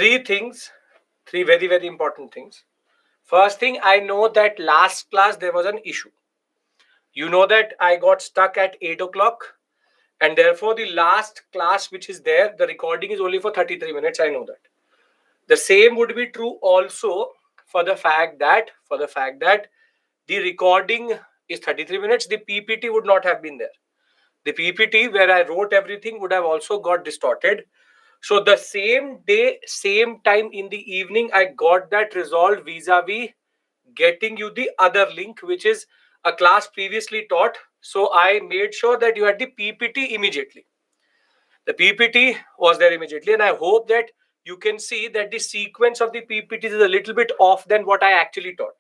Three things, three very, very important things. First thing, I know that last class there was an issue. You know that I got stuck at 8 o'clock, and therefore the last class which is there, the recording is only for 33 minutes. I know that. The same would be true also for the fact that the recording is 33 minutes. The PPT would not have been there. The PPT where I wrote everything would have also got distorted. So the same day, same time in the evening, I got that resolved vis-a-vis getting you the other link, which is a class previously taught. So I made sure that you had the PPT immediately. The PPT was there immediately, and I hope that you can see that the sequence of the PPT is a little bit off than what I actually taught.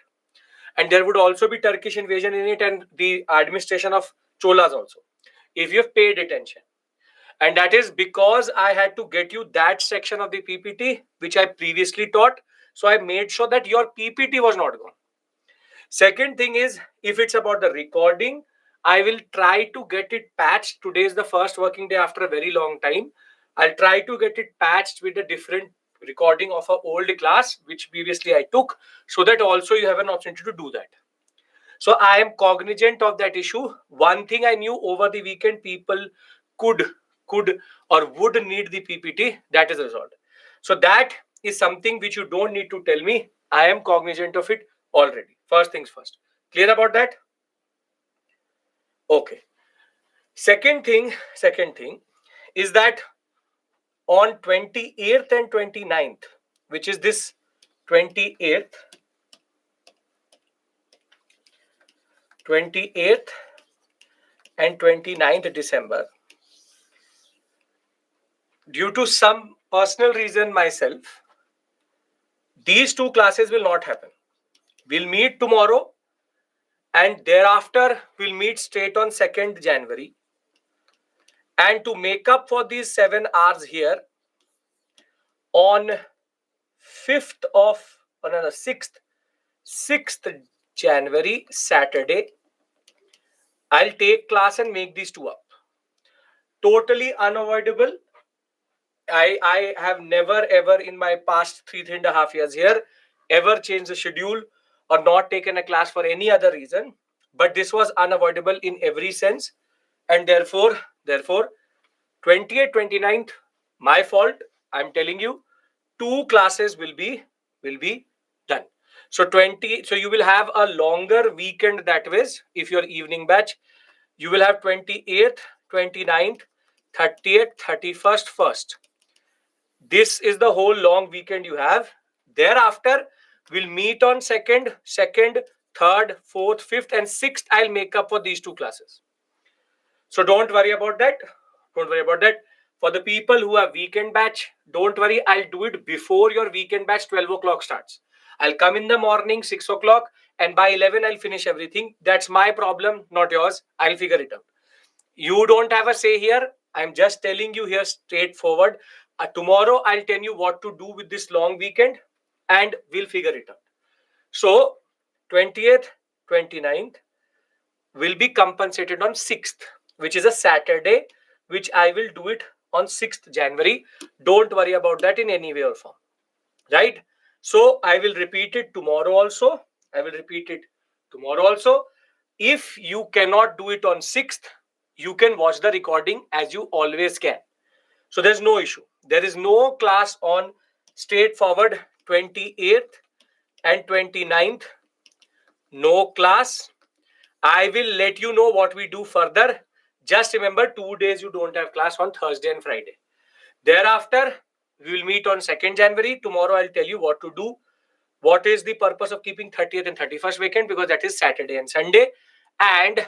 And there would also be Turkish invasion in it and the administration of Cholas also, if you have paid attention. And that is because I had to get you that section of the PPT, which I previously taught. So I made sure that your PPT was not gone. Second thing is, if it's about the recording, I will try to get it patched. Today is the first working day after a very long time. I'll try to get it patched with a different recording of an old class, which previously I took, so that also you have an opportunity to do that. So I am cognizant of that issue. One thing I knew over the weekend, people could or would need the PPT. That is resolved. So that is something which you don't need to tell me. I am cognizant of it already. First things first. Clear about that? Okay. Second thing is that on 28th and 29th, which is this 28th and 29th December, due to some personal reason myself, these two classes will not happen. We'll meet tomorrow, and thereafter we'll meet straight on 2nd January. And to make up for these 7 hours here, on 6th January, Saturday, I'll take class and make these two up. Totally unavoidable. I have never ever in my past 3.5 years here ever changed the schedule or not taken a class for any other reason. But this was unavoidable in every sense. And therefore, 28th, 29th, my fault. I'm telling you, 2 classes will be done. So you will have a longer weekend that ways. If you're evening batch, you will have 28th, 29th, 30th, 31st, 1st. This is the whole long weekend you have. Thereafter, we'll meet on 2nd, 3rd, 4th, 5th, and 6th. I'll make up for these 2 classes. So don't worry about that. For the people who have weekend batch, don't worry. I'll do it before your weekend batch 12 o'clock starts. I'll come in the morning 6 o'clock, and by 11 I'll finish everything. That's my problem, not yours. I'll figure it out. You don't have a say here. I'm just telling you here straightforward. Tomorrow I'll tell you what to do with this long weekend, and we'll figure it out. So 20th, 29th will be compensated on 6th, which is a Saturday, which I will do it on 6th January. Don't worry about that in any way or form. Right? So I will repeat it tomorrow also. If you cannot do it on 6th, you can watch the recording as you always can. So there's no issue. There is no class on straightforward 28th and 29th. No class. I will let you know what we do further. Just remember, 2 days you don't have class on Thursday and Friday. Thereafter, we will meet on 2nd January. Tomorrow I'll tell you what to do. What is the purpose of keeping 30th and 31st vacant? Because that is Saturday and Sunday. And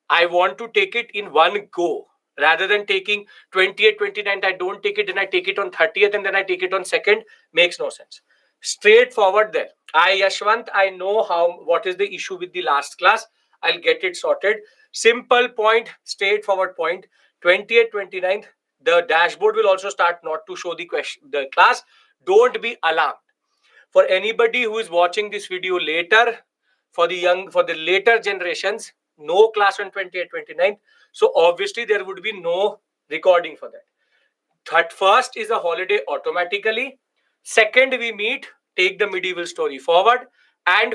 I want to take it in one go. Rather than taking 28th, 29th, I don't take it, then I take it on 30th and then I take it on 2nd. Makes no sense. Straightforward there. Yashwant, I know what is the issue with the last class. I'll get it sorted. Simple point, straightforward point. 28th, 29th, the dashboard will also start not to show the class. Don't be alarmed. For anybody who is watching this video later, for the later generations, no class on 28th, 29th. So obviously there would be no recording for that. 31st is a holiday automatically. Second, we meet, take the medieval story forward. And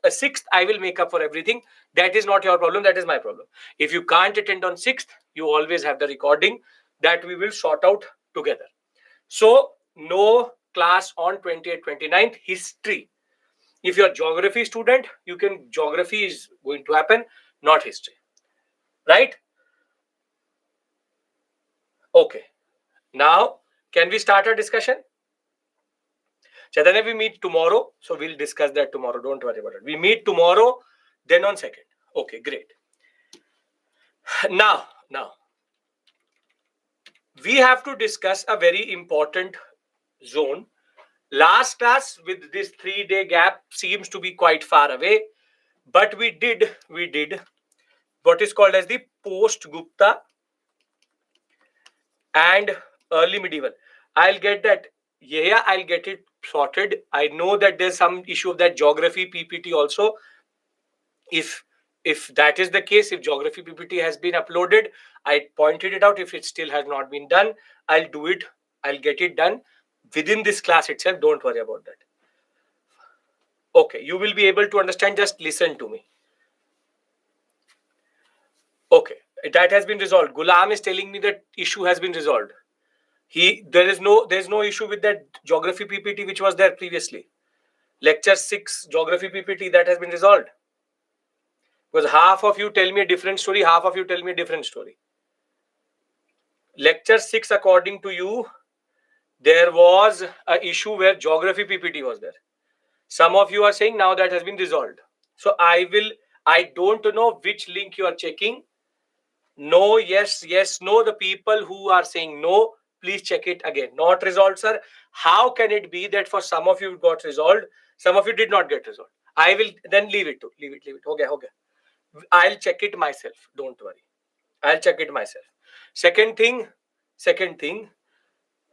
sixth, I will make up for everything. That is not your problem. That is my problem. If you can't attend on sixth, you always have the recording that we will sort out together. So, no class on 28th, 29th, history. If you're a geography student, geography is going to happen, not history. Right? Okay. Now, can we start our discussion? Chaitanya, we meet tomorrow. So we'll discuss that tomorrow. Don't worry about it. We meet tomorrow, then on 2nd. Okay, great. Now, we have to discuss a very important zone. Last class with this 3-day gap seems to be quite far away, but we did what is called as the post-Gupta and early medieval. I'll get that. Yeah, I'll get it sorted. I know that there's some issue of that geography PPT also. If that is the case, if geography PPT has been uploaded, I pointed it out. If it still has not been done, I'll do it. I'll get it done within this class itself. Don't worry about that. Okay, you will be able to understand. Just listen to me. Okay, that has been resolved. Gulam is telling me that issue has been resolved. There's no issue with that geography PPT which was there previously. Lecture 6 geography PPT, that has been resolved. Because half of you tell me a different story, half of you tell me a different story. Lecture 6, according to you, there was an issue where geography PPT was there. Some of you are saying now that has been resolved. So I don't know which link you are checking. No, yes, no. The people who are saying no, please check it again. Not resolved, sir. How can it be that for some of you it got resolved, some of you did not get resolved? I will then leave it. Okay. I'll check it myself. Don't worry. I'll check it myself. Second thing,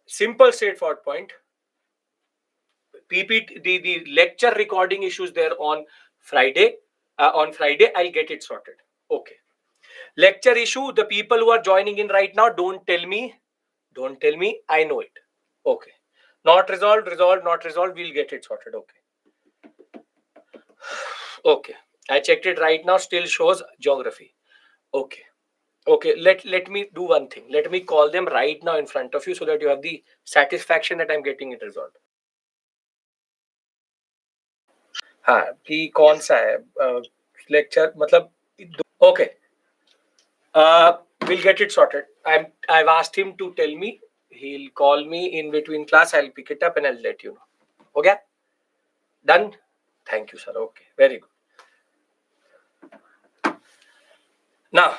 simple straightforward point. PPT, the lecture recording issues there on Friday. On Friday, I'll get it sorted. Okay. Lecture issue, the people who are joining in right now, don't tell me. I know it. Okay. Not resolved, not resolved. We'll get it sorted. Okay. Okay. I checked it right now. Still shows geography. Okay. Let me do one thing. Let me call them right now in front of you so that you have the satisfaction that I'm getting it resolved. हाँ कि कौन सा है lecture मतलब okay. We'll get it sorted. I've asked him to tell me. He'll call me in between class. I'll pick it up and I'll let you know. Okay? Done? Thank you, sir. Okay. Very good. Now,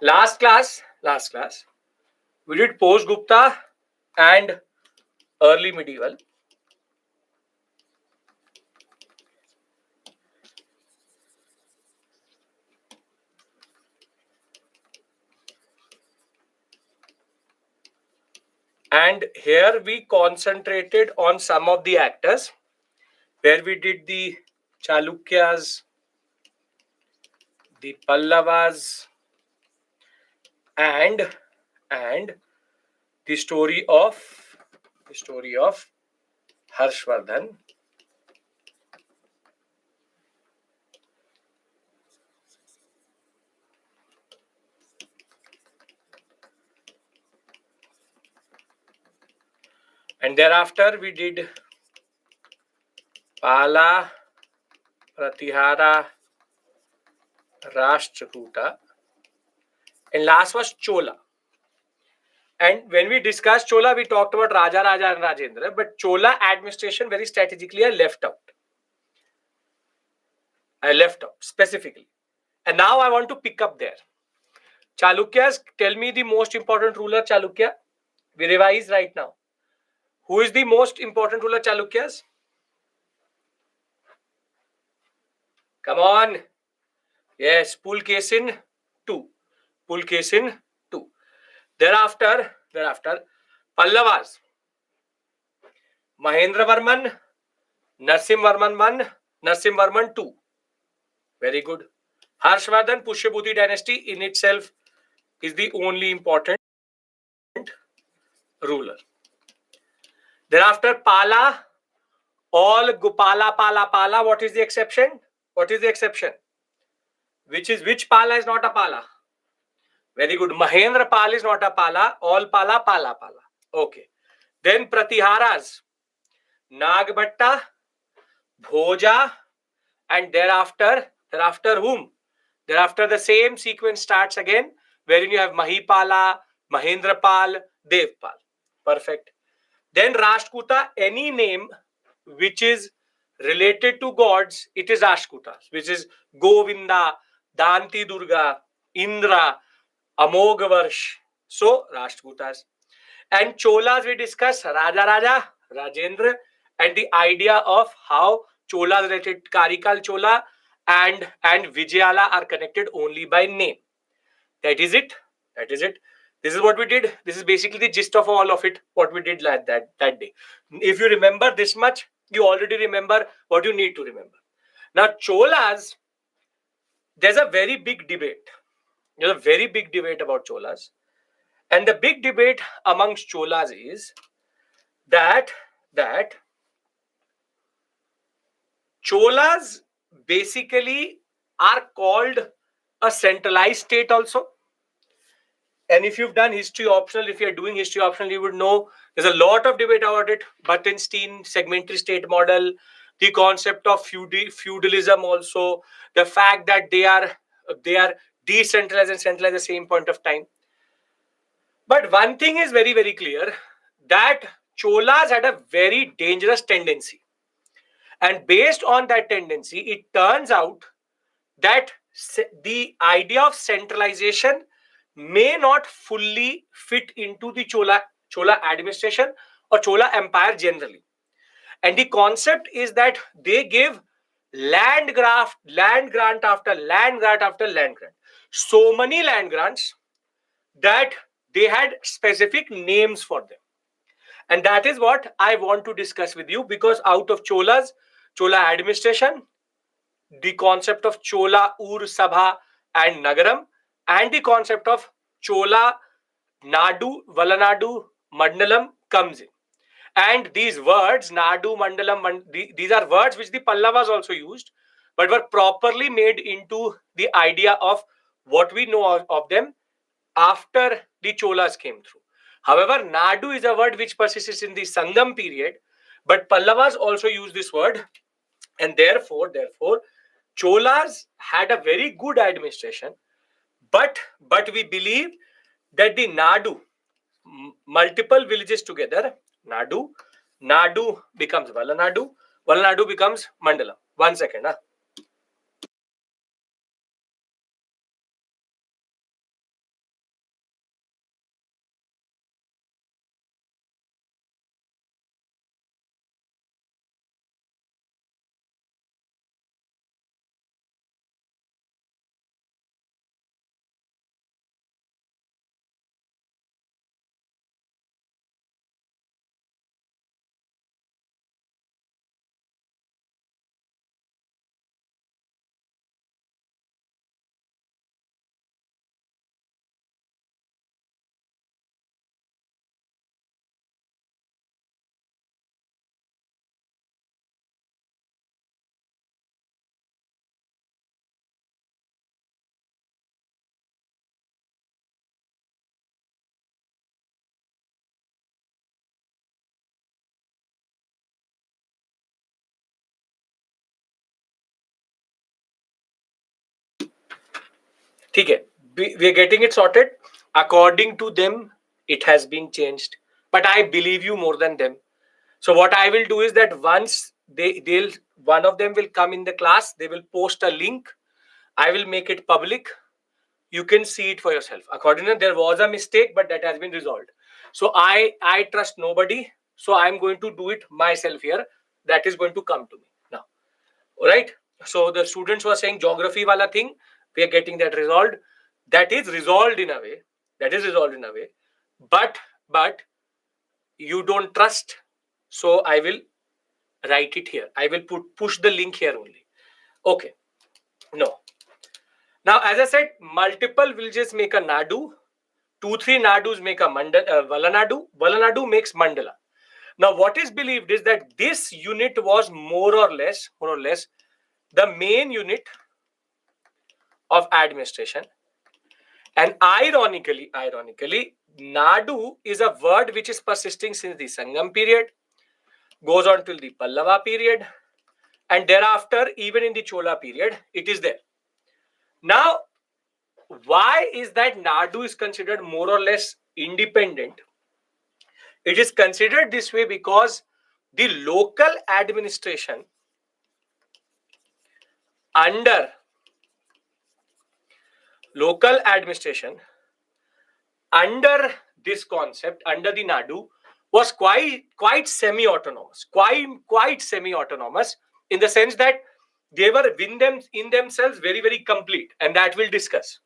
last class, we did post-Gupta and early medieval. And here we concentrated on some of the actors, where we did the Chalukyas, the Pallavas, and the story of Harshvardhan. And thereafter we did Pala, Pratihara, Rashtrakuta, and last was Chola. And when we discussed Chola, we talked about Raja and Rajendra, but Chola administration very strategically I left out specifically. And now I want to pick up there. Chalukyas, tell me the most important ruler Chalukya. We revise right now. Who is the most important ruler Chalukyas? Come on. Yes, Pulkesin 2. Thereafter, Pallavas. Mahendravarman, Narsimvarman 1, Narsimvarman 2. Very good. Harshvardhan, Pushyabhuti dynasty in itself is the only important ruler. Thereafter, Pala, all Gopala, Pala, Pala. What is the exception? What is the exception? Which Pala is not a Pala? Very good. Mahendra Pal is not a Pala. All Pala, Pala, Pala. Okay. Then Pratiharas, Nagbhatta, Bhoja, and thereafter whom? Thereafter the same sequence starts again, wherein you have Mahipala, Mahendrapal, Devpal. Perfect. Then Rashtrakuta, any name which is related to gods, it is Rashtrakuta, which is Govinda, Danti Durga, Indra, Amogvarsh. So Rashtrakutas. And Cholas we discuss Raja Raja, Rajendra, and the idea of how Cholas related Karikal Chola and Vijayala are connected only by name. That is it. That is it. This is what we did. This is basically the gist of all of it, what we did like that day. If you remember this much, you already remember what you need to remember. Now, Cholas, there's a very big debate. There's a very big debate about Cholas. And the big debate amongst Cholas is that Cholas basically are called a centralized state also. And if you've done history optional, if you're doing history optional, you would know there's a lot of debate about it. Buttenstein, segmentary state model, the concept of feudalism also, the fact that they are decentralized and centralized at the same point of time. But one thing is very, very clear, that Cholas had a very dangerous tendency. And based on that tendency, it turns out that the idea of centralization may not fully fit into the Chola administration or Chola empire generally. And the concept is that they give land grant after land grant after land grant. So many land grants that they had specific names for them. And that is what I want to discuss with you, because out of Chola administration, the concept of Chola Ur Sabha and Nagaram, and the concept of Chola Nadu, Valanadu, Mandalam comes in. And these words, Nadu, Mandalam, these are words which the Pallavas also used, but were properly made into the idea of what we know of them after the Cholas came through. However, Nadu is a word which persists in the Sangam period, but Pallavas also use this word, and therefore, Cholas had a very good administration, but we believe that the Nadu, multiple villages together, Nadu becomes Valanadu becomes Mandalam. 1 second. Okay, we are getting it sorted. According to them, it has been changed, but I believe you more than them. So what I will do is that once they'll one of them will come in the class, they will post a link. I will make it public. You can see it for yourself. According to them, there was a mistake, but that has been resolved. So I trust nobody. So I'm going to do it myself here. That is going to come to me now. All right. So the students were saying geography wala thing, we are getting that resolved. That is resolved in a way. But you don't trust. So I will write it here. I will push the link here only. Okay. No. Now, as I said, multiple villages make a Nadu. 2-3 Nadus make a Valanadu. Valanadu makes Mandala. Now, what is believed is that this unit was more or less the main unit of administration. And ironically, Nadu is a word which is persisting since the Sangam period, goes on till the Pallava period, and thereafter, even in the Chola period, it is there. Now, why is that Nadu is considered more or less independent? It is considered this way because the local administration under this concept, under the Nadu, was quite semi-autonomous, quite semi-autonomous, in the sense that they were in themselves very complete, and that we'll discuss.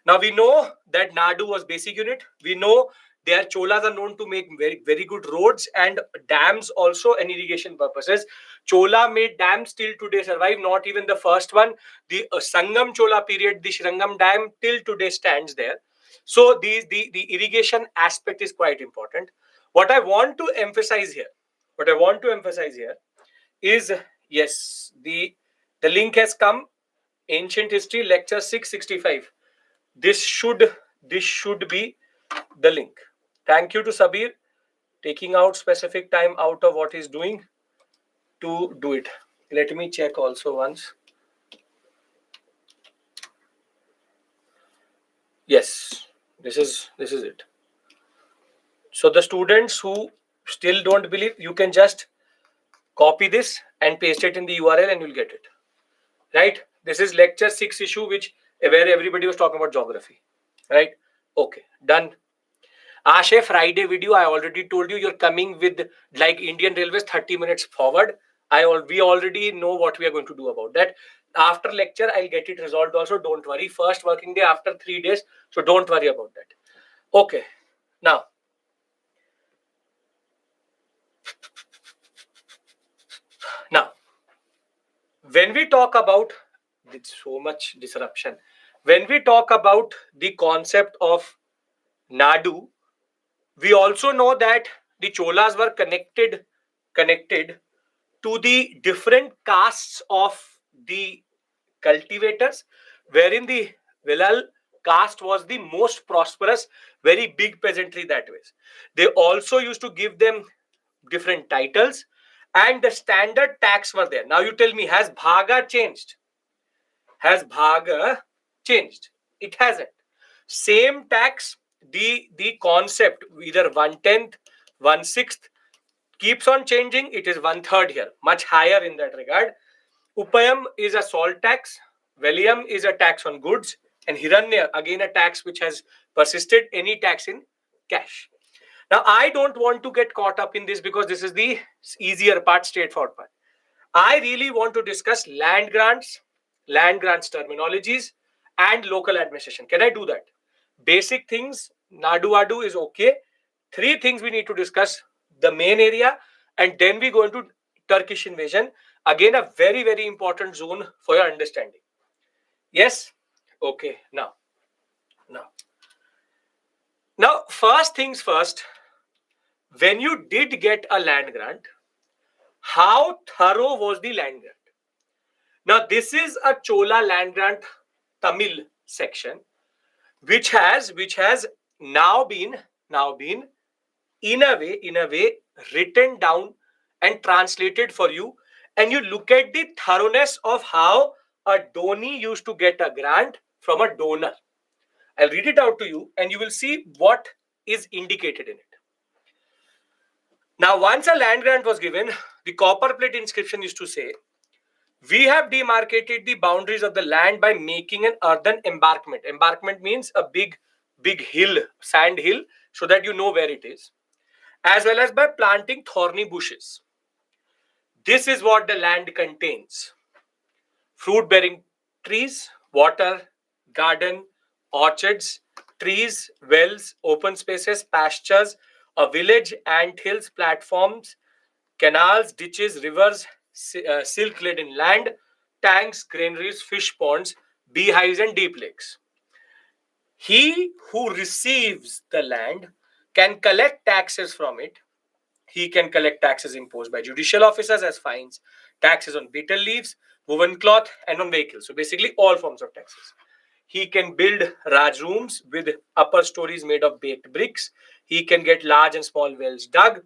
Now we know that Nadu was basic unit. We know their cholas are known to make very good roads and dams also, and irrigation purposes. Chola made dams till today survive. Not even the first one. The Sangam Chola period, the Srangam dam till today stands there. So the irrigation aspect is quite important. What I want to emphasize here is, yes, the link has come. Ancient History Lecture 665. This should be the link. Thank you to Sabir taking out specific time out of what he's doing to do it. Let me check also once. Yes, this is it. So the students who still don't believe, you can just copy this and paste it in the URL and you'll get it. Right? This is lecture 6 issue, where everybody was talking about geography. Right? Okay, done. Ashay, Friday video, I already told you, you're coming with like Indian Railways 30 minutes forward. We already know what we are going to do about that. After lecture, I'll get it resolved also. Don't worry. First working day after 3 days. So don't worry about that. Okay. Now, when we talk about so much disruption, when we talk about the concept of Nadu, we also know that the Cholas were connected to the different castes of the cultivators, wherein the Velal caste was the most prosperous, very big peasantry that way. They also used to give them different titles, and the standard tax were there. Now you tell me, has Bhaga changed? It hasn't. Same tax, the concept, either 1/10, 1/6, keeps on changing. It is 1/3 here, much higher in that regard. Upayam is a salt tax, Valium is a tax on goods, and Hiranya, again a tax which has persisted, any tax in cash. Now, I don't want to get caught up in this because this is the easier part, straightforward part. I really want to discuss land grants terminologies, and local administration. Can I do that? Basic things, Nadu is okay. 3 things we need to discuss: the main area, and then we go into Turkish invasion. Again, a very important zone for your understanding. Yes? Okay. Now, first things first, when you did get a land grant, how thorough was the land grant? Now, this is a Chola land grant Tamil section, which has now been in a way written down and translated for you, and you look at the thoroughness of how a donee used to get a grant from a donor. I'll read it out to you and you will see what is indicated in it. Now, once a land grant was given, the copper plate inscription used to say, "We have demarcated the boundaries of the land by making an earthen embankment." Embankment means a big hill, sand hill, so that you know where it is, as well as by planting thorny bushes. This is what the land contains: fruit-bearing trees, water, garden, orchards, trees, wells, open spaces, pastures, a village, ant hills, platforms, canals, ditches, rivers, silk-laden land, tanks, granaries, fish ponds, beehives, and deep lakes. He who receives the land can collect taxes from it, He can collect taxes imposed by judicial officers as fines, taxes on betel leaves, woven cloth, and on vehicles. So basically, all forms of taxes. He can build Raj rooms with upper stories made of baked bricks. He can get large and small wells dug.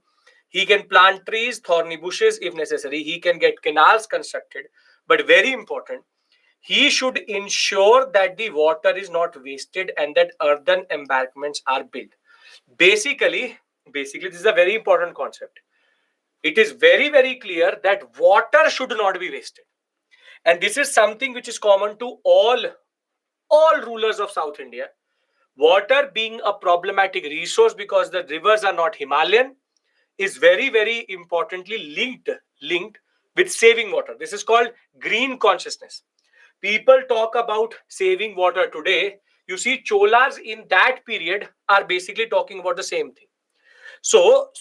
He can plant trees, thorny bushes if necessary. He can get canals constructed. But very important, he should ensure that the water is not wasted and that earthen embankments are built. Basically, basically, this is a very important concept. It is very, very clear that water should not be wasted. And this is something which is common to all rulers of South India. Water being a problematic resource because the rivers are not Himalayan is very, very importantly linked with saving water. This is called green consciousness. People talk about saving water today. You see, Cholas in that period are basically talking about the same thing. So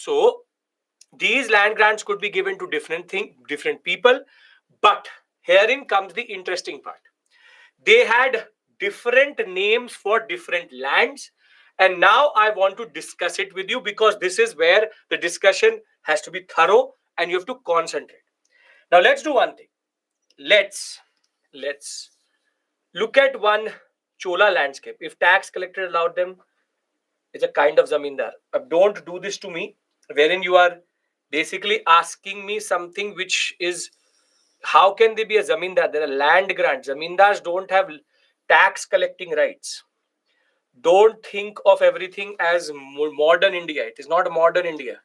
these land grants could be given to different people, but herein comes the interesting part. They had different names for different lands, and now I want to discuss it with you because this is where the discussion has to be thorough and you have to concentrate. Now let's do one thing. Let's look at one Chola landscape. If tax collector allowed them, it's a kind of zamindar. Don't do this to me, wherein you are basically asking me something which is, how can they be a zamindar? There are land grants. Zamindars don't have tax collecting rights. Don't think of everything as modern India. It is not modern India.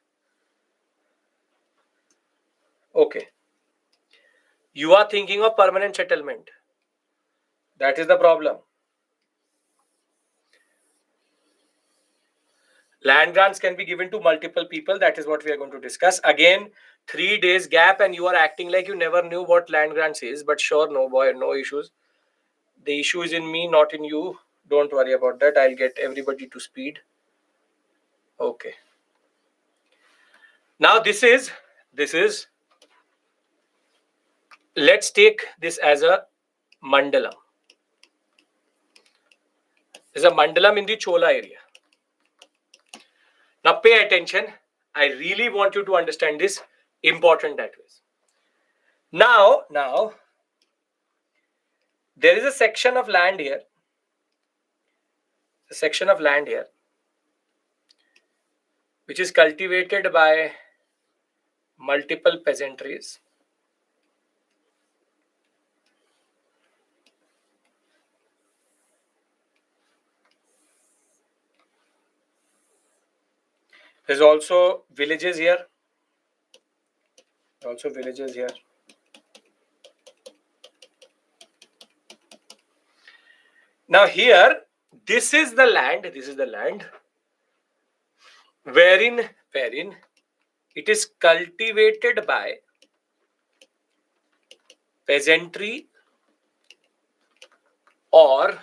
Okay. You are thinking of permanent settlement. That is the problem. Land grants can be given to multiple people. That is what we are going to discuss. Again, 3 days gap and you are acting like you never knew what land grants is. But sure, no boy, no issues. The issue is in me, not in you. Don't worry about that. I'll get everybody to speed. Okay. Now this is, let's take this as a mandalam. There's a mandalam in the Chola area. Now pay attention. I really want you to understand this important that way. Now, there is a section of land here. A section of land here which is cultivated by multiple peasantries. There's also villages here. Now here, this is the land wherein it is cultivated by peasantry or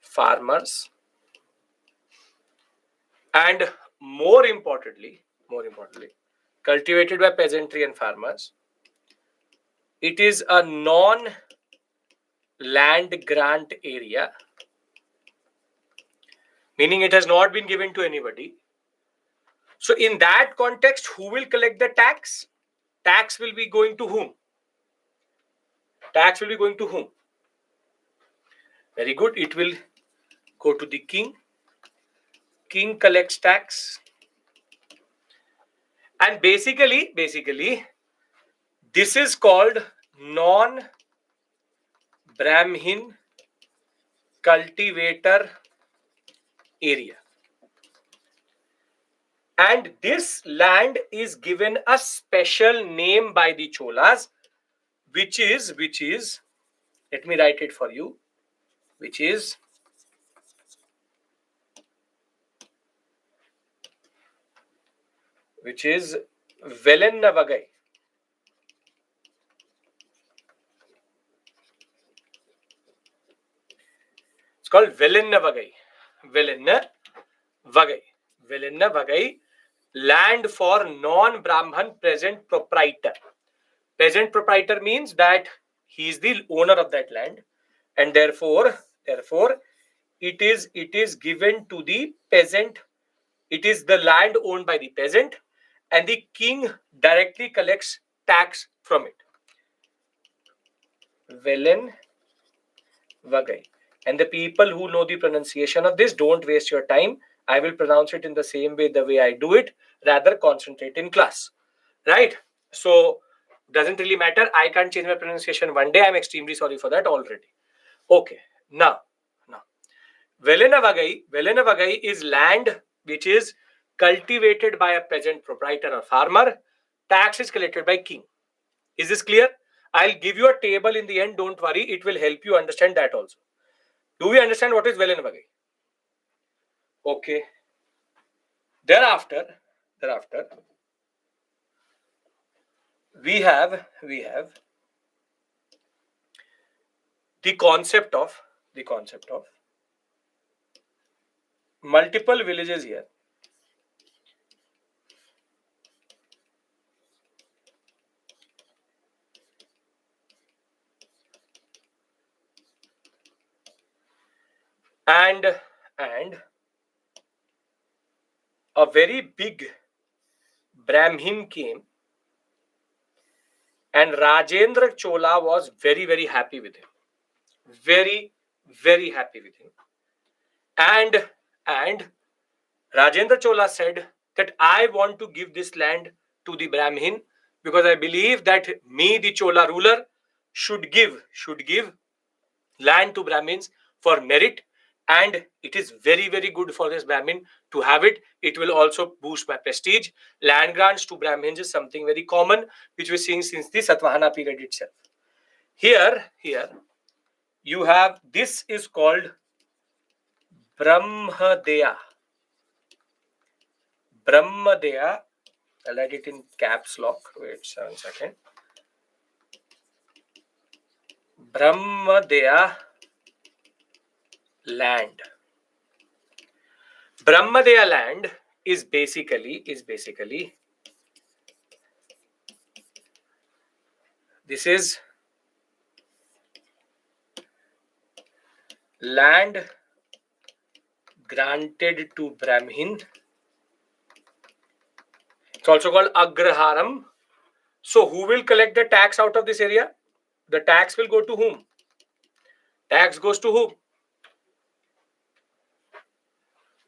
farmers, and more importantly, cultivated by peasantry and farmers. It is a non-land grant area, meaning it has not been given to anybody. So in that context, who will collect the tax? Tax will be going to whom? Very good. It will go to the king. King collects tax. And basically, this is called non-Brahmin cultivator area. And this land is given a special name by the Cholas, which is, let me write it for you, which is Velennavagai. It's called Velennavagai. Velennavagai, land for non-Brahman peasant proprietor. Peasant proprietor means that he is the owner of that land, and therefore it is given to the peasant It is the land owned by the peasant, and the king directly collects tax from it. Velen Vagai. And the people who know the pronunciation of this, don't waste your time. I will pronounce it in the same way, the way I do it. Rather, concentrate in class. Right? So, doesn't really matter. I can't change my pronunciation one day. I'm extremely sorry for that already. Okay. Now. Velenavagai is land which is cultivated by a peasant proprietor or farmer. Tax is collected by king. Is this clear? I'll give you a table in the end. Don't worry. It will help you understand that also. Do we understand what is Velenavagai? Okay. Thereafter, we have the concept of multiple villages here. And a very big Brahmin came, and Rajendra Chola was very, very happy with him. Very, very happy with him. And Rajendra Chola said that I want to give this land to the Brahmin because I believe that me, the Chola ruler, should give land to Brahmins for merit, and it is very, very good for this Brahmin to have it. It will also boost my prestige. Land grants to Brahmins is something very common, which we're seeing since the Satvahana period itself. Here, you have, this is called Brahmadeya. I'll write it in caps lock. Wait 1 second. Brahmadeya land. Brahmadeya land is basically this is land granted to Brahmin. It's also called Agraharam. So who will collect the tax out of this area? The tax will go to whom? Tax goes to whom?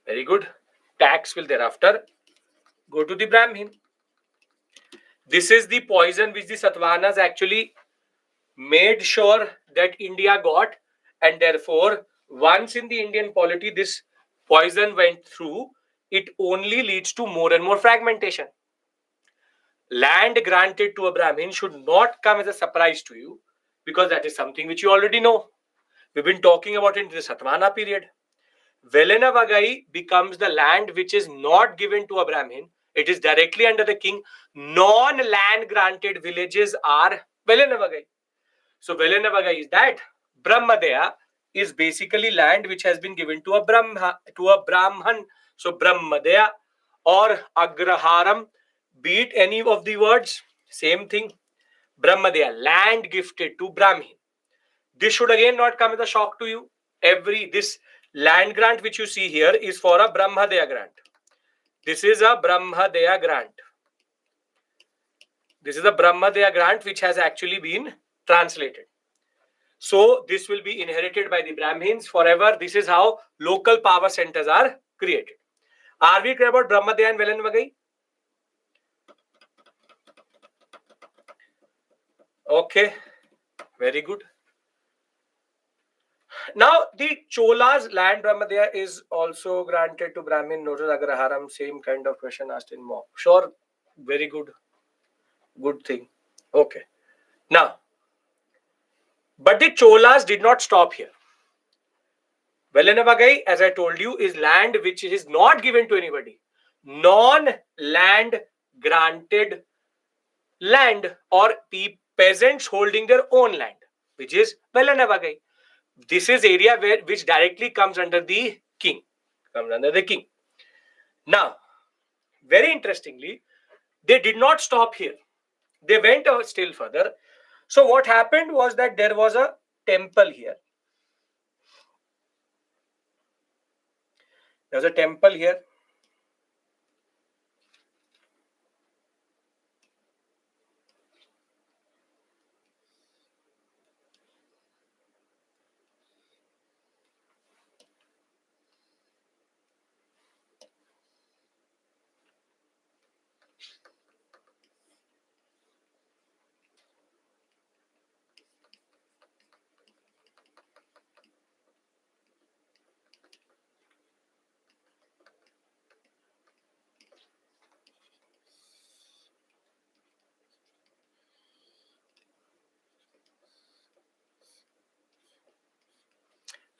Very good. Tax will thereafter go to the Brahmin. This is the poison which the Satavahanas actually made sure that India got, and therefore once in the Indian polity this poison went through, it only leads to more and more fragmentation. Land granted to a Brahmin should not come as a surprise to you, because that is something which you already know. We've been talking about it in the Satvahana period. Velenavagai becomes the land which is not given to a Brahmin. It is directly under the king. Non-land granted villages are Velenavagai. So Velenavagai is that. Brahmadeya is basically land which has been given to a Brahman. So Brahmadeya or Agraharam, be it any of the words, same thing. Brahmadeya, land gifted to Brahmin. This should again not come as a shock to you. This land grant which you see here is for a Brahmadeya grant. This is a Brahmadeya grant. This is a Brahmadeya grant which has actually been translated. So this will be inherited by the Brahmins forever. This is how local power centers are created. Are we clear about Brahmadeya and Velenavagai? Okay, very good. Now the Chola's land Brahmadeya is also granted to Brahmin. Notice Agraharam, same kind of question asked in mock. Sure, very good. Good thing. Okay. Now, but the Cholas did not stop here. Velenavagai, as I told you, is land which is not given to anybody. Non-land granted land, or peasants holding their own land, which is Velenavagai. This is area which directly comes under the king. Now, very interestingly, they did not stop here. They went still further. So what happened was that there was a temple here. There's a temple here.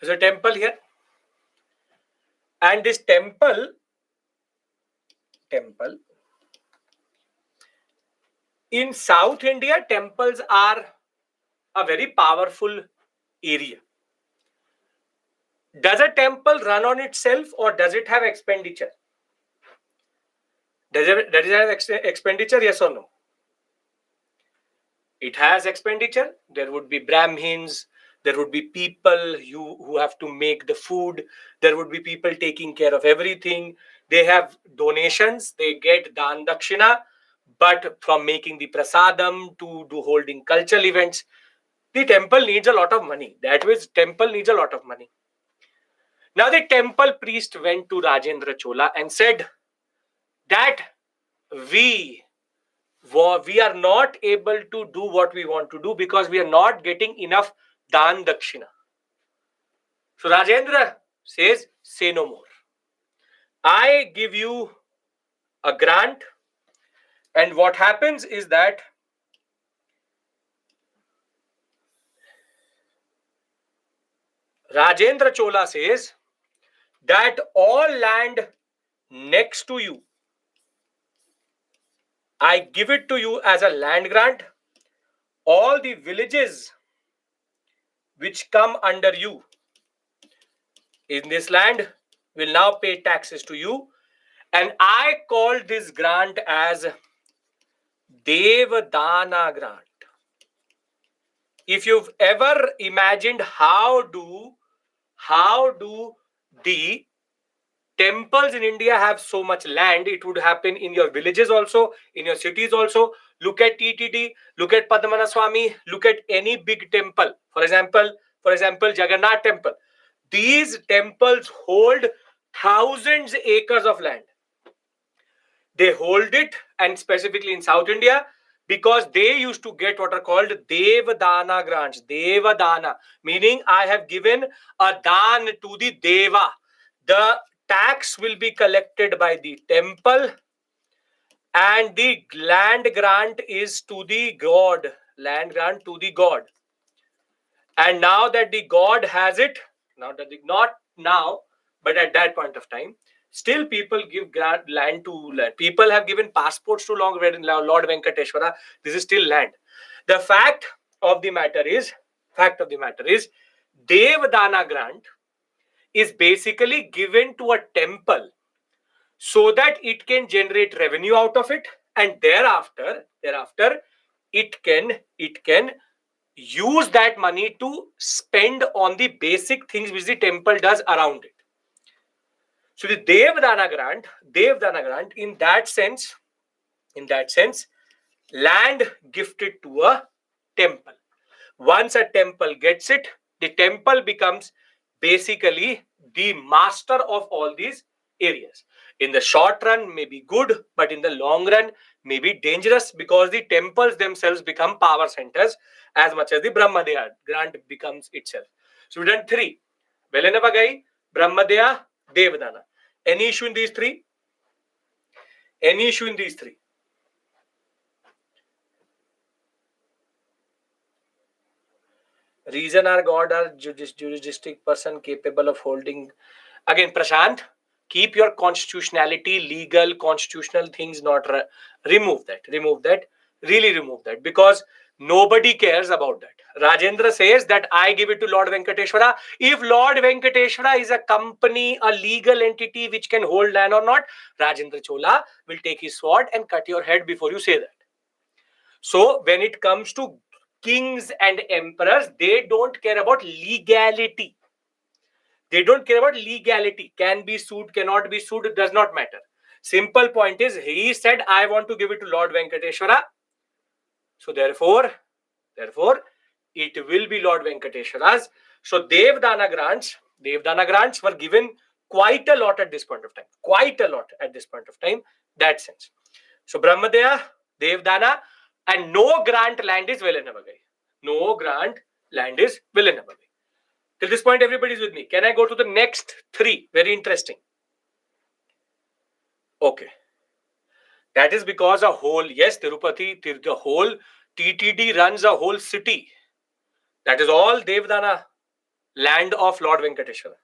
There's a temple here. And this temple in South India, temples are a very powerful area. Does a temple run on itself or does it have expenditure? Does it have expenditure, yes or no? It has expenditure. There would be Brahmins, there would be people who have to make the food, there would be people taking care of everything. They have donations, they get dan dakshina, but from making the prasadam to holding cultural events, the temple needs a lot of money. That means temple needs a lot of money. Now the temple priest went to Rajendra Chola and said that we are not able to do what we want to do because we are not getting enough dan dakshina. So Rajendra says, say no more. I give you a grant, and what happens is that Rajendra Chola says that all land next to you, I give it to you as a land grant. All the villages which come under you in this land will now pay taxes to you. And I call this grant as Devdana grant. If you've ever imagined how do the temples in India have so much land, it would happen in your villages also, in your cities also. Look at TTD, look at Padmana Swami, look at any big temple. For example, Jagannath temple. These temples hold thousands acres of land. They hold it, and specifically in South India, because they used to get what are called Devdana grants. Devdana, meaning I have given a dan to the Deva. The tax will be collected by the temple, and the land grant is to the god. Land grant to the god. And now that the god has it, not now, but at that point of time, still people give land to land. People have given passports to Lord Venkateshwara. This is still land. The fact of the matter is, Devdana grant is basically given to a temple so that it can generate revenue out of it, and thereafter it can use that money to spend on the basic things which the temple does around it. So the Devdana grant, in that sense, land gifted to a temple. Once a temple gets it, the temple becomes basically the master of all these areas. In the short run, may be good, but in the long run, may be dangerous, because the temples themselves become power centers as much as the Brahmadeya grant becomes itself. So we've done three: Velenavagai, Brahmadeya, Devdana. Any issue in these three? Any issue in these three? Reason or God or juristic person capable of holding. Again, Prashant, keep your constitutionality, legal, constitutional things not remove that. Really remove that, because nobody cares about that. Rajendra says that I give it to Lord Venkateshwara. If Lord Venkateshwara is a company, a legal entity which can hold land or not, Rajendra Chola will take his sword and cut your head before you say that. So when it comes to kings and emperors, they don't care about legality. Can be sued, cannot be sued, it does not matter. Simple point is, he said, I want to give it to Lord Venkateshwara. So therefore, it will be Lord Venkateshwara's. So Devdana grants were given quite a lot at this point of time. That sense. So Brahmadeya, Devdana, and no grant land is Velenavagai. Till this point, everybody is with me. Can I go to the next three? Very interesting. Okay. That is because Tirupati, the whole TTD runs a whole city. That is all Devdana. land of Lord Venkateshwara.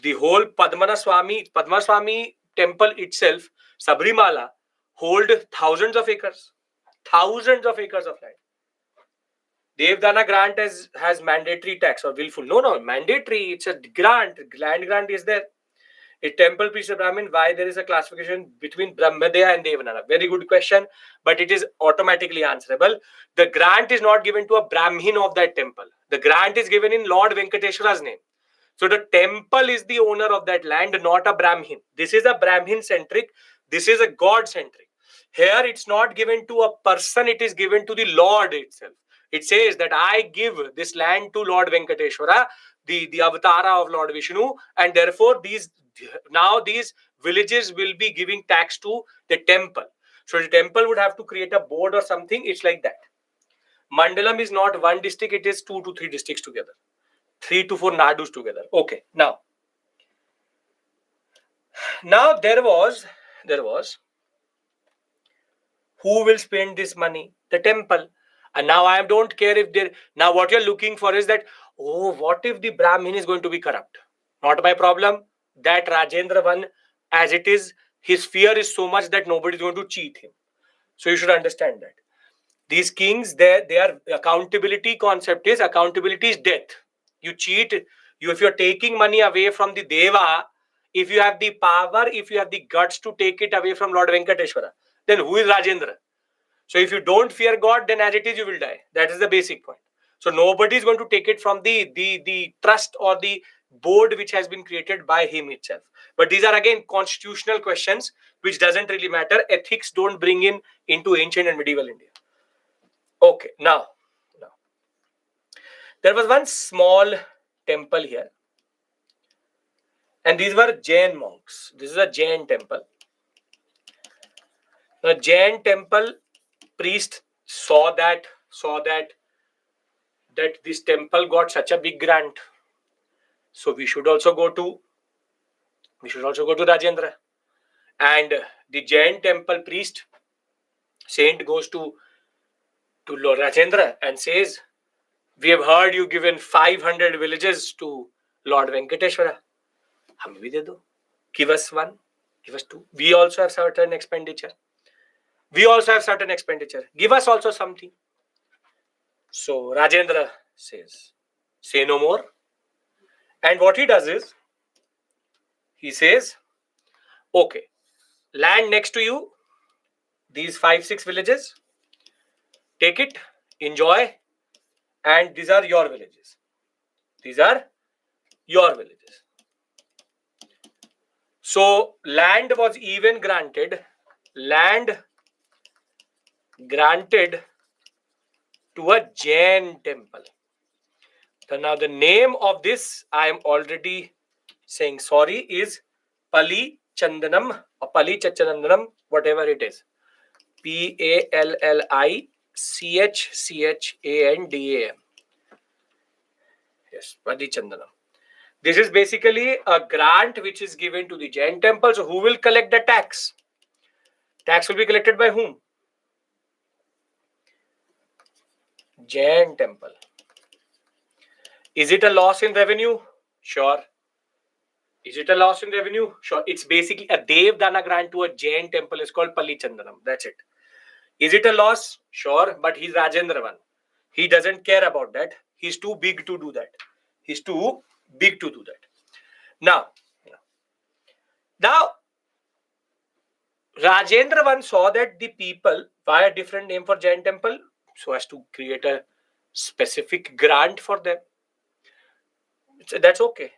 The whole Padmaswamy temple itself, Sabrimala, hold thousands of acres of land. Devdana grant has mandatory tax or willful. No, mandatory. It's a grant. Land grant is there. A temple priest Brahmin, why there is a classification between Brahmadeya and Devanana? Very good question, but it is automatically answerable. The grant is not given to a Brahmin of that temple. The grant is given in Lord Venkateshwara's name. So the temple is the owner of that land, not a Brahmin. This is a Brahmin centric. This is a God centric. Here it's not given to a person, it is given to the Lord itself. It says that I give this land to Lord Venkateshwara, the avatara of Lord Vishnu, and therefore these villages will be giving tax to the temple. So the temple would have to create a board or something. It's like that. Mandalam is not one district, it is 2 to 3 districts together. 3 to 4 nadus together. Okay, now there was who will spend this money? The temple. And now I don't care if they now what you're looking for is that, oh, what if the Brahmin is going to be corrupt? Not my problem. That Rajendra one, as it is, his fear is so much that nobody is going to cheat him. So you should understand that. These kings, their accountability concept is death. You cheat, if you're taking money away from the Deva, if you have the power, if you have the guts to take it away from Lord Venkateshwara, then who is Rajendra? So if you don't fear God, then as it is, you will die. That is the basic point. So nobody is going to take it from the trust or the board which has been created by him itself. But these are again constitutional questions which doesn't really matter. Ethics don't bring in into ancient and medieval India. Okay, now there was one small temple here, and these were Jain monks. This is a Jain temple. The Jain temple priest saw that this temple got such a big grant, so we should also go to Rajendra. And the Jain temple priest saint goes to Lord Rajendra and says, we have heard you given 500 villages to Lord Venkateshwara. Hum bhi de do. Give us one, give us two. We also have certain expenditure. Give us also something. So Rajendra says, say no more. And what he does is, he says, okay, land next to you, these 5-6 villages, take it, enjoy, and these are your villages. So land was even granted to a Jain temple. So now the name of this, I am already saying sorry, is Pali Chandanam or Pali Chachanandanam, whatever it is. PALLICHCHANDAM. Yes, Pali Chandanam. This is basically a grant which is given to the Jain temple. So who will collect the tax? Tax will be collected by whom? Jain temple. Is it a loss in revenue? Sure. Is it a loss in revenue? Sure. It's basically a Devdana grant to a Jain temple is called Pali Chandanam. That's it. Is it a loss? Sure. But he's Rajendra one. He doesn't care about that. He's too big to do that. Now, Rajendra one saw that the people, why a different name for Jain temple? So as to create a specific grant for them. That's okay.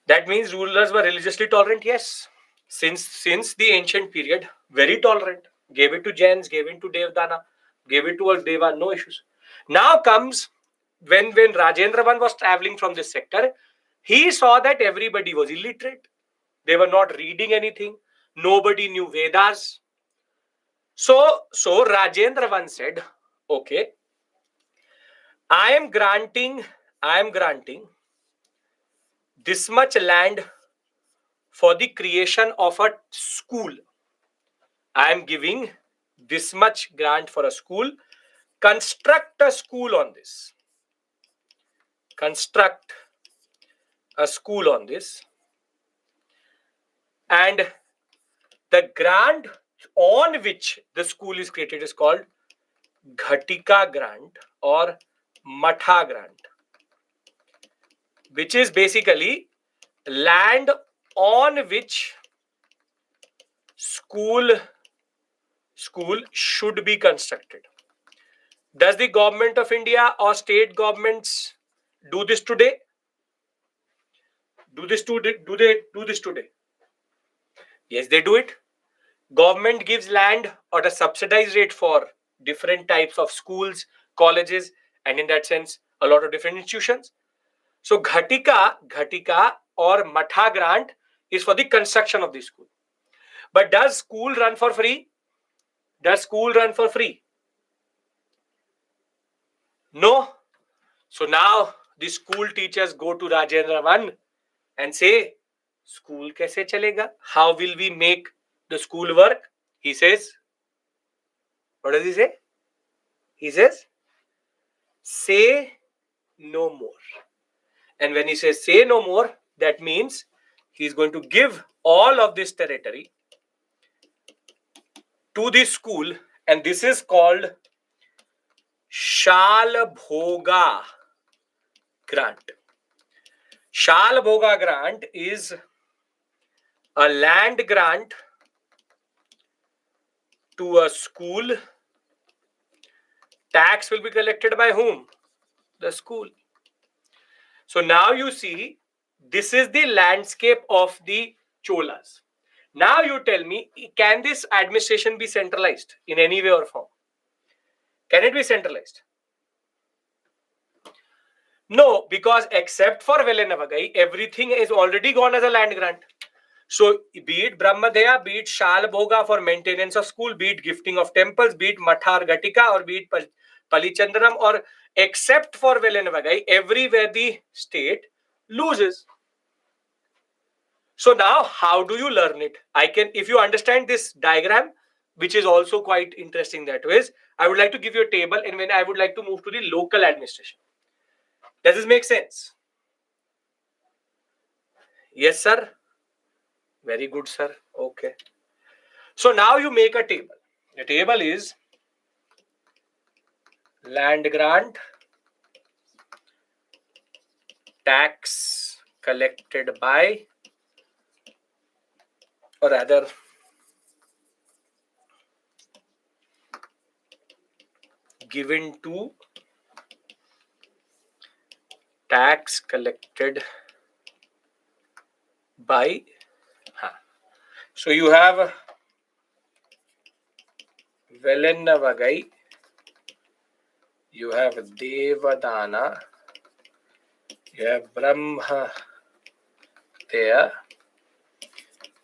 That means rulers were religiously tolerant, yes. Since the ancient period, very tolerant. Gave it to Jains, gave it to Devdana, gave it to a Deva, no issues. Now comes when Rajendra one was traveling from this sector, he saw that everybody was illiterate. They were not reading anything. Nobody knew Vedas. So Rajendra one said, okay, I am granting this much land for the creation of a school. I am giving this much grant for a school. Construct a school on this. construct a school on this, and the grant on which the school is created is called Ghatika grant or Matha grant, which is basically land on which school should be constructed. Does the government of India or state governments do this today? Do they do this today? Yes, they do it. Government gives land at a subsidized rate for different types of schools, colleges, and in that sense, a lot of different institutions. So Ghatika or Matha grant is for the construction of the school. But does school run for free? Does school run for free? No. So now the school teachers go to Rajendra 1 and say, school kaise chalega? How will we make the school work? He says, what does he say? He says, say no more. And when he says say no more, that means he's going to give all of this territory to the school, and this is called Shal Bhoga grant. Shal Bhoga grant is a land grant to a school. Tax will be collected by whom? The school. So now you see, this is the landscape of the Cholas. Now you tell me, can this administration be centralized in any way or form? Can it be centralized? No, because except for Velenavagai, everything is already gone as a land grant. So be it Brahmadaya, be it Shal Bhoga for maintenance of school, be it gifting of temples, be it Mathar Gatika, or be it Palichandranam, or except for Velenavagai, everywhere the state loses. So now how do you learn it? If you understand this diagram, which is also quite interesting that way, I would like to give you a table, and when I would like to move to the local administration. Does this make sense? Yes, sir. Very good, sir. Okay. So now you make a table. The table is land grant, tax collected by, or rather, given to, tax collected by. So you have Velenavagai, you have Devadana, you have Brahma there,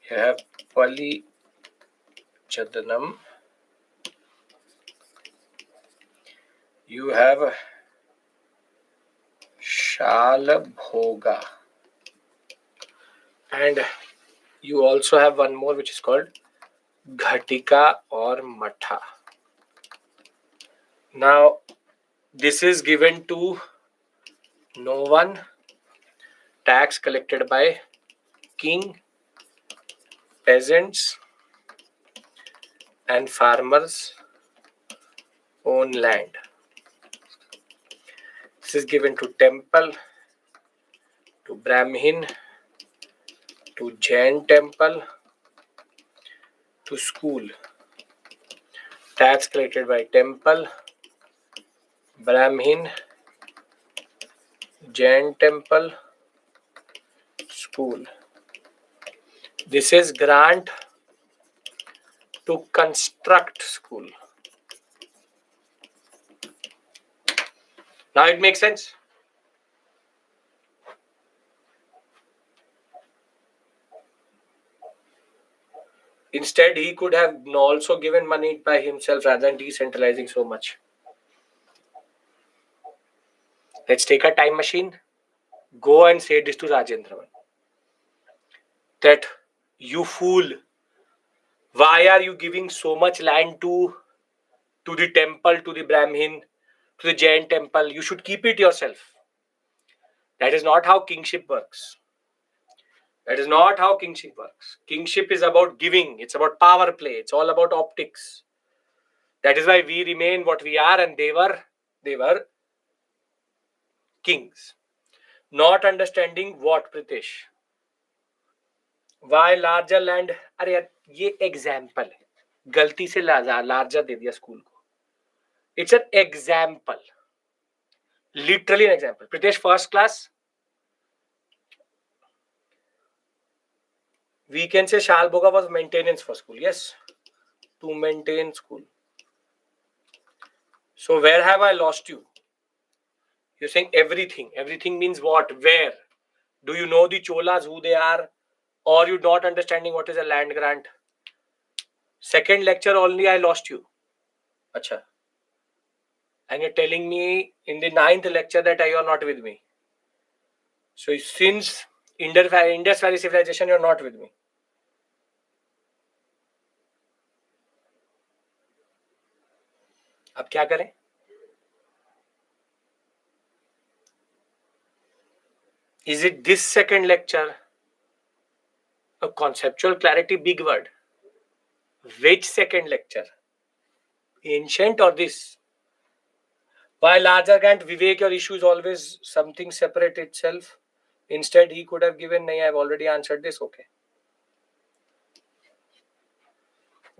you have Pali Chadanam, you have Shala Bhoga, and you also have one more which is called Ghatika or Matha. Now this is given to no one, tax collected by king, peasants, and farmers own land. This is given to temple, to Brahmin, to Jain temple, to school. Tax collected by temple, Brahmin, Jain temple, school. This is grant to construct school. Now it makes sense. Instead, he could have also given money by himself rather than decentralizing so much. Let's take a time machine. Go and say this to Rajendra. That you fool. Why are you giving so much land to the temple, to the Brahmin, to the Jain temple? You should keep it yourself. That is not how kingship works. That is not how kingship works. Kingship is about giving. It's about power play. It's all about optics. That is why we remain what we are, and they were kings. Not understanding what, Pritesh? Why larger land? अरे यार ये example है. गलती से larger दे दिया school को. It's an example. Literally an example. Pritesh, first class. We can say Shalboga was maintenance for school. Yes. To maintain school. So where have I lost you? You're saying everything. Everything means what? Where? Do you know the Cholas, who they are? Or you not understanding what is a land grant? Second lecture only I lost you. Acha. And you're telling me in the 9th lecture that you are not with me. So since Indus Valley civilization, you're not with me. अब क्या करें? Is it this second lecture? A conceptual clarity, big word. Which second lecture? Ancient or this? Why larger grant? Vivek, your issue is always something separate itself. Instead, he could have given, nahi, I've already answered this. Okay.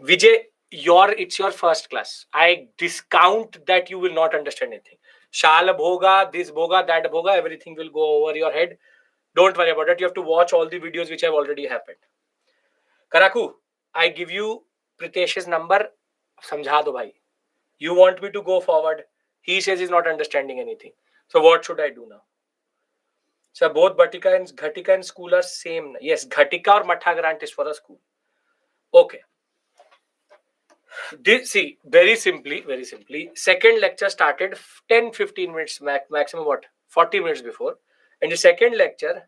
Vijay, it's your first class. I discount that you will not understand anything. Shala bhoga, this bhoga, that bhoga, everything will go over your head. Don't worry about it. You have to watch all the videos which have already happened. Karaku, I give you Pritesh's number. Samjha do bhai. You want me to go forward. He says he's not understanding anything. So what should I do now? So both Ghatika and school are same. Yes, Ghatika or Matha grant is for a school. Okay. See, very simply, second lecture started 10-15 minutes maximum, what? 40 minutes before. And the second lecture,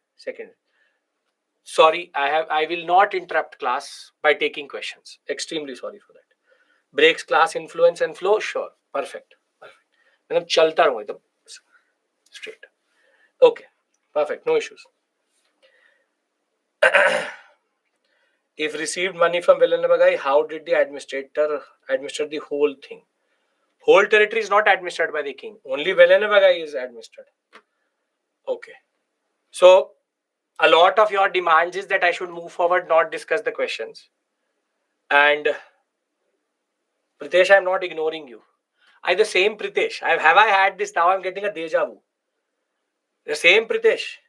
sorry, I will not interrupt class by taking questions. Extremely sorry for that. Breaks class influence and flow? Sure. Perfect. मतलब चलता रहूँ एकदम straight. Okay. Perfect. No issues. If received money from Villanavagai, how did the administrator administer the whole thing? Whole territory is not administered by the king. Only Villanavagai is administered. Okay. So, a lot of your demands is that I should move forward, not discuss the questions. And Pritesh, I'm not ignoring you. The same Pritesh. Have I had this? Now I'm getting a deja vu. The same Pritesh.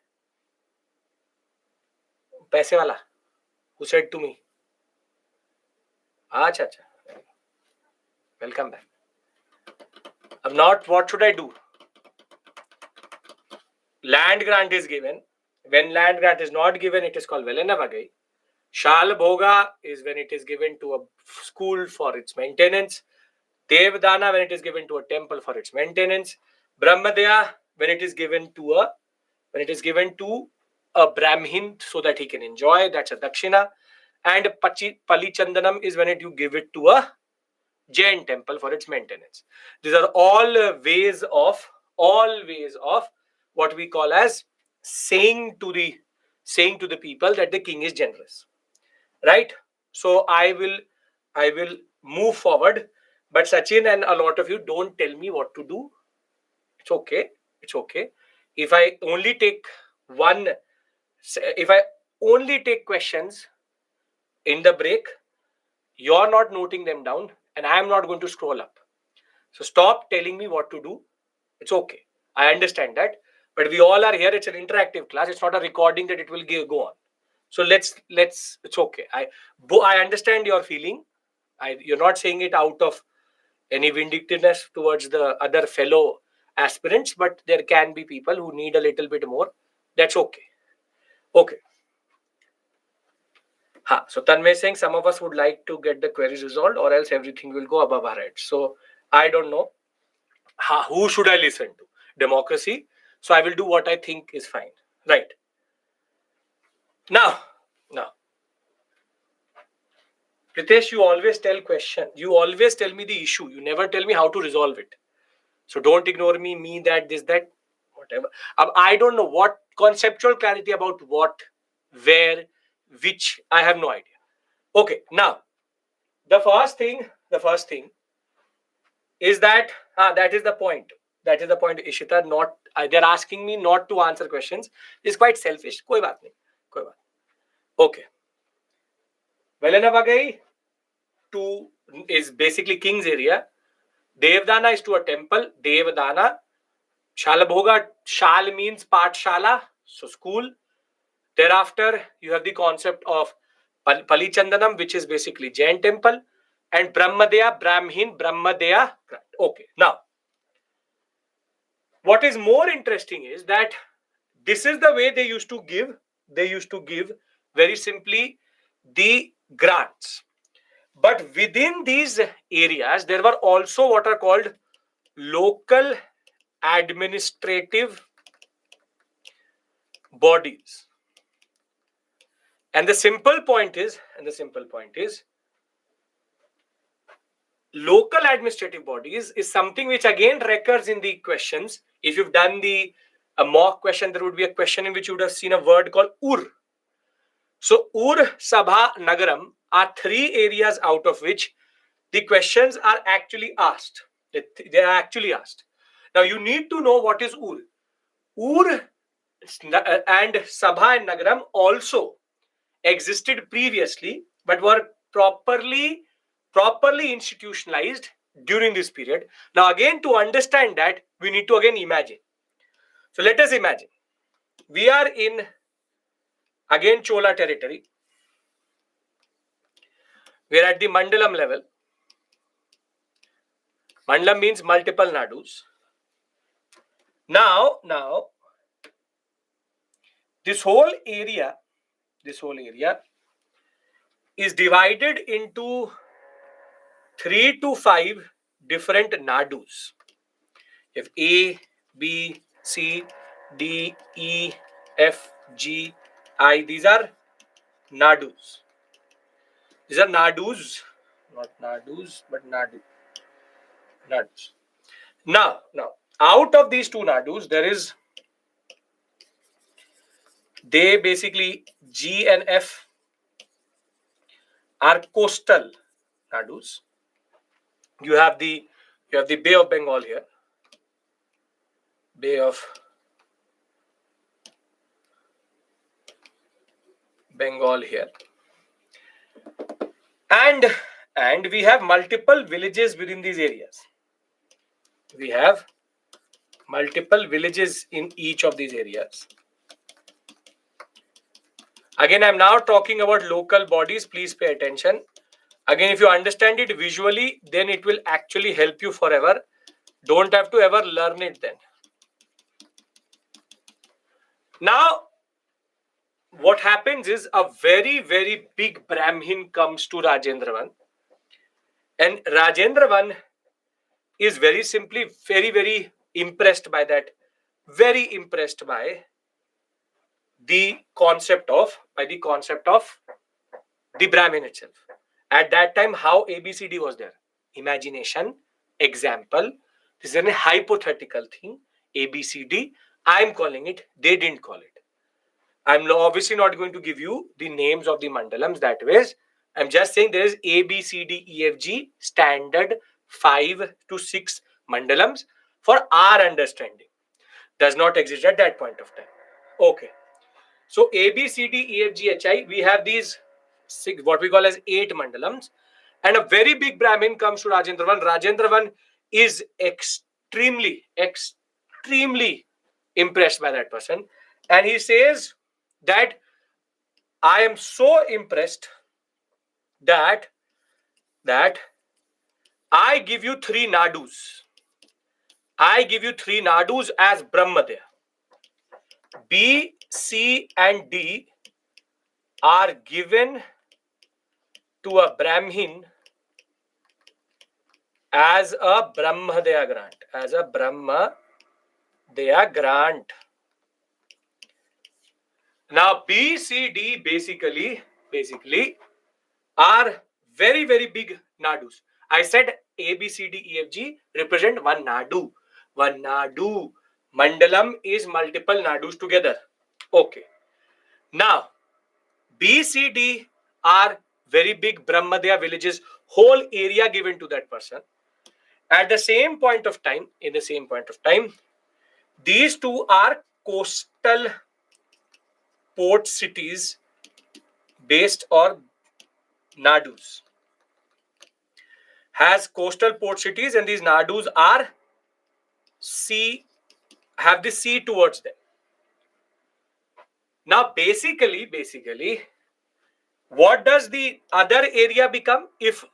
Paise wala. Who said to me? Acha. Welcome back. I'm not, what should I do? Land grant is given. When land grant is not given, it is called Velanavagai. Shal Bhoga is when it is given to a school for its maintenance. Devdana when it is given to a temple for its maintenance. Brahmadaya when it is given to a Brahmin so that he can enjoy. That's a Dakshina. And Palichandanam is when you give it to a Jain temple for its maintenance. These are all ways of what we call as saying to the people that the king is generous, right? So I will move forward, but Sachin and a lot of you, don't tell me what to do. It's okay. If I only take questions in the break, you're not noting them down and I'm not going to scroll up. So stop telling me what to do. It's okay. I understand that. But we all are here. It's an interactive class. It's not a recording that it will go on. So let's it's okay. I understand your feeling. You're not saying it out of any vindictiveness towards the other fellow aspirants, but there can be people who need a little bit more. That's okay. Okay. So Tanmay is saying some of us would like to get the queries resolved or else everything will go above our heads. So I don't know. Who should I listen to? Democracy. So I will do what I think is fine. Right. Now, Pritesh, you always tell question. You always tell me the issue. You never tell me how to resolve it. So don't ignore me, that, this, that. whatever. I don't know what conceptual clarity about what, where, which. I have no idea. Okay, now the first thing is that that is the point. That is the point, Ishita. Not they're asking me not to answer questions. It's quite selfish. कोई बात नहीं. कोई बात. Okay. Velanavagai to is basically king's area. Devdana is to a temple. Devdana. Shalabhoga. Shal means Patshala, so school. Thereafter, you have the concept of Palichandanam, which is basically Jain temple, and Brahmadeya, Brahmin, Brahmadeya. Okay, now what is more interesting is that this is the way they used to give. They used to give very simply the grants. But within these areas, there were also what are called local administrative bodies. And the simple point is, local administrative bodies is something which again recurs in the questions. If you've done a mock question, there would be a question in which you would have seen a word called Ur. So Ur, Sabha, Nagaram are three areas out of which the questions are actually asked. They are actually asked. Now you need to know what is Ur. Ur and Sabha and Nagaram also existed previously, but were properly institutionalized during this period. Now again, to understand that, we need to again imagine. So let us imagine we are in again Chola territory. We are at the Mandalam level. Mandalam means multiple nadus. Now this whole area is divided into 3 to 5 different nadus. You have A, B, C, D, E, F, G, I. These are nadus. These are nadus, not nadus, but nadus. Now, out of these two nadus, they basically G and F are coastal nadus. You have the Bay of Bengal here. Bay of Bengal here. And we have multiple villages within these areas. We have multiple villages in each of these areas. Again, I'm now talking about local bodies. Please pay attention. Again, if you understand it visually, then it will actually help you forever. Don't have to ever learn it then. Now, what happens is a very, very big Brahmin comes to Rajendravan. And Rajendravan is very simply very, very impressed by that. Very impressed by the concept of the Brahmin itself. At that time, how ABCD was there? Imagination, example. This is a hypothetical thing. ABCD. I'm calling it. They didn't call it. I'm obviously not going to give you the names of the mandalams that way. I'm just saying there is A, B, C, D, E, F, G, standard 5 to 6 mandalams for our understanding. Does not exist at that point of time. Okay. So A, B, C, D, E, F, G, H, I, we have these what we call as 8 mandalams. And a very big Brahmin comes to Rajendravan. Rajendravan is extremely impressed by that person. And he says that I am so impressed that I give you 3 nadus. I give you 3 nadus as Brahmadeya. B, C, and D are given to a Brahmin as a Brahmadeya grant. Now, B, C, D basically are very, very big nadus. I said A, B, C, D, E, F, G represent one nadu. Mandalam is multiple nadus together. Okay. Now, B, C, D are very big Brahmadaya villages, whole area given to that person. At the same point of time, these two are coastal port cities based on nadus. Has coastal port cities, and these nadus are sea, have the sea towards them. Now, basically, what does the other area become? If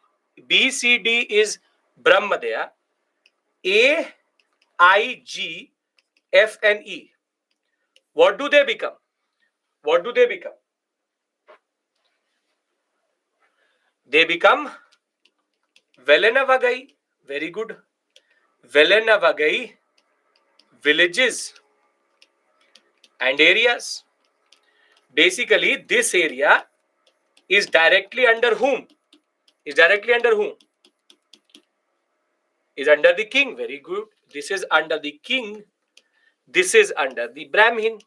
B, C, D is Brahmadaya, A, I, G, F, and E, what do they become? What do they become? They become Velenavagai. Very good. Velenavagai villages and areas. Basically, this area is directly under whom? Is directly under whom? Is under the king. Very good. This is under the king. This is under the Brahmin.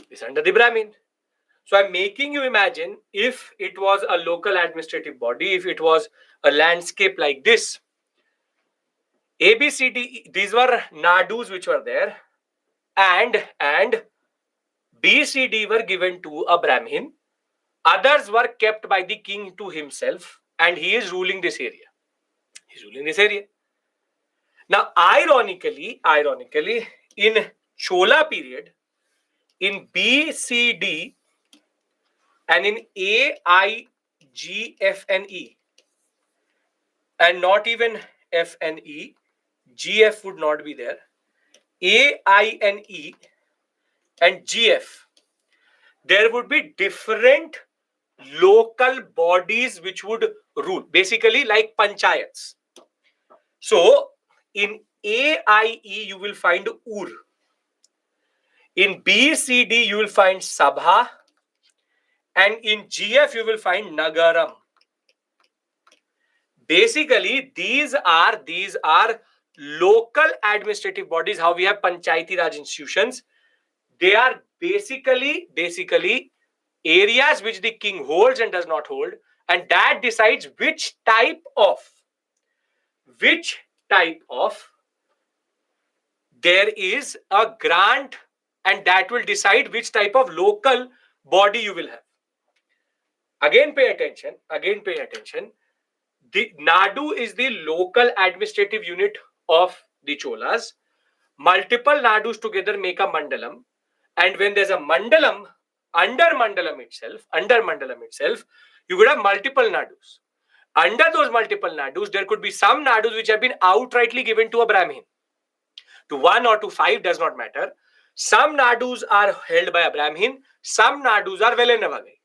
This is under the Brahmin. So I'm making you imagine if it was a local administrative body, if it was a landscape like this. A, B, C, D, these were nadus which were there, and B, C, D were given to a Brahmin. Others were kept by the king to himself, and he is ruling this area. He's ruling this area. Now, ironically, in Chola period, in B, C, D, and in A, I, G, F, and E, and not even F and E, G, F would not be there. A, I, and E, and G, F, there would be different local bodies which would rule, basically like panchayats. So, in AIE, you will find Ur. In BCD, you will find Sabha. And in GF, you will find Nagaram. Basically, these are local administrative bodies. How we have Panchayati Raj institutions. They are basically areas which the king holds and does not hold. And that decides which type of there is a grant, and that will decide which type of local body you will have. Again pay attention. The Nadu is the local administrative unit of the Cholas. Multiple Nadus together make a mandalam, and when there's a mandalam, under mandalam itself, you could have multiple Nadus. Under those multiple Nadus, there could be some Nadus which have been outrightly given to a Brahmin. To 1 or to 5 does not matter. Some Nadus are held by a Brahmin, some Nadus are Velenavagai.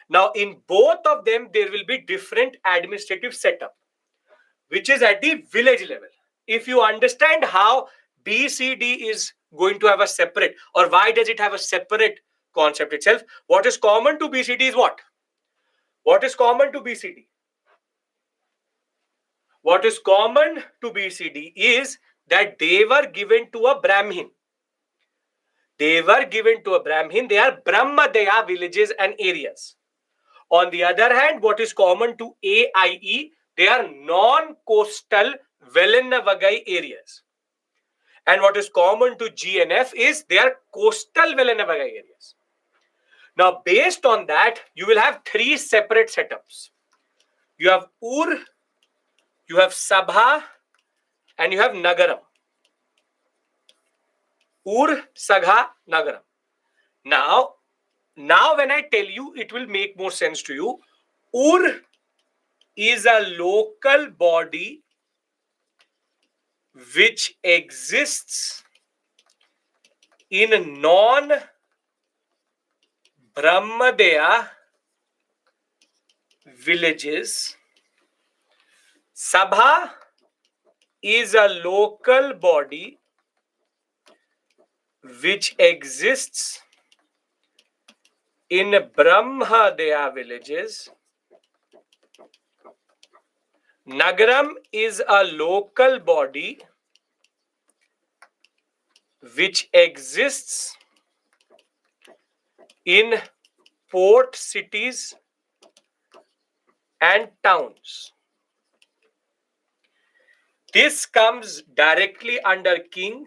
Now, in both of them, there will be different administrative setup, which is at the village level. If you understand how BCD is going to have a separate, or why does it have a separate concept itself, what is common to BCD is what? What is common to BCD? What is common to BCD is that they were given to a Brahmin. They are Brahmadaya villages and areas. On the other hand, what is common to AIE, they are non-coastal Velenavagai areas. And what is common to GNF is they are coastal Velenavagai areas. Now, based on that, you will have 3 separate setups. You have Ur, you have Sabha, and you have Nagaram. Ur, Sagha, Nagaram. Now when I tell you, it will make more sense to you. Ur is a local body which exists in non-Brahmadaya villages. Sabha is a local body which exists in Brahmadaya villages. Nagaram is a local body which exists in port cities and towns. This comes directly under king.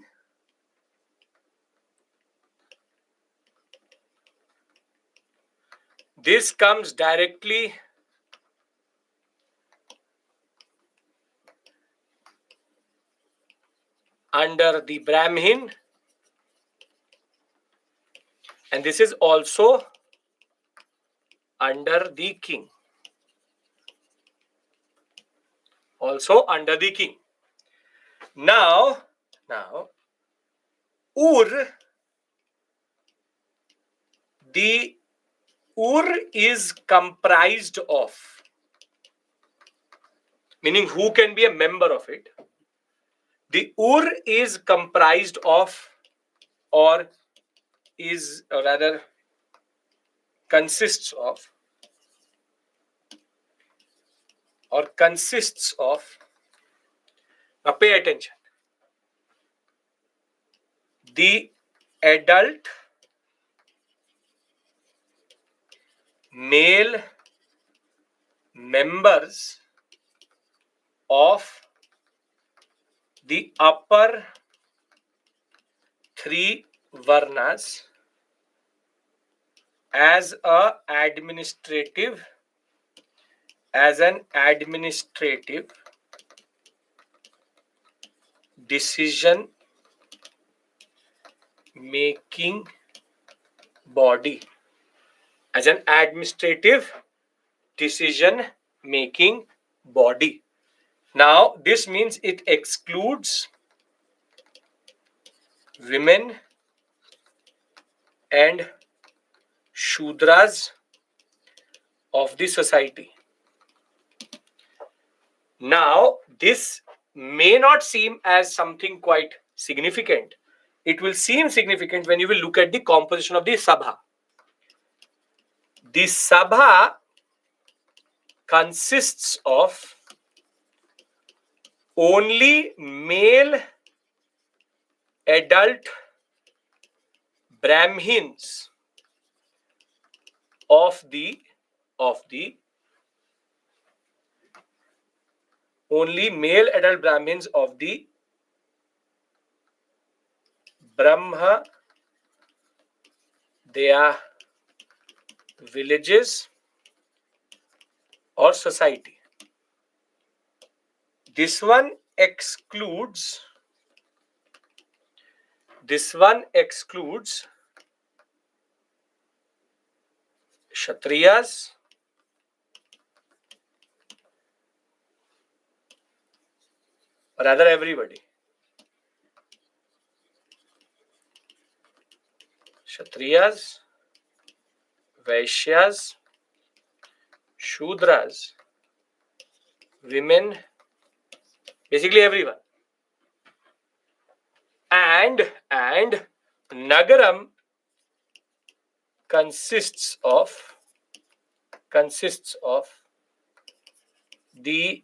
This comes directly under the Brahmin, and this is also under the king. Also under the king. Now, Ur, the Ur is comprised of, meaning who can be a member of it. The Ur is comprised of, or is, or rather consists of, now pay attention, the adult male members of the upper three varnas as an administrative decision making body, as an administrative decision making body. Now this means it excludes women and shudras of the society. Now this may not seem as something quite significant. It will seem significant when you will look at the composition of the sabha. The sabha consists of only male adult Brahmins of the only male adult Brahmins of the Brahma, their villages or society. This one excludes Kshatriyas, rather everybody. Kshatriyas, Vaishyas, Shudras, women, basically everyone. And Nagaram consists of the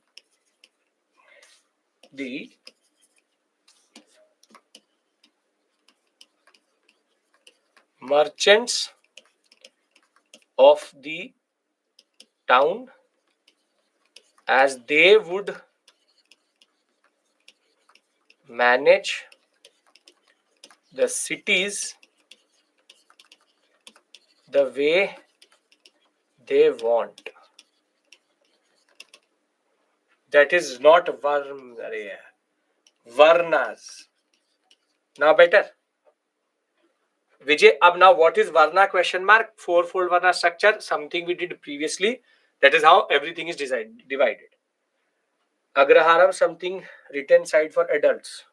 merchants of the town, as they would manage the cities the way they want. That is not varnas. Now better. Vijay, now what is varna question mark? Fourfold varna structure, something we did previously. That is how everything is divided. Agraharam, something written side for adults.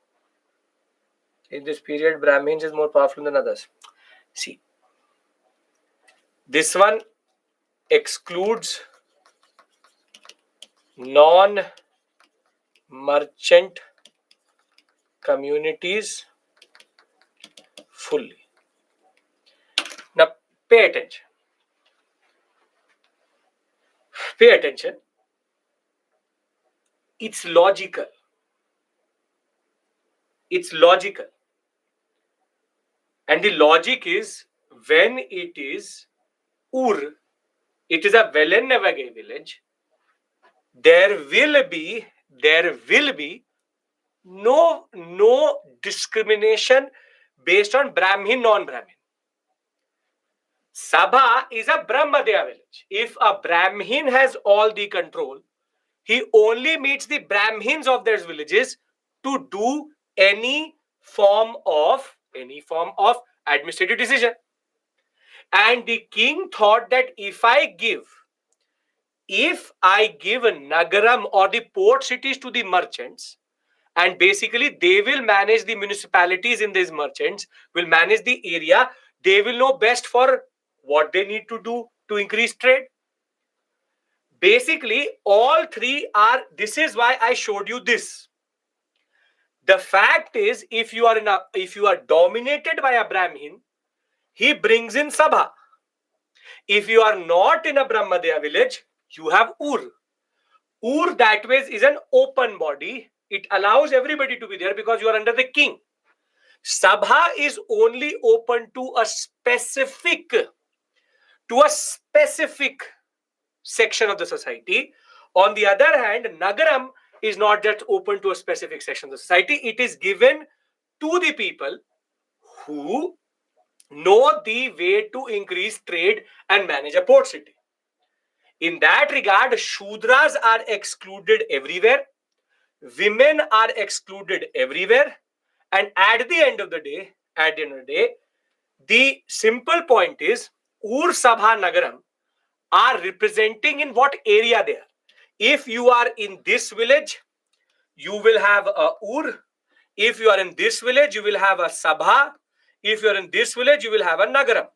In this period, Brahmins is more powerful than others. See, this one excludes non-merchant communities fully. Now pay attention. It's logical. And the logic is, when it is Ur, it is a Velenavage village, there will be no discrimination based on Brahmin, non-Brahmin. Sabha is a Brahmadaya village. If a Brahmin has all the control, he only meets the Brahmins of those villages to do any form of administrative decision. And the king thought that if I give Nagaram or the port cities to the merchants, and basically they will manage the municipalities, in these merchants will manage the area, they will know best for what they need to do to increase trade. Basically, all three are, this is why I showed you this. The fact is, if you are dominated by a Brahmin, he brings in Sabha. If you are not in a Brahmadaya village, you have Ur. Ur, that way, is an open body. It allows everybody to be there because you are under the king. Sabha is only open to a specific section of the society. On the other hand, Nagaram is not just open to a specific section of the society. It is given to the people who know the way to increase trade and manage a port city. In that regard, Shudras are excluded everywhere. Women are excluded everywhere. And at the end of the day, the simple point is, Ur, Sabha, Nagaram are representing in what area they are. If you are in this village, you will have a Ur. If you are in this village, you will have a Sabha. If you are in this village, you will have a Nagaram.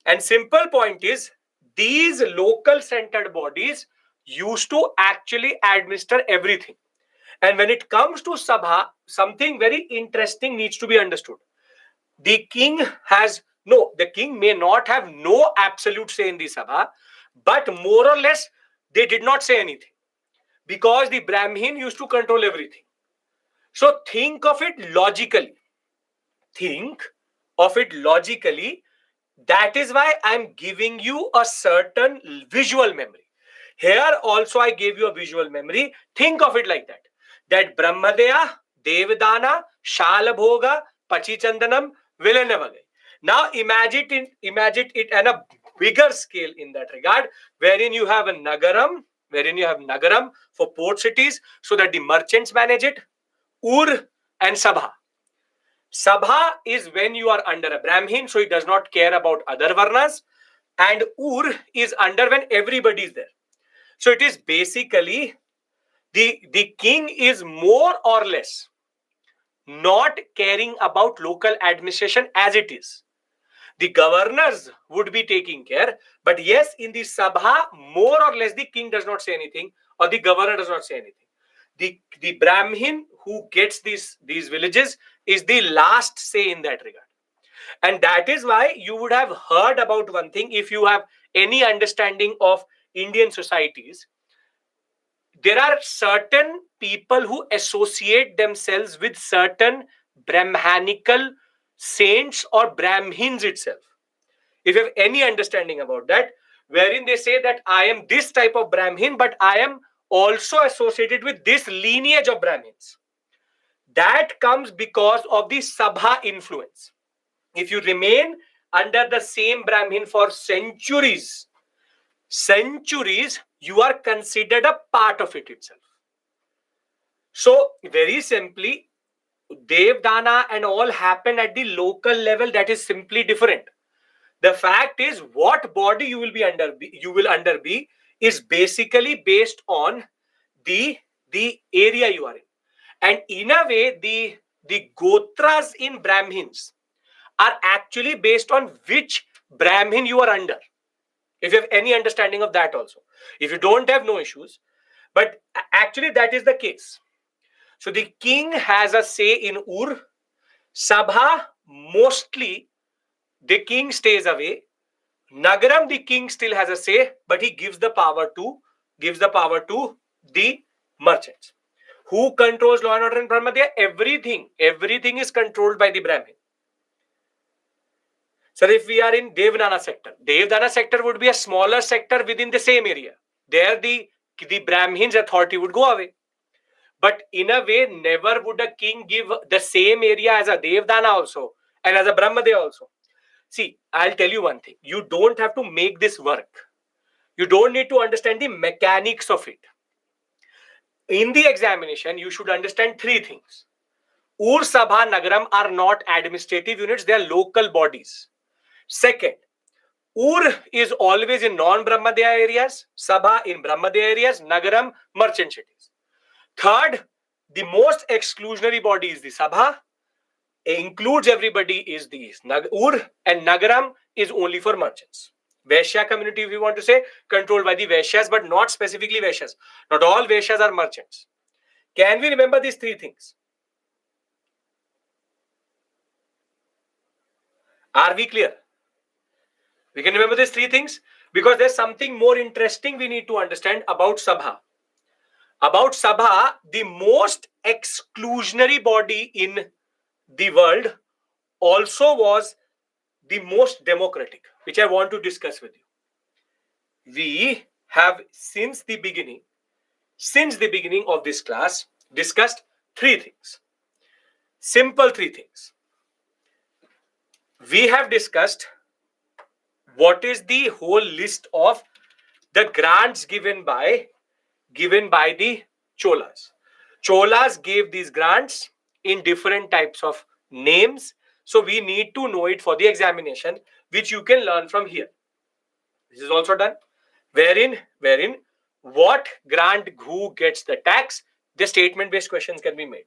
And simple point is, these local centered bodies used to actually administer everything. And when it comes to Sabha, something very interesting needs to be understood. The king may not have no absolute say in the Sabha, but more or less, they did not say anything because the Brahmin used to control everything. So think of it logically. That is why I'm giving you a certain visual memory. Here also I gave you a visual memory. Think of it like that. That Brahmadaya, Devdana, Shalabhoga, Pachichandanam, Vilanavagai. Now imagine it on a bigger scale in that regard, wherein you have Nagaram for port cities, so that the merchants manage it, Ur and Sabha. Sabha is when you are under a Brahmin, so he does not care about other varnas, and Ur is under when everybody is there. So it is basically the king is more or less not caring about local administration as it is. The governors would be taking care, but yes, in the Sabha, more or less the king does not say anything or the governor does not say anything. The Brahmin who gets these villages is the last say in that regard. And that is why you would have heard about one thing, if you have any understanding of Indian societies. There are certain people who associate themselves with certain Brahmanical saints or Brahmins itself. If you have any understanding about that, wherein they say that I am this type of Brahmin, but I am also associated with this lineage of Brahmins. That comes because of the Sabha influence. If you remain under the same Brahmin for centuries, you are considered a part of it itself. So, very simply, Devdana and all happen at the local level. That is simply different. The fact is, what body you will under be is basically based on the area you are in. And in a way, the gotras in Brahmins are actually based on which Brahmin you are under. If you have any understanding of that also. If you don't have, no issues. But actually that is the case. So the king has a say in Ur. Sabha, mostly the king stays away. Nagaram, the king still has a say, but he gives the power to the merchants. Who controls law and order in Brahmadaya? Everything is controlled by the Brahmin. So if we are in Devdana sector would be a smaller sector within the same area. There the Brahmin's authority would go away. But in a way, never would a king give the same area as a Devdana also and as a Brahmadeva also. See, I'll tell you one thing. You don't have to make this work. You don't need to understand the mechanics of it. In the examination, you should understand three things. Ur, Sabha, Nagaram are not administrative units. They are local bodies. Second, Ur is always in non-Brahmadaya areas, Sabha in Brahmadaya areas, Nagaram merchant cities. Third, the most exclusionary body is the Sabha, includes everybody is the Ur, and Nagaram is only for merchants. Vaishya community, if you want to say, controlled by the Vaishyas, but not specifically Vaishyas. Not all Vaishyas are merchants. Can we remember these three things? Are we clear? We can remember these three things because there's something more interesting we need to understand about Sabha. About Sabha, the most exclusionary body in the world also was the most democratic, which I want to discuss with you. We have since the beginning of this class discussed three things. Simple three things. We have discussed what is the whole list of the grants given by the Cholas. Cholas gave these grants in different types of names. So we need to know it for the examination, which you can learn from here. This is also done. Wherein what grant, who gets the tax, the statement based questions can be made.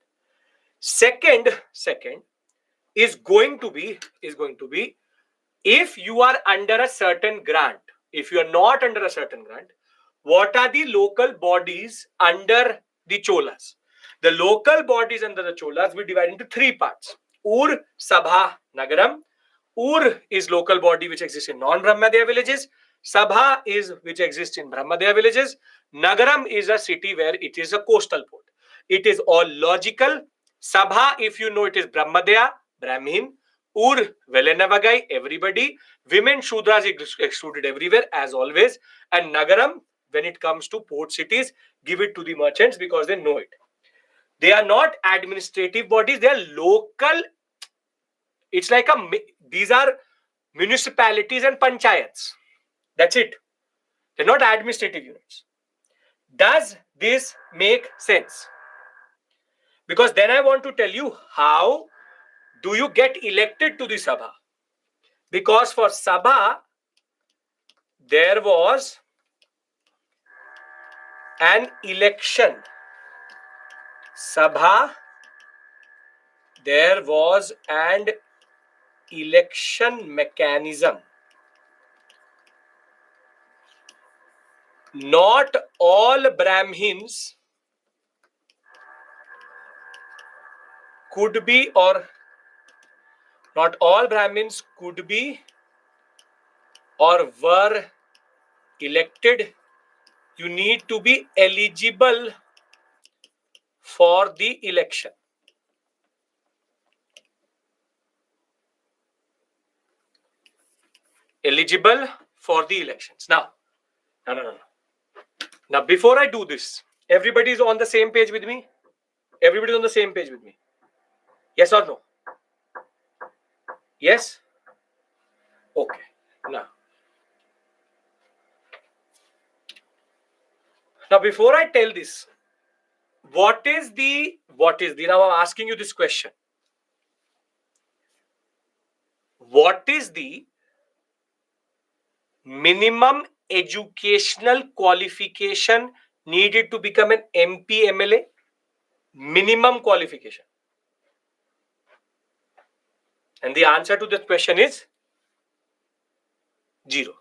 Second is going to be if you are under a certain grant, if you are not under a certain grant, what are the local bodies under the Cholas? The local bodies under the Cholas we divide into three parts. Ur, Sabha, Nagaram. Ur is local body which exists in non-Brahmadaya villages. Sabha is which exists in Brahmadaya villages. Nagaram is a city where it is a coastal port. It is all logical. Sabha, if you know, it is Brahmadaya, Brahmin. Ur, Velenavagai, everybody. Women, Shudras excluded everywhere as always. And Nagaram, when it comes to port cities, give it to the merchants because they know it. They are not administrative bodies, they are local. It's like these are municipalities and panchayats. That's it. They're not administrative units. Does this make sense? Because then I want to tell you how do you get elected to the Sabha. Because for Sabha, there was an election. Sabha, there was an election mechanism. Not all Brahmins could be, or not all Brahmins could be or were elected. You need to be eligible for the election. Eligible for the elections. Now, no. Now, before I do this, everybody is on the same page with me? Everybody is on the same page with me? Yes or no? Yes? Okay. Now, before I tell this, what is the, now I'm asking you this question. What is the minimum educational qualification needed to become an MP, MLA? Minimum qualification. And the answer to this question is zero.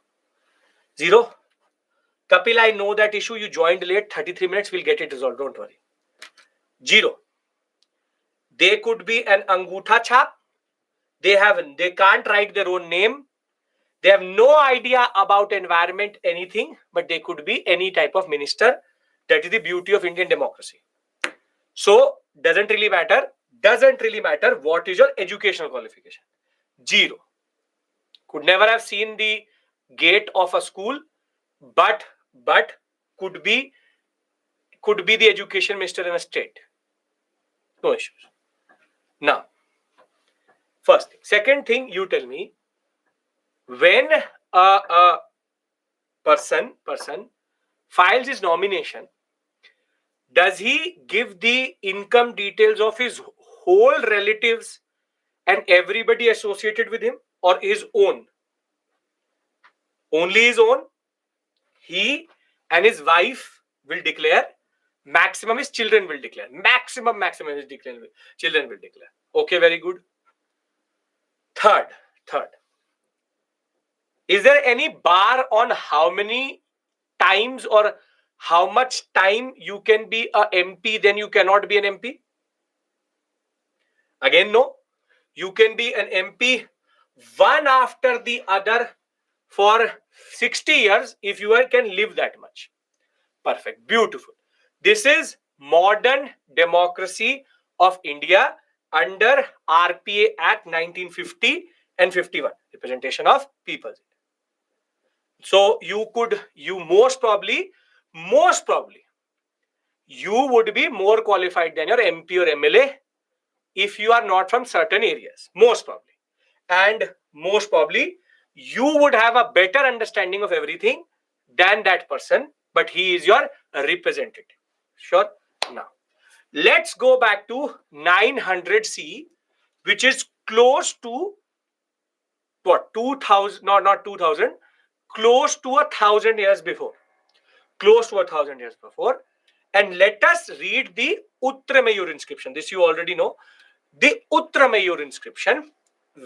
Zero. Kapil, I know that issue. You joined late. 33 minutes. We'll get it resolved. Don't worry. Zero. They could be an Angutha chap. They can't write their own name. They have no idea about environment, anything, but they could be any type of minister. That is the beauty of Indian democracy. So, doesn't really matter what is your educational qualification. Zero. could never have seen the gate of a school, but could be the education minister in a state. No issues. Now, first thing. Second thing, you tell me, when a person files his nomination, does he give the income details of his whole relatives and everybody associated with him, or his own? Only his own. He and his wife will declare. Maximum his children will declare. Maximum his children will declare. Okay, very good. Third, is there any bar on how many times or how much time you can be a MP, then you cannot be an MP? Again, no. You can be an MP one after the other for 60 years if you can live that much. Perfect. Beautiful. This is modern democracy of India under RPA Act 1950 and 51, representation of people. So you most probably, you would be more qualified than your MP or MLA if you are not from certain areas, most probably. And most probably, you would have a better understanding of everything than that person, but he is your representative. Sure? Now, let's go back to 900C, which is close to what? 2000, not 2000, close to 1,000 years before. Close to 1,000 years before. And let us read the Uttaramayur inscription. This you already know. The Uttaramayur inscription,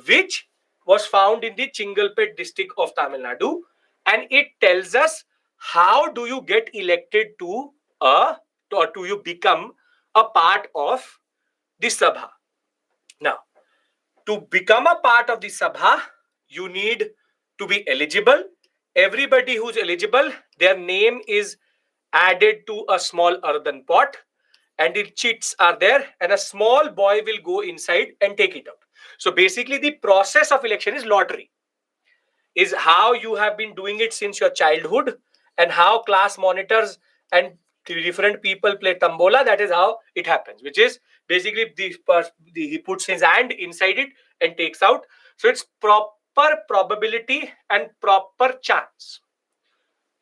which was found in the Chingalpet district of Tamil Nadu, and it tells us how do you get elected to or do you become a part of the Sabha. Now, to become a part of the Sabha, you need to be eligible. Everybody who's eligible, their name is added to a small earthen pot, and the chits are there, and a small boy will go inside and take it out. So basically, the process of election is lottery. Is how you have been doing it since your childhood, and how class monitors and different people play tambola. That is how it happens, which is basically he puts his hand inside it and takes out. So it's proper probability and proper chance.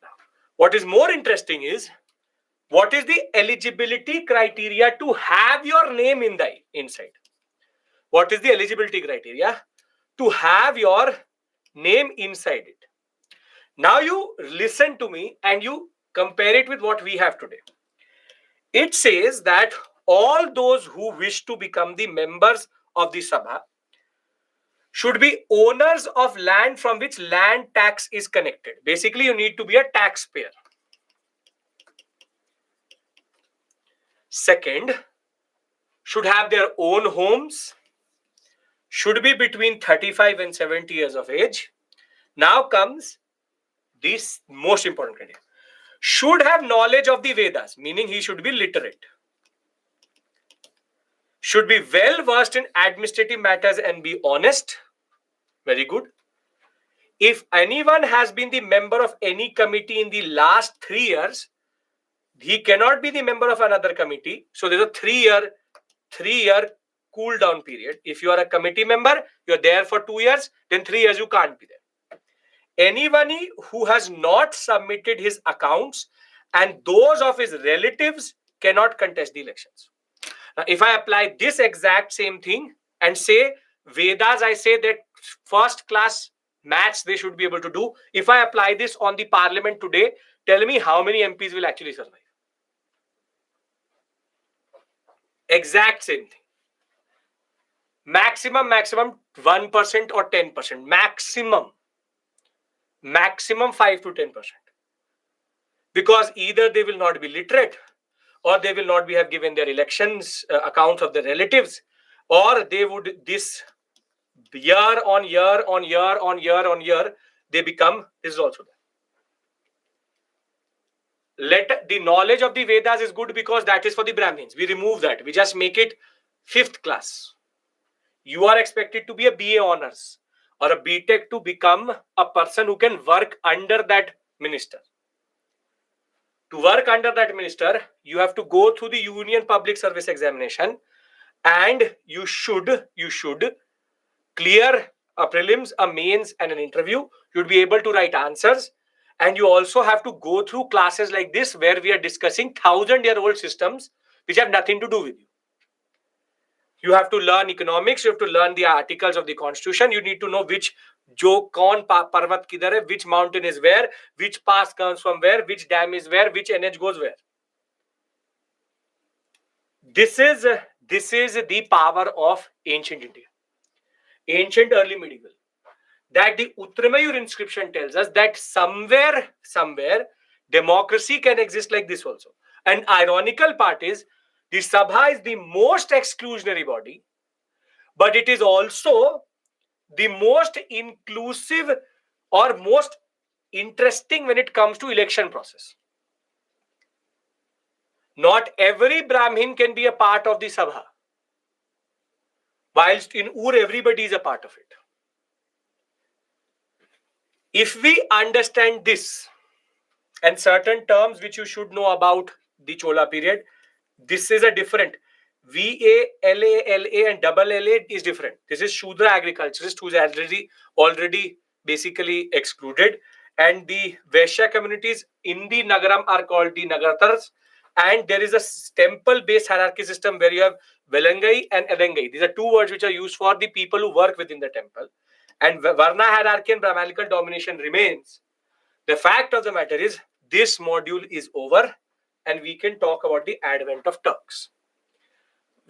Now, what is more interesting is, what is the eligibility criteria to have your name in the inside? What is the eligibility criteria to have your name inside it? Now you listen to me and you compare it with what we have today. It says that all those who wish to become the members of the Sabha should be owners of land from which land tax is connected. Basically, you need to be a taxpayer. Second, should have their own homes, should be between 35 and 70 years of age. Now comes this most important criteria. Should have knowledge of the Vedas, meaning he should be literate. Should be well versed in administrative matters and be honest. Very good. If anyone has been the member of any committee in the last 3 years, he cannot be the member of another committee. So there's a 3-year cool down period. If you are a committee member, you're there for 2 years, then 3 years you can't be there. Anybody who has not submitted his accounts and those of his relatives cannot contest the elections. Now, if I apply this exact same thing and say Vedas, I say that first class maths they should be able to do. If I apply this on the parliament today, tell me how many MPs will actually survive. Exact same thing. Maximum 1% or 10%. Maximum 5 to 10%. Because either they will not be literate, or they will not be have given their elections accounts of their relatives, or they would this year on year they become. This is also there. The knowledge of the Vedas is good because that is for the Brahmins. We remove that. We just make it 5th class. You are expected to be a BA honors or a BTech to become a person who can work under that minister. To work under that minister, you have to go through the Union Public Service Examination, and you should clear a prelims, a mains, and an interview. You'd be able to write answers, and you also have to go through classes like this where we are discussing 1,000-year-old systems which have nothing to do with you. You have to learn economics. You have to learn the articles of the constitution. You need to know which parvat kidhar hai, which mountain is where, which pass comes from where, which dam is where, which NH goes where. This is the power of ancient India, ancient early medieval. That the Uttamayur inscription tells us that somewhere, democracy can exist like this also. And ironical part is, the Sabha is the most exclusionary body, but it is also the most inclusive or most interesting when it comes to election process. Not every Brahmin can be a part of the Sabha, whilst in Ur everybody is a part of it. If we understand this and certain terms which you should know about the Chola period, this is a different. VA, LA, LA and double LA is different. This is Shudra agriculturist who's already basically excluded. And the Vaishya communities in the Nagaram are called the Nagartars. And there is a temple-based hierarchy system where you have Velangai and Edangai. These are two words which are used for the people who work within the temple. And Varna hierarchy and Brahmanical domination remains. The fact of the matter is, this module is over and we can talk about the advent of Turks.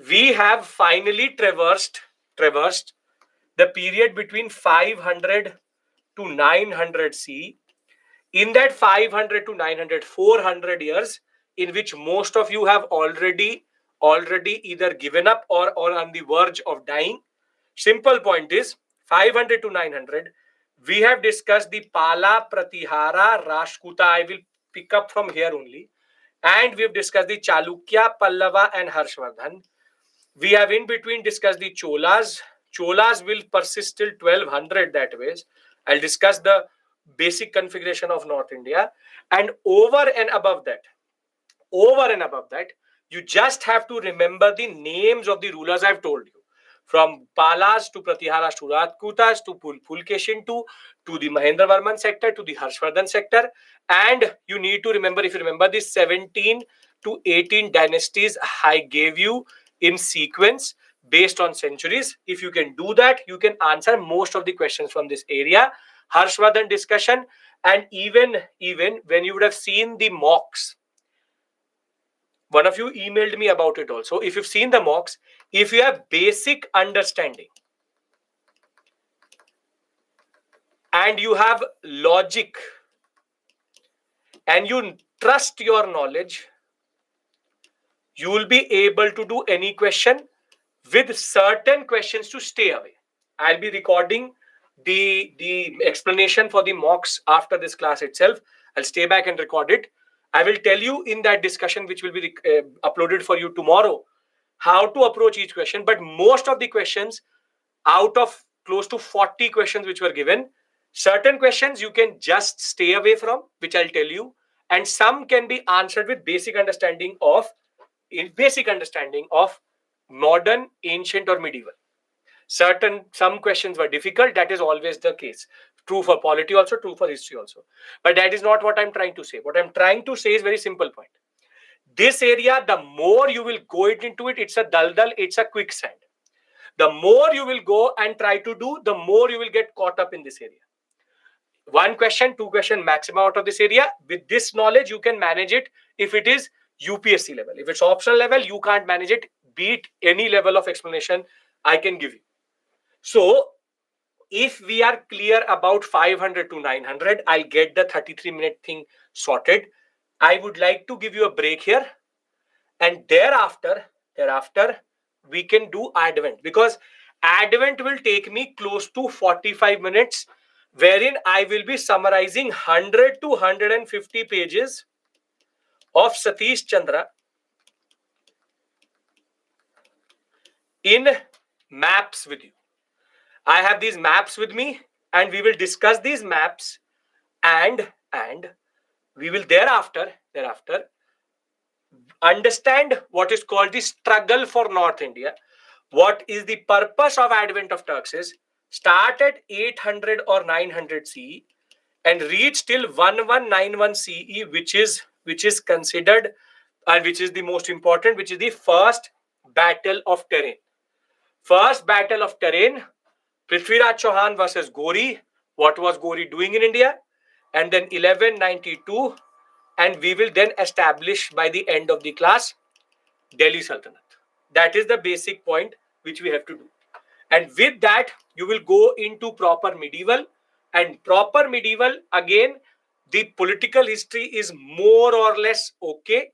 We have finally traversed the period between 500 to 900 CE. In that 500 to 900, 400 years, in which most of you have already either given up or on the verge of dying. Simple point is, 500 to 900, we have discussed the Pala, Pratihara, Rashtrakuta. I will pick up from here only. And we have discussed the Chalukya, Pallava and Harshvardhan. We have in between discussed the Cholas. Cholas will persist till 1200 that ways. I'll discuss the basic configuration of North India. And over and above that, you just have to remember the names of the rulers I've told you. From Palas to Pratiharas to Rajputas to Pulkeshin to the Mahendravarman sector to the Harshvardhan sector. And you need to remember, if you remember the 17 to 18 dynasties I gave you in sequence based on centuries. If you can do that, you can answer most of the questions from this area. Harshvardhan discussion, and even when you would have seen the mocks, one of you emailed me about it also. If you've seen the mocks, if you have basic understanding and you have logic and you trust your knowledge, you will be able to do any question with certain questions to stay away. I'll be recording the explanation for the mocks after this class itself. I'll stay back and record it. I will tell you in that discussion, which will be uploaded for you tomorrow, how to approach each question. But most of the questions, out of close to 40 questions which were given, certain questions you can just stay away from, which I'll tell you, and some can be answered with basic understanding of modern, ancient or medieval. Some questions were difficult. That is always the case. True for polity also, true for history also. But that is not what I'm trying to say. What I'm trying to say is very simple point. This area, the more you will go into it, it's a daldal, it's a quicksand. The more you will go and try to do, the more you will get caught up in this area. One question, two question maximum out of this area. With this knowledge, you can manage it if it is UPSC level. If it's optional level, you can't manage it. Be it any level of explanation I can give you. So, if we are clear about 500 to 900, I'll get the 33-minute thing sorted. I would like to give you a break here. And thereafter, we can do Advent. Because Advent will take me close to 45 minutes, wherein I will be summarizing 100 to 150 pages of Satish Chandra in maps with you. I have these maps with me, and we will discuss these maps, and we will thereafter understand what is called the struggle for North India. What is the purpose of advent of Turks is start at 800 or 900 CE and reach till 1191 CE, which is considered and which is the most important, which is the first battle of terrain. First battle of terrain, Prithviraj Chauhan versus Gori. What was Gori doing in India? And then 1192, and we will then establish by the end of the class Delhi Sultanate. That is the basic point which we have to do. And with that, you will go into proper medieval. And proper medieval, again, the political history is more or less okay,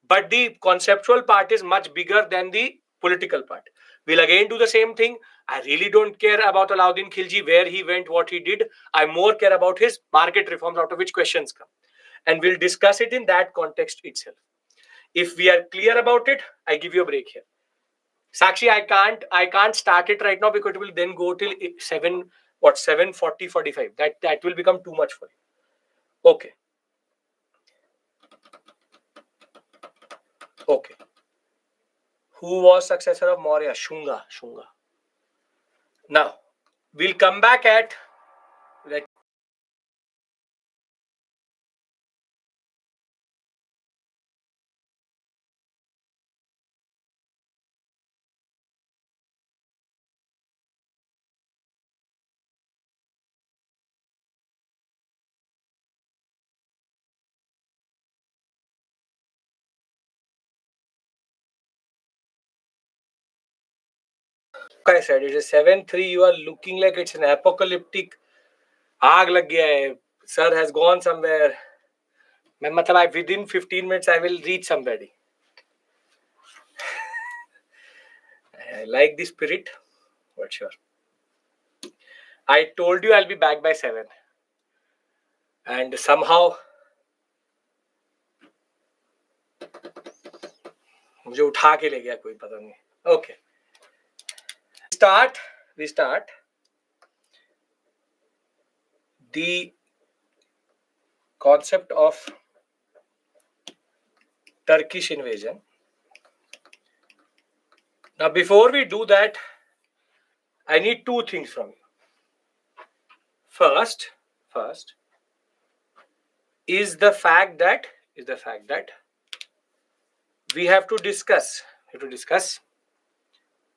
but the conceptual part is much bigger than the political part. We'll again do the same thing. I really don't care about Alauddin Khilji, where he went, what he did. I more care about his market reforms, out of which questions come. And we'll discuss it in that context itself. If we are clear about it, I give you a break here. Sakshi, I can't start it right now because it will then go till 7:40, 45. That will become too much for you. Okay. Okay. Who was successor of Maurya? Shunga. Now, we'll come back at I said it is 7:03. You are looking like it's an apocalyptic. Aag lag gaya hai. Sir has gone somewhere. Within 15 minutes I will reach somebody. I like the spirit. But sure. I told you I'll be back by 7. And somehow मुझे उठा के ले गया कोई पता नहीं. Okay. We start the concept of Turkish invasion. Now, before we do that, I need two things from you. First is the fact that we have to discuss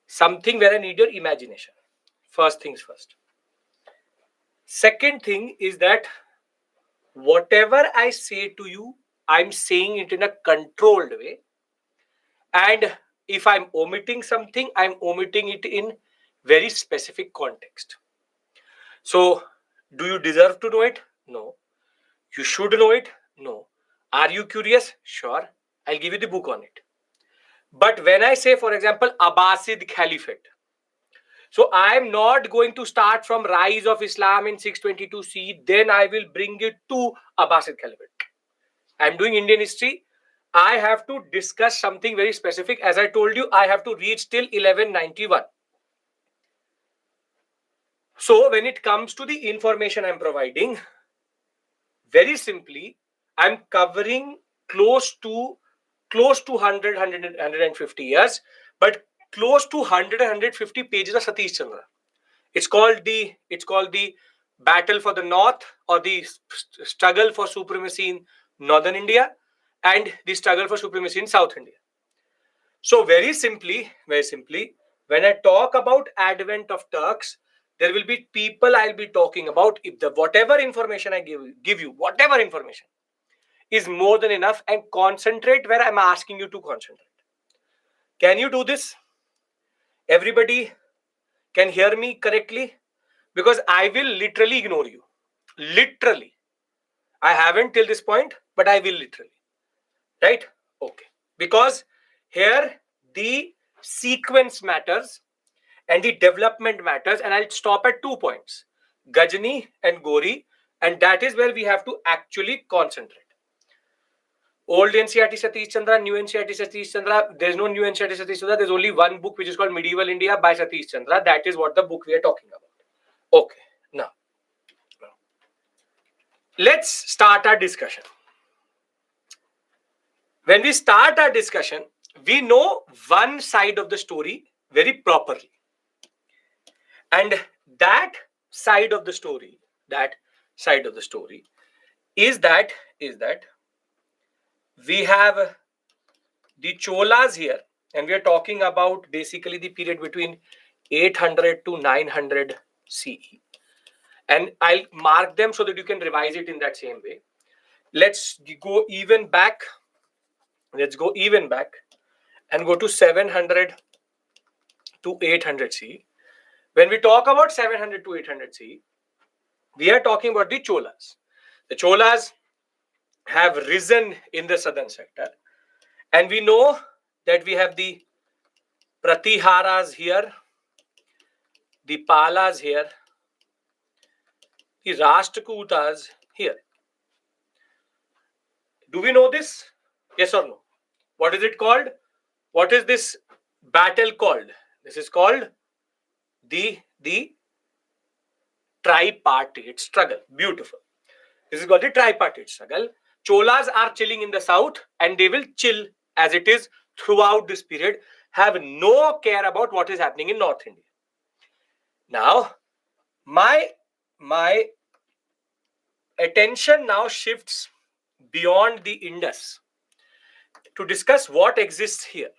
something where I need your imagination. First things first. Second thing is that whatever I say to you, I'm saying it in a controlled way. And if I'm omitting something, I'm omitting it in very specific context. So, do you deserve to know it? No. You should know it? No. Are you curious? Sure. I'll give you the book on it. But when I say, for example, Abbasid Caliphate, so I am not going to start from rise of Islam in 622 CE, then I will bring it to Abbasid Caliphate. I am doing Indian history. I have to discuss something very specific. As I told you, I have to reach till 1191. So when it comes to the information I'm providing, very simply, I'm covering close to 100, 150 years, but close to 100, 150 pages of Satish Chandra. It's called the battle for the North, or the struggle for supremacy in Northern India and the struggle for supremacy in South India. So very simply, when I talk about advent of Turks, there will be people I'll be talking about. If the whatever information I give you, whatever information is more than enough, and concentrate where I'm asking you to concentrate. Can you do this? Everybody can hear me correctly? Because I will literally ignore you. Literally. I haven't till this point, but I will literally. Right? Okay. Because here the sequence matters and the development matters, and I'll stop at 2 points. Gajni and Gori, and that is where we have to actually concentrate. Old NCERT Satish Chandra, new NCERT Satish Chandra. There's no new NCERT Satish Chandra. There's only one book which is called Medieval India by Satish Chandra. That is what the book we are talking about. Okay, now let's start our discussion. When we start our discussion, we know one side of the story very properly. And that side of the story, is that we have the Cholas here, and we are talking about basically the period between 800 to 900 CE. And I'll mark them so that you can revise it in that same way. Let's go even back. Let's go even back and go to 700 to 800 CE. When we talk about 700 to 800 CE, we are talking about the Cholas. The Cholas have risen in the southern sector. And we know that we have the Pratiharas here, the Palas here, the Rashtrakutas here. Do we know this? Yes or no? What is it called? What is this battle called? This is called the tripartite struggle. Beautiful. This is called the tripartite struggle. Cholas are chilling in the south, and they will chill as it is throughout this period, have no care about what is happening in North India. Now, my attention now shifts beyond the Indus to discuss what exists here.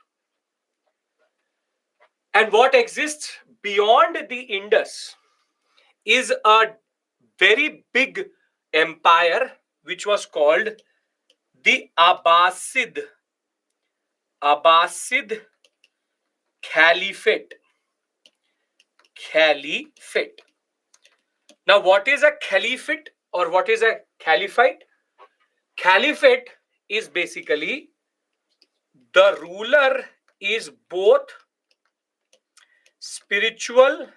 And what exists beyond the Indus is a very big empire which was called the Abbasid Caliphate. Now, what is a caliphate or what is a caliphate? Caliphate is basically the ruler is both spiritual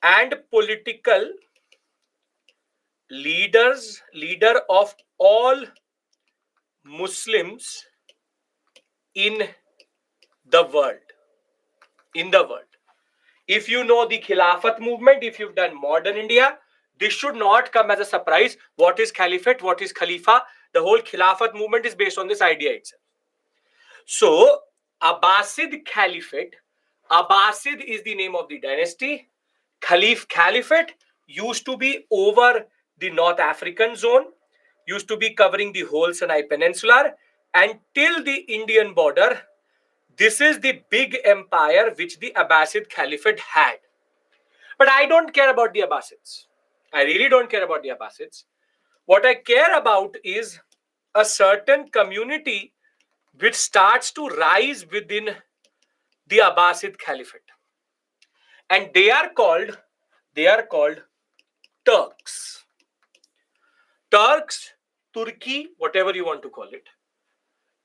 and political leader of all Muslims in the world. If you know the Khilafat movement, if you've done modern India, this should not come as a surprise. What is Caliphate? What is Khalifa? The whole Khilafat movement is based on this idea itself. So, Abbasid Caliphate, Abbasid is the name of the dynasty. Caliphate used to be over the North African zone, used to be covering the whole Sinai Peninsula, and till the Indian border. This is the big empire which the Abbasid Caliphate had. But I don't care about the Abbasids. I really don't care about the Abbasids. What I care about is a certain community which starts to rise within the Abbasid Caliphate. And they are called Turks. Turks, Turkey, whatever you want to call it.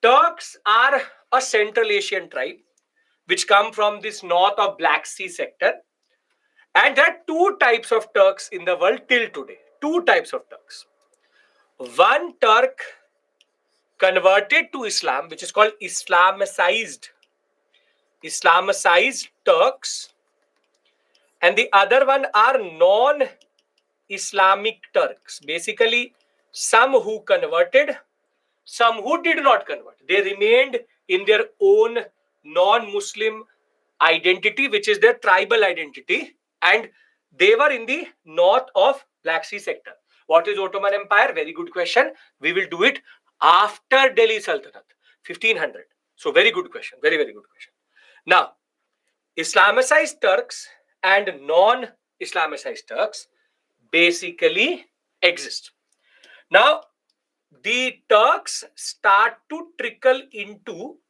Turks are a Central Asian tribe which come from this north of Black Sea sector. And there are two types of Turks in the world till today. Two types of Turks. One Turk converted to Islam, which is called Islamicized Turks. And the other one are non-Islamic Turks. Basically, some who converted, some who did not convert. They remained in their own non-Muslim identity, which is their tribal identity. And they were in the north of Black Sea sector. What is Ottoman Empire? Very good question. We will do it after Delhi Sultanate, 1500. So very good question. Very, very good question. Now, Islamicized Turks and non-Islamicized Turks basically exist. Now, the Turks start to trickle into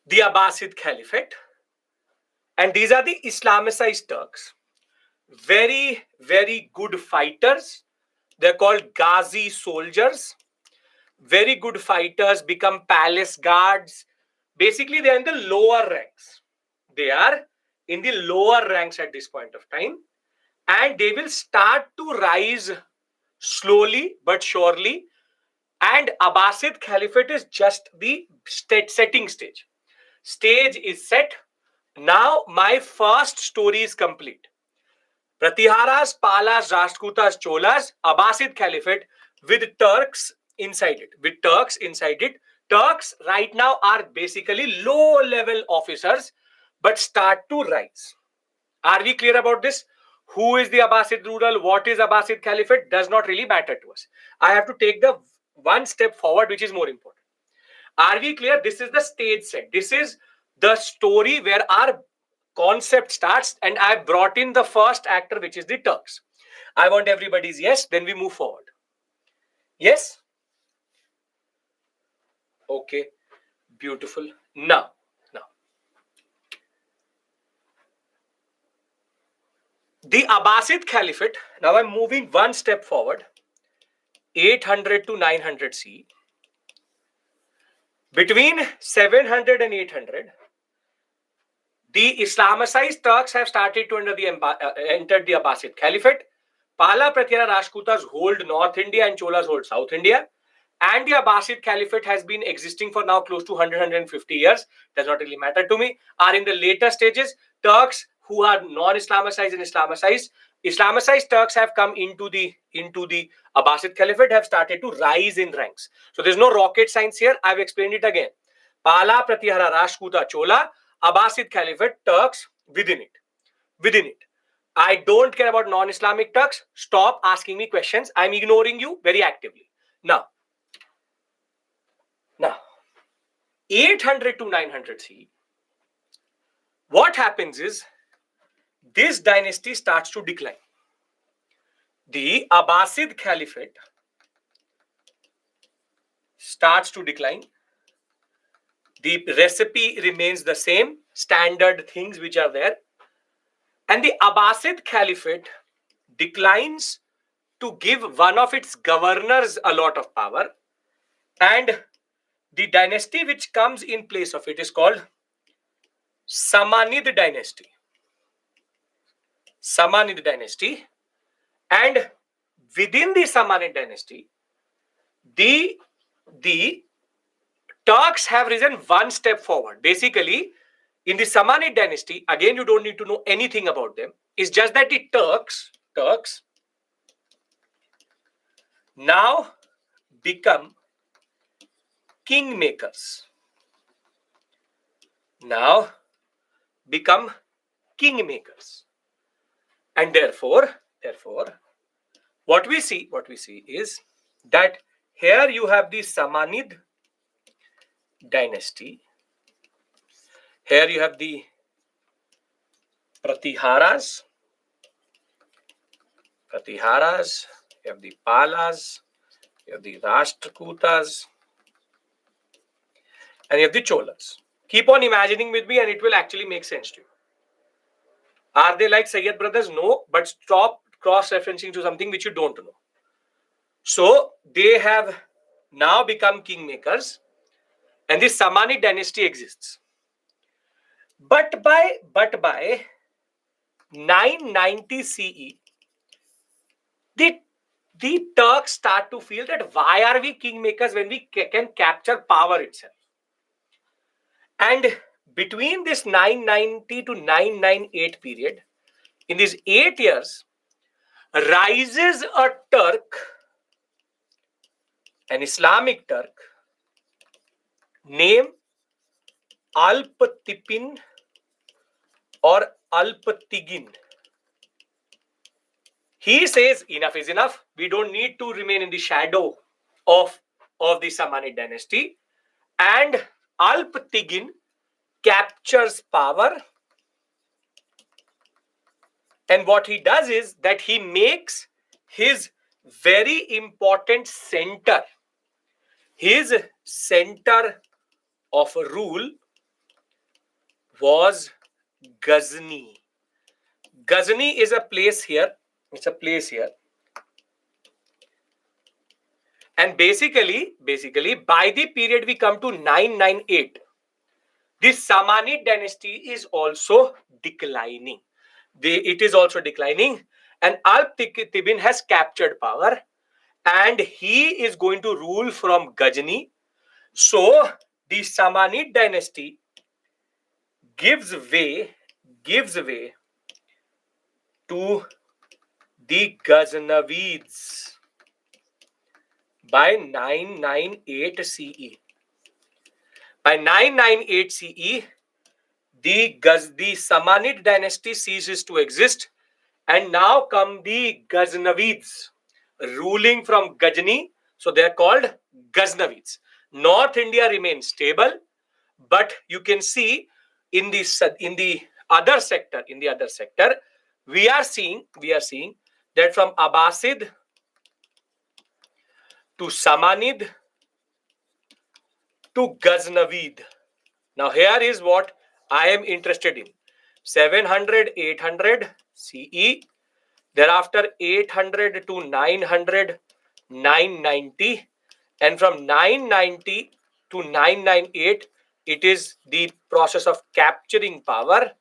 the Abbasid Caliphate. And these are the Islamicized Turks. Very, very good fighters. They're called Ghazi soldiers. Very good fighters, become palace guards. Basically, they're in the lower ranks. They are in the lower ranks at this point of time. And they will start to rise slowly but surely. And Abbasid Caliphate is just the setting stage. Stage is set. Now, my first story is complete. Pratiharas, Palas, Rashtrakutas, Cholas, Abbasid Caliphate with Turks inside it. With Turks inside it. Turks right now are basically low-level officers, but start to rise. Are we clear about this? Who is the Abbasid ruler? What is Abbasid Caliphate? Does not really matter to us. I have to take the one step forward, which is more important. Are we clear? This is the stage set. This is the story where our concept starts, and I brought in the first actor, which is the Turks. I want everybody's yes, then we move forward. Yes? Okay, beautiful. Now, the Abbasid Caliphate, now I'm moving one step forward, 800 to 900 CE. Between 700 and 800, the Islamicized Turks have started to enter the Abbasid Caliphate. Pala, Prathira, Rashtrakutas hold North India and Cholas hold South India. And the Abbasid Caliphate has been existing for now close to 150 years. Does not really matter to me. Are in the later stages. Turks who are non-Islamicized and Islamicized Turks have come into the Abbasid Caliphate, have started to rise in ranks. So there's no rocket science here. I've explained it again. Pala, Pratihara, Rashtrakuta, Chola, Abbasid Caliphate, Turks within it. I don't care about non-Islamic Turks. Stop asking me questions. I'm ignoring you very actively. Now, 800 to 900 CE, what happens is this dynasty starts to decline. The Abbasid Caliphate starts to decline. The recipe remains the same, standard things which are there. And the Abbasid Caliphate declines to give one of its governors a lot of power. And the dynasty which comes in place of it is called Samanid dynasty. Samanid dynasty. And within the Samanid dynasty, the Turks have risen one step forward. Basically, in the Samanid dynasty, again, you don't need to know anything about them. It's just that the Turks now become kingmakers. Now become kingmakers. And therefore, what we see is that here you have the Samanid dynasty. Here you have the Pratiharas, you have the Palas, you have the Rashtrakutas, and you have the Cholas. Keep on imagining with me and it will actually make sense to you. Are they like Sayyid brothers? No, but stop cross-referencing to something which you don't know. So they have now become kingmakers and this Samanid dynasty exists. But by 990 CE, the Turks start to feel that why are we kingmakers when we can capture power itself? And between this 990 to 998 period, in these 8 years, rises a Turk, an Islamic Turk, named Alptipin or Alptigin. He says, enough is enough. We don't need to remain in the shadow of the Samanid dynasty. And Alptigin captures power. And what he does is that he makes his very important center, his center of rule was Ghazni. Ghazni is a place here. It's a place here. And basically, by the period we come to 998, this Samanid dynasty is also declining. It is also declining. And Alp-Tibin has captured power. And he is going to rule from Ghazni. So, the Samanid dynasty gives way to the Ghaznavids by 998 CE. By 998 CE, the Samanid dynasty ceases to exist, and now come the Ghaznavids, ruling from Ghazni. So they are called Ghaznavids. North India remains stable, but you can see in the other sector, we are seeing that from Abbasid to Samanid to Ghaznavid. Now here is what I am interested in. 700, 800 CE. Thereafter 800 to 900, 990. And from 990 to 998, it is the process of capturing power.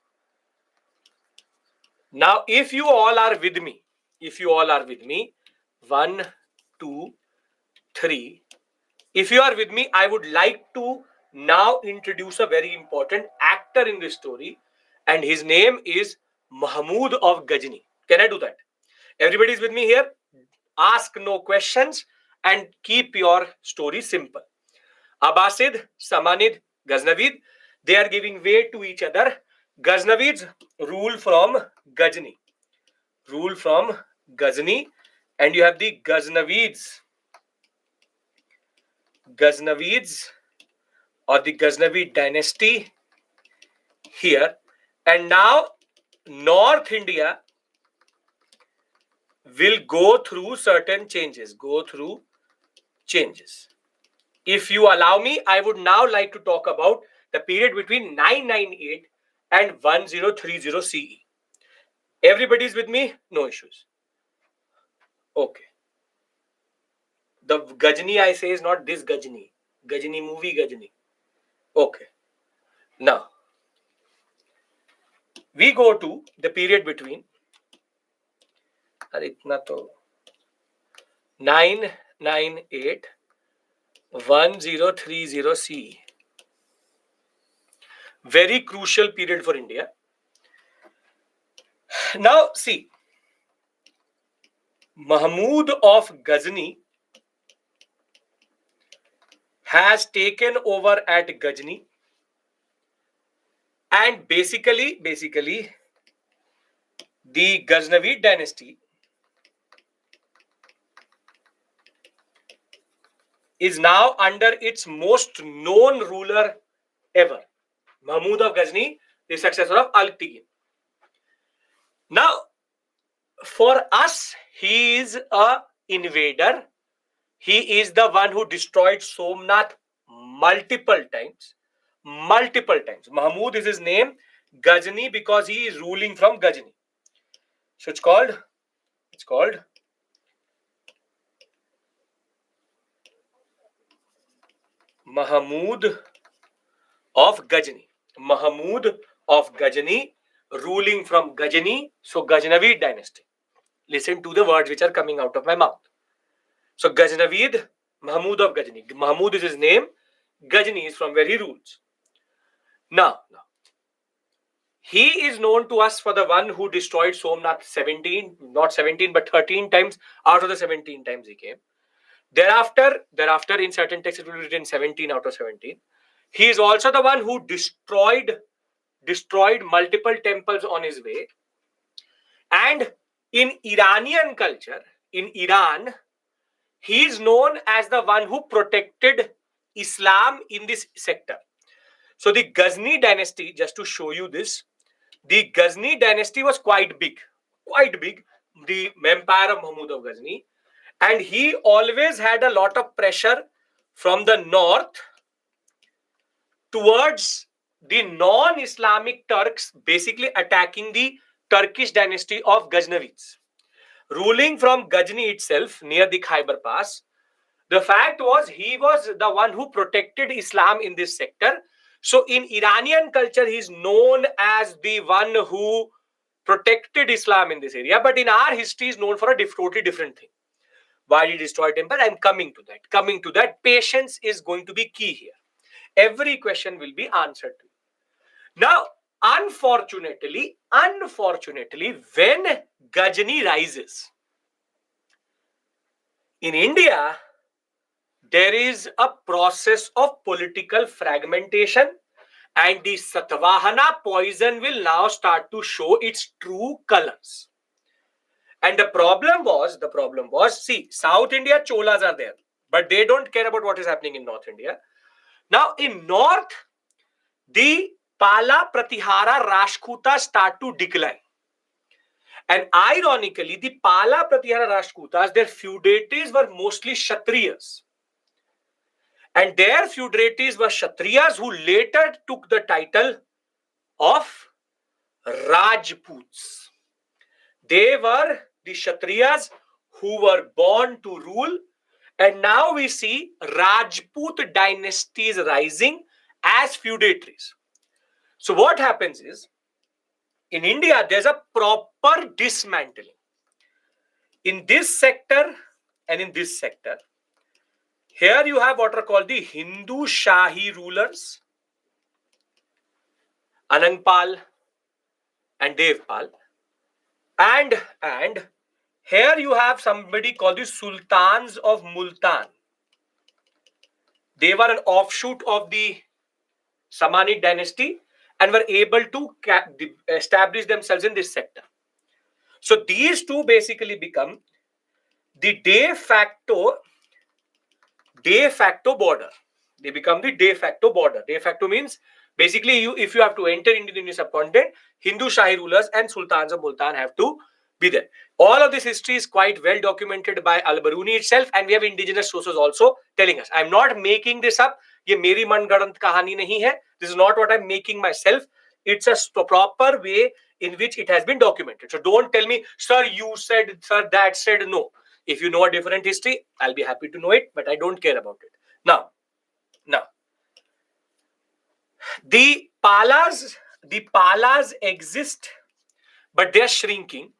Now, if you all are with me, 1, 2, 3. If you are with me, I would like to now introduce a very important actor in this story, and his name is Mahmud of Ghazni. Can I do that? Everybody is with me here? Ask no questions and keep your story simple. Abbasid, Samanid, Ghaznavid, they are giving way to each other. Ghaznavids rule from Ghazni. And you have the Ghaznavids or the Ghaznavid dynasty here. And now North India will go through certain changes. If you allow me, I would now like to talk about the period between 998 and 1030 CE. Everybody is with me? No issues. Okay. The Ghazni I say is not this Ghazni. Ghazni movie Ghazni. Okay. Now, we go to the period between 998 1030 CE. Very crucial period for India. Now, see, Mahmud of Ghazni has taken over at Ghazni, and basically the Ghaznavid dynasty is now under its most known ruler ever, Mahmud of Ghazni, the successor of Al-Tighin. Now, for us, he is a invader. He is the one who destroyed Somnath multiple times. Mahmud is his name. Ghazni because he is ruling from Ghazni. So it's called Mahmud of Ghazni. Mahmud of Ghazni, ruling from Ghazni. So Ghaznavid dynasty. Listen to the words which are coming out of my mouth. So Ghaznavid, Mahmud of Ghazni. Mahmud is his name. Ghazni is from where he rules. Now, he is known to us for the one who destroyed Somnath not 17, but 13 times out of the 17 times he came. Thereafter, in certain texts, it will be written 17 out of 17. He is also the one who destroyed multiple temples on his way. And in Iranian culture, in Iran, he is known as the one who protected Islam in this sector. So the Ghazni dynasty, just to show you this, the Ghazni dynasty was quite big, the empire of Mahmud of Ghazni. And he always had a lot of pressure from the north towards the non-Islamic Turks, basically attacking the Turkish dynasty of Ghaznavids. Ruling from Ghazni itself, near the Khyber Pass, the fact was he was the one who protected Islam in this sector. So in Iranian culture, he is known as the one who protected Islam in this area. But in our history, he is known for a totally different thing. Why did he destroy temple? I'm coming to that. Patience is going to be key here. Every question will be answered to you. Now, unfortunately, when Ghazni rises in India, there is a process of political fragmentation, and the Satvahana poison will now start to show its true colors. And the problem was, see, South India Cholas are there, but they don't care about what is happening in North India. Now, in North, the Pala Pratihara Rashtrakutas start to decline. And ironically, the Pala Pratihara Rashtrakutas, their feudatories were mostly Kshatriyas. And their feudatories were Kshatriyas who later took the title of Rajputs. They were the Kshatriyas who were born to rule. And now we see Rajput dynasties rising as feudatories. So what happens is, in India, there's a proper dismantling. In this sector and in this sector, here you have what are called the Hindu Shahi rulers, Anangpal and Devpal. And here you have somebody called the Sultans of Multan. They were an offshoot of the Samanid dynasty and were able to establish themselves in this sector. So these two basically become the de facto border. They become the de facto border. De facto means basically if you have to enter into the subcontinent, Hindu Shahi rulers and Sultans of Multan have to be there. All of this history is quite well documented by Al-Baruni itself, and we have indigenous sources also telling us. I'm not making this up. ये मेरी मनगढ़ंत कहानी नहीं है. This is not what I'm making myself. It's a proper way in which it has been documented. So don't tell me, sir, you said, sir, that said. No. If you know a different history, I'll be happy to know it, but I don't care about it. Now, the Palas exist, but they are shrinking,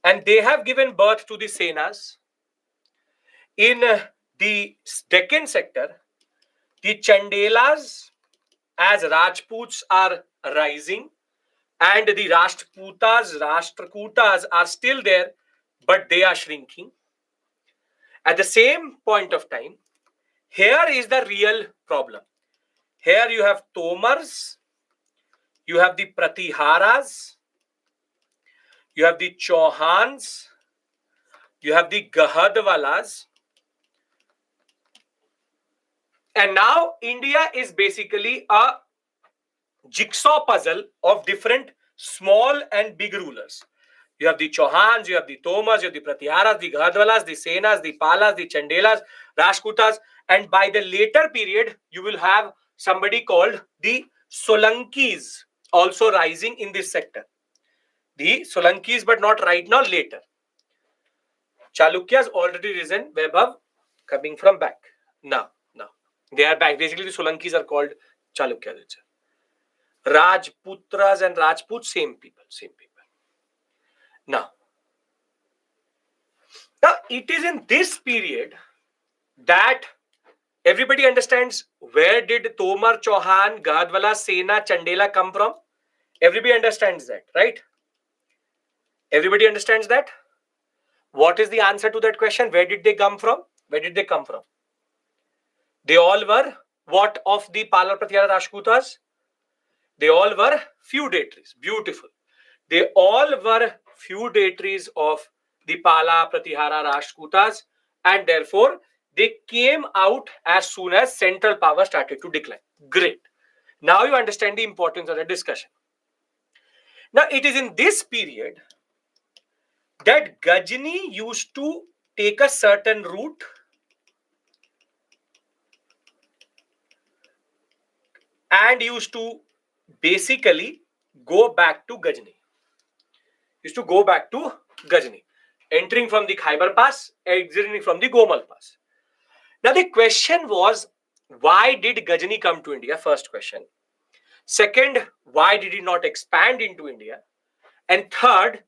and they have given birth to the Senas. In the Deccan sector, the Chandelas as Rajputs are rising, and the Rashtrakutas are still there, but they are shrinking. At the same point of time, here is the real problem. Here you have Tomars, you have the Pratiharas, you have the Chauhans, you have the Gahadwalas. And now India is basically a jigsaw puzzle of different small and big rulers. You have the Chauhans, you have the Tomars, you have the Pratiharas, the Gahadwalas, the Senas, the Palas, the Chandelas, Rashtrakutas, and by the later period, you will have somebody called the Solankis also rising in this sector. The Solankis, but not right now, later. Chalukyas already risen, Vaibhav coming from back. Now, they are back. Basically, the Solankis are called Chalukyas. Rajputras and Rajput, same people. Now, it is in this period that everybody understands where did Tomar, Chauhan, Gahadwala, Sena, Chandela come from. Everybody understands that, right? Everybody understands that? What is the answer to that question? Where did they come from? They all were what of the Pala Pratihara Rashtrakutas? They all were feudatories. Beautiful. They all were feudatories of the Pala Pratihara Rashtrakutas, and therefore they came out as soon as central power started to decline. Great. Now you understand the importance of the discussion. Now it is in this period that Ghazni used to take a certain route and used to basically go back to Ghazni. Entering from the Khyber Pass, exiting from the Gomal Pass. Now the question was, why did Ghazni come to India? First question. Second, why did he not expand into India? And third,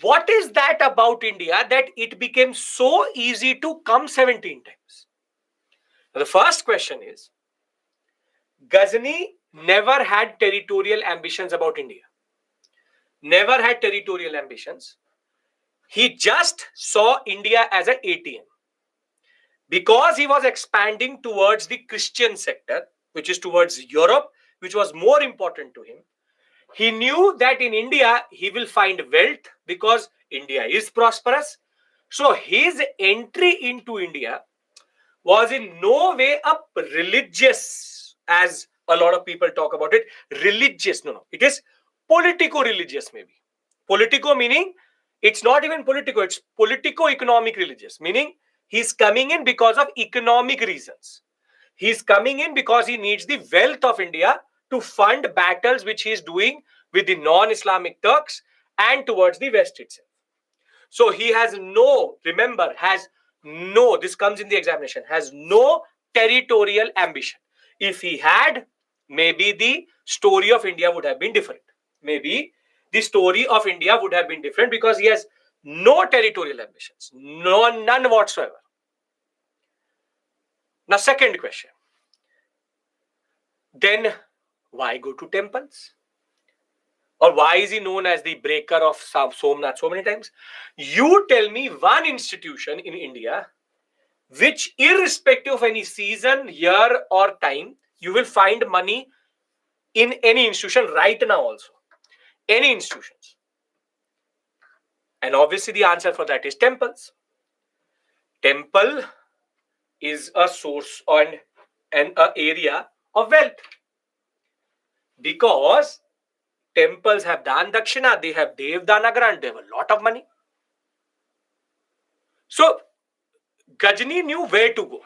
what is that about India that it became so easy to come 17 times? Now, the first question is, Ghazni never had territorial ambitions about India. Never had territorial ambitions. He just saw India as an ATM. Because he was expanding towards the Christian sector, which is towards Europe, which was more important to him. He knew that in India, he will find wealth because India is prosperous. So his entry into India was in no way a religious, as a lot of people talk about it. Religious, no. It is politico-religious, maybe. Politico meaning it's not even politico, it's politico-economic religious, meaning he's coming in because of economic reasons. He's coming in because he needs the wealth of India to fund battles which he's doing with the non-Islamic Turks and towards the West itself. So he has no, remember, this comes in the examination, has no territorial ambition. If he had, maybe the story of India would have been different. Maybe the story of India would have been different because he has no territorial ambitions, none whatsoever. Now, second question. Then why go to temples? Or why is he known as the breaker of Somnath so many times? You tell me one institution in India which, irrespective of any season, year, or time, you will find money in any institution right now also. Any institutions. And obviously the answer for that is temples. Temple is a source and an area of wealth. Because temples have Dan Dakshina, they have Dev Dana grant, they have a lot of money. So Gajni knew where to go.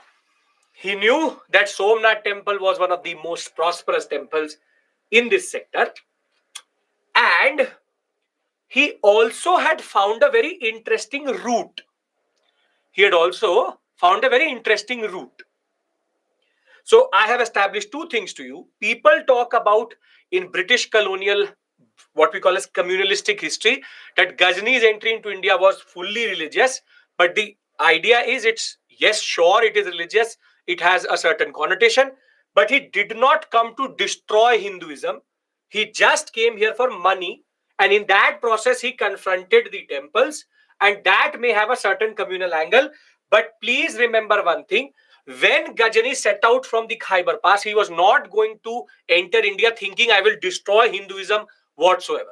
He knew that Somnath temple was one of the most prosperous temples in this sector. And he also had found a very interesting route. So I have established two things to you. People talk about in British colonial, what we call as communalistic history, that Ghazni's entry into India was fully religious. But the idea is yes, sure, it is religious. It has a certain connotation. But he did not come to destroy Hinduism. He just came here for money. And in that process, he confronted the temples. And that may have a certain communal angle. But please remember one thing. When Ghazni set out from the Khyber Pass, he was not going to enter India thinking I will destroy Hinduism whatsoever.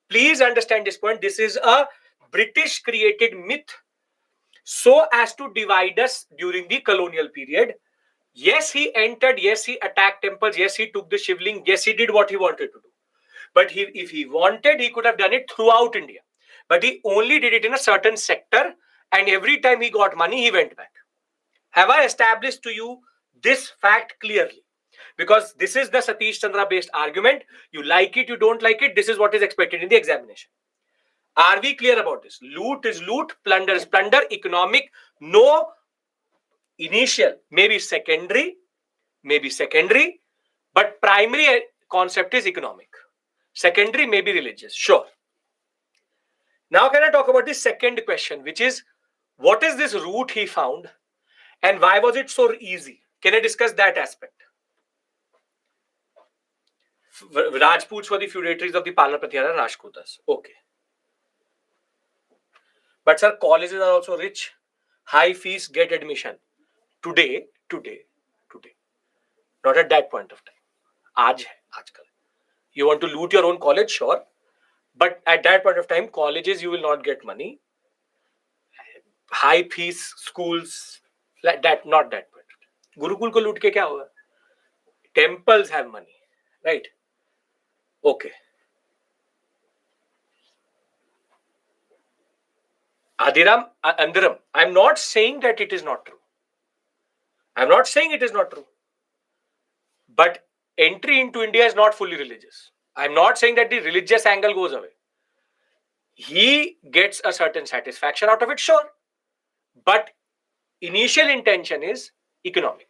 Please understand this point. This is a British created myth so as to divide us during the colonial period. Yes, he entered. Yes, he attacked temples. Yes, he took the Shivling. Yes, he did what he wanted to do. But if he wanted, he could have done it throughout India. But he only did it in a certain sector. And every time he got money, he went back. Have I established to you this fact clearly? Because this is the Satish Chandra based argument. You like it, you don't like it. This is what is expected in the examination. Are we clear about this? Loot is loot, plunder is plunder, economic, no initial, maybe secondary, but primary concept is economic. Secondary may be religious, sure. Now can I talk about the second question, which is, what is this route he found and why was it so easy? Can I discuss that aspect? Rajputs were the feudatories of the Pala Pratyahara Rajputas. Okay. But sir, colleges are also rich. High fees, get admission. Today. Not at that point of time. Aajkal. You want to loot your own college? Sure. But at that point of time, colleges, you will not get money. High fees, schools, like that, not that point. Gurukul ko loot ke kya hoga? Temples have money. Right? Okay. Andiram, I'm not saying that it is not true. But entry into India is not fully religious. I'm not saying that the religious angle goes away. He gets a certain satisfaction out of it, sure. But initial intention is economic.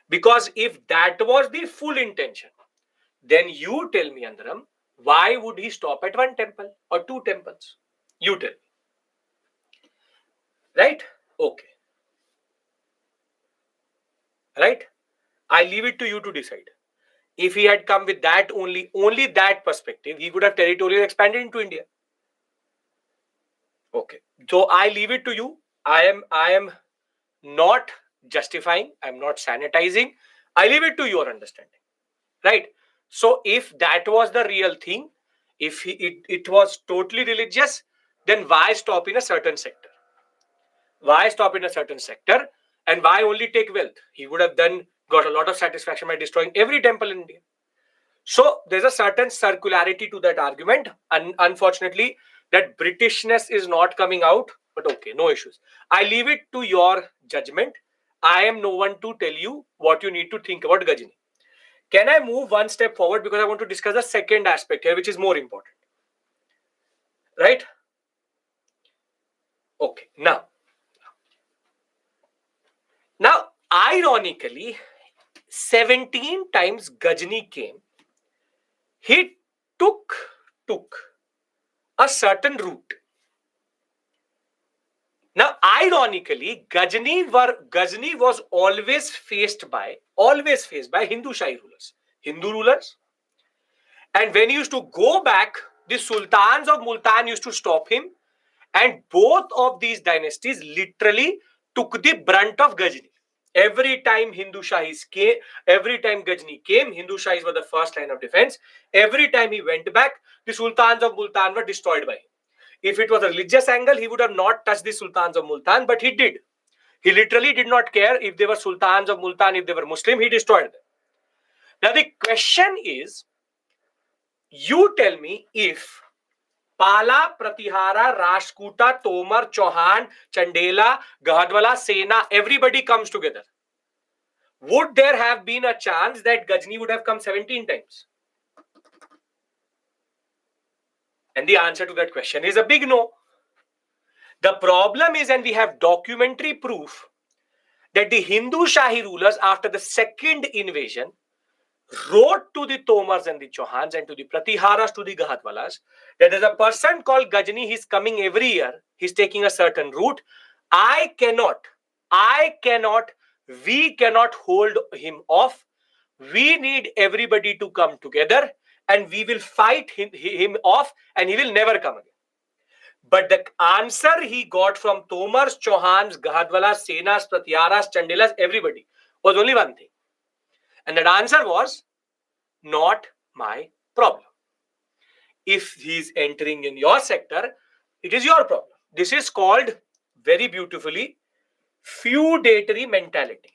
Because if that was the full intention, then you tell me, Andaram, why would he stop at one temple or two temples? You tell me. Right? Okay. Right? I leave it to you to decide. If he had come with that only that perspective, he would have territorially expanded into India. Okay. So I leave it to you. I am not justifying, I'm not sanitizing. I leave it to your understanding. Right? So if that was the real thing, if it was totally religious, then why stop in a certain sector? Why stop in a certain sector? And why only take wealth? He would have then got a lot of satisfaction by destroying every temple in India. So there's a certain circularity to that argument. And unfortunately, that Britishness is not coming out. But okay, no issues. I leave it to your judgment. I am no one to tell you what you need to think about Gajini. Can I move one step forward, because I want to discuss the second aspect here, which is more important. Right? Okay. Now, ironically, 17 times Gajini came. He took a certain route. Now, ironically, Ghazni was always faced by Hindu Shahi rulers, Hindu rulers. And when he used to go back, the Sultans of Multan used to stop him. And both of these dynasties literally took the brunt of Ghazni. Every time Hindu Shahis came, every time Ghazni came, Hindu Shahis were the first line of defense. Every time he went back, the Sultans of Multan were destroyed by him. If it was a religious angle, he would have not touched the Sultans of Multan, but he did. He literally did not care if they were Sultans of Multan, if they were Muslim, he destroyed them. Now the question is, you tell me, if Pala, Pratihara, Rashkuta, Tomar, Chauhan, Chandela, Gahadwala, Sena, everybody comes together. Would there have been a chance that Ghazni would have come 17 times? And the answer to that question is a big no. The problem is, and we have documentary proof, that the Hindu Shahi rulers, after the second invasion, wrote to the Tomars and the Chauhans and to the Pratiharas, to the Gahadwalas, that there's a person called Ghazni, he's coming every year, he's taking a certain route. We cannot hold him off. We need everybody to come together and we will fight him off and he will never come again. But the answer he got from Tomars, Chauhans, Gahadwalas, Senas, Pratiharas, Chandelas, everybody, was only one thing. And that answer was, not my problem. If he's entering in your sector, it is your problem. This is called, very beautifully, feudatory mentality.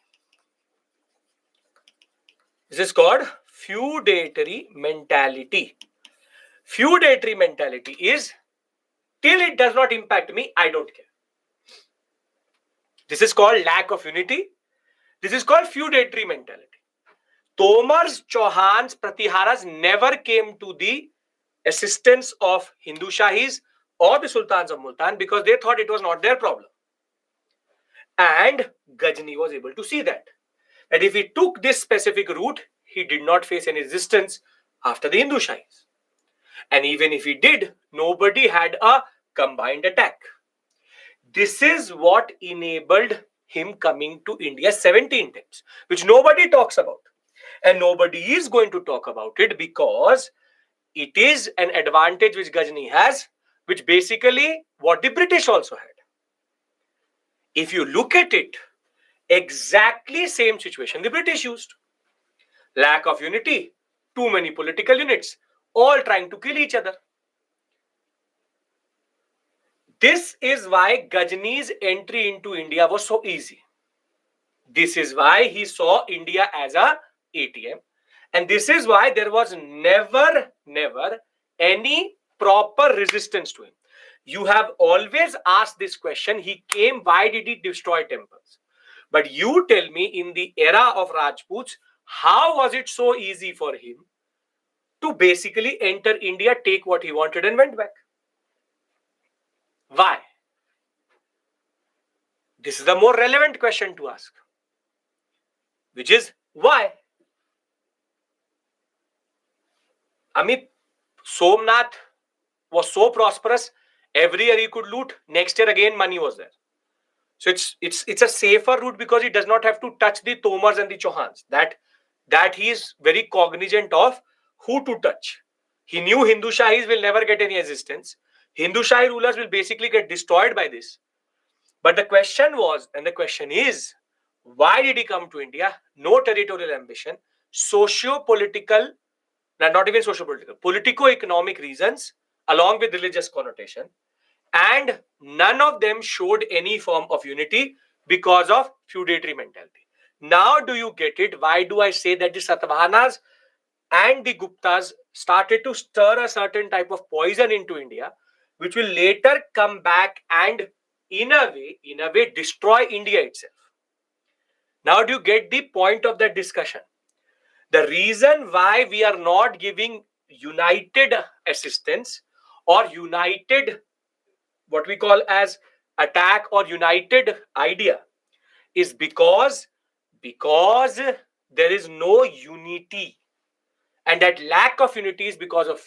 This is called feudatory mentality. Feudatory mentality is, till it does not impact me, I don't care. This is called lack of unity. This is called feudatory mentality. Tomars, Chauhans, Pratiharas never came to the assistance of Hindu Shahis or the Sultans of Multan because they thought it was not their problem. And Ghazni was able to see that. And if he took this specific route, he did not face any resistance after the Hindu Shahis. And even if he did, nobody had a combined attack. This is what enabled him coming to India 17 times, which nobody talks about. And nobody is going to talk about it because it is an advantage which Ghazni has, which basically what the British also had. If you look at it, exactly same situation the British used. Lack of unity, too many political units, all trying to kill each other. This is why Ghazni's entry into India was so easy. This is why he saw India as a ATM. And this is why there was never any proper resistance to him. You have always asked this question. He came, why did he destroy temples? But you tell me, in the era of Rajputs, how was it so easy for him to basically enter India, take what he wanted and went back? Why? This is the more relevant question to ask, which is why? Amit, Somnath was so prosperous. Every year he could loot. Next year again money was there. So it's a safer route because it does not have to touch the Tomars and the Chauhans. That that he is very cognizant of who to touch. He knew Hindu Shahis will never get any assistance. Hindu Shahi rulers will basically get destroyed by this. But the question was, and the question is, why did he come to India? No territorial ambition, socio-political, not even socio-political, politico-economic reasons, along with religious connotation. And none of them showed any form of unity because of feudatory mentality. Now do you get it? Why do I say that the Satavahanas and the Guptas started to stir a certain type of poison into India, which will later come back and in a way, destroy India itself. Now do you get the point of that discussion? The reason why we are not giving united assistance or united, what we call as attack or united idea, is because there is no unity, and that lack of unity is because of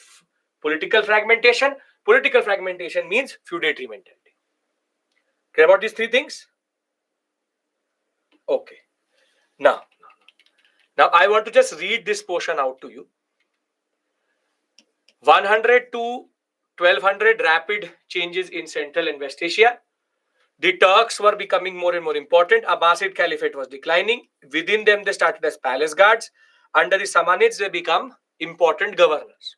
political fragmentation. Political fragmentation means feudatory mentality. Clear about these three things? Okay. Now I want to just read this portion out to you. 100 to 1200 rapid changes in Central and West Asia. The Turks were becoming more and more important. Abbasid Caliphate was declining. Within them, they started as palace guards. Under the Samanids, they become important governors.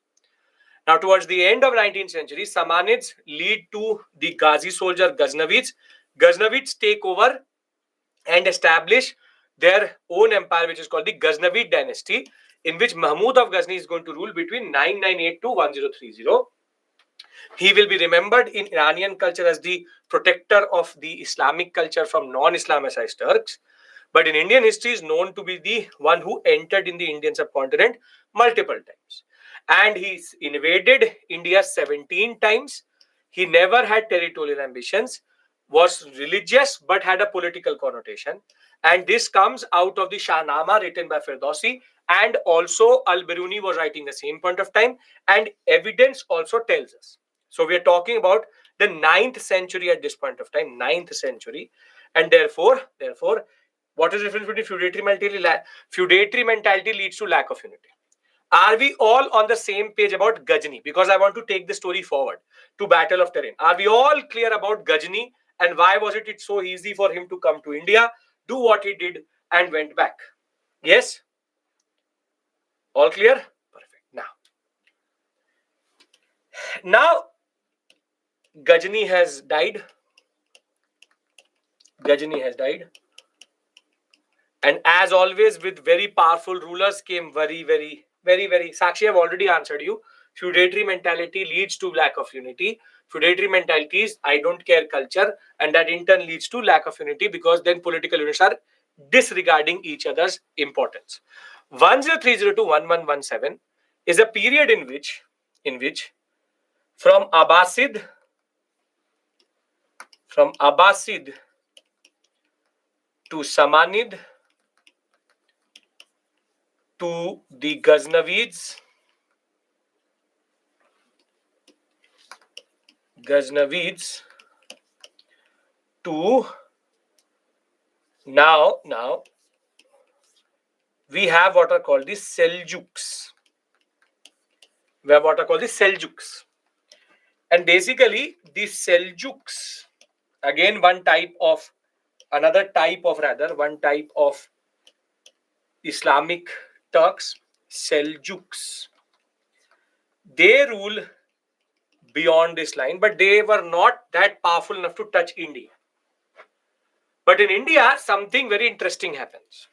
Now, towards the end of 19th century, Samanids lead to the Ghazi soldier Ghaznavids. Ghaznavids take over and establish their own empire, which is called the Ghaznavid dynasty, in which Mahmud of Ghazni is going to rule between 998 to 1030. He will be remembered in Iranian culture as the protector of the Islamic culture from non-Islamicized Turks. But in Indian history is known to be the one who entered in the Indian subcontinent multiple times. And he's invaded India 17 times. He never had territorial ambitions, was religious but had a political connotation. And this comes out of the Shahnama written by Ferdowsi, and also Al-Biruni was writing the same point of time, and evidence also tells us. So we are talking about the 9th century at this point of time, 9th century. And therefore, what is the difference between feudatory mentality? Feudatory mentality leads to lack of unity. Are we all on the same page about Ghazni? Because I want to take the story forward to Battle of Terrain. Are we all clear about Ghazni and why was it so easy for him to come to India, do what he did and went back? Yes? All clear? Perfect. Now Ghazni has died. And as always, with very powerful rulers came very, Sakshi, I've already answered you. Feudatory mentality leads to lack of unity. Feudatory mentality is I don't care culture, and that in turn leads to lack of unity because then political units are disregarding each other's importance. 1030 to 1117 is a period in which from Abbasid to Samanid to the Ghaznavids to now we have what are called the Seljuks. And basically the Seljuks, again one type of Islamic Turks, Seljuks. They rule beyond this line, but they were not that powerful enough to touch India. But in India, something very interesting happens.